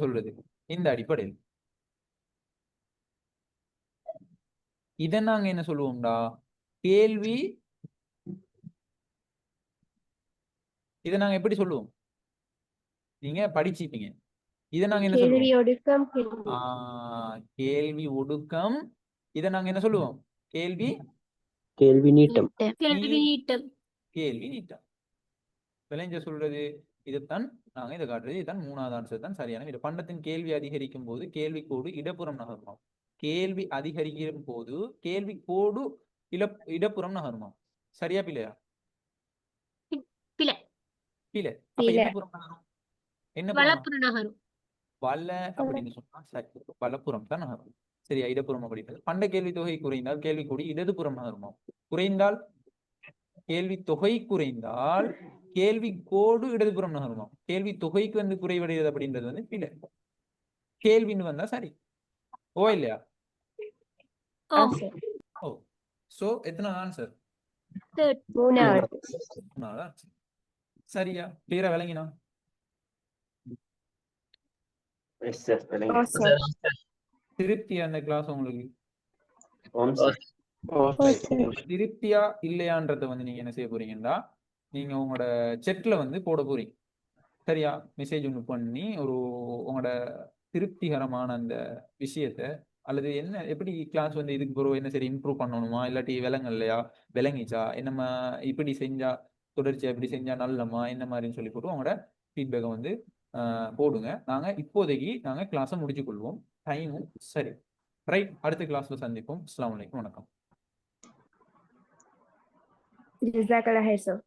சொல்றது இந்த அடிப்படையில் இதை நாங்க என்ன சொல்லுவோம்டா கேள்வி. இதை நாங்க எப்படி சொல்லுவோம்? நீங்க படிச்சிருப்பீங்க. இதை நாங்க என்ன கேள்வி சொல்லுவோம்? ஒடுக்கம். கேள்வி ஒடுக்கம். இதை நாங்க என்ன சொல்லுவோம்? கேள்வி நீட்டம். கேள்வி நீட்டம். விளைஞ்ச சொல்றது இதைத்தான் நாங்க இதை காட்டுறது. இதுதான் 3வது ஆன்சர் தான் சரியான விடை. பண்டத்தின் கேள்வி அதிகரிக்கும் போது கேள்வி கோடு இடப்புறம் நகருமா? கேள்வி அதிகரிக்கும் போது கேள்வி கோடு இடப்புறம் நகருமா? சரியா பிழையா? பிழை. அப்ப என்ன புறம் நகரும்? என்ன வலப்புறம் நகரும்? வல அப்படின்னு சொன்னா சரி, வலப்புறம் தான் நகரும். சரியா? இடப்புறம் அப்படின்றது. பண்ட கேள்வி தொகை குறைந்தால் கேள்வி கோடு இடதுபுறம் நகருமா? குறைந்தால் கேள்வி தொகை குறைந்தால் கேள்வி கோடு இடதுபுறம் நகருமா? கேள்வி தொகைக்கு குறைவடைகிறது அப்படின்றது பிழை. கேள்வின்னு வந்தா சரி. ஓ இல்லையா? ஓ. சோ எத்தனை ஆன்சர்? 3வது. சரியா? கிளியரா விளங்கினா? திருப்தியா அந்த கிளாஸ் உங்களுக்கு? திருப்தியா இல்லையான்றத நீங்க என்ன செய்ய போறீங்கன்னா நீங்க உங்களோட செட்ல போட போறீங்க. சரியா? மெசேஜ் ஒன்று பண்ணி உங்களோட திருப்திகரமான அந்த விஷயத்த அல்லது என்ன எப்படி கிளாஸ் வந்து இதுக்கு பிறகு என்ன சரி இம்ப்ரூவ் பண்ணணுமா இல்லாட்டி விளங்கலையா விளங்கிச்சா என்னம்மா இப்படி செஞ்சா தொடர்ச்சியா இப்படி செஞ்சா நல்லம்மா என்ன மாதிரின்னு சொல்லி போட்டு அவங்களோட ஃபீட்பேக்கை வந்து போடுங்க. இப்போதைக்கு நாங்கள் கிளாஸை முடிச்சு கொள்வோம். டைமும் சரி ரைட். அடுத்த கிளாஸ்ல சந்திப்போம். அஸ்ஸலாமு அலைக்கும். வணக்கம். ஜஸாக்கல்லாஹ் ஹைர்.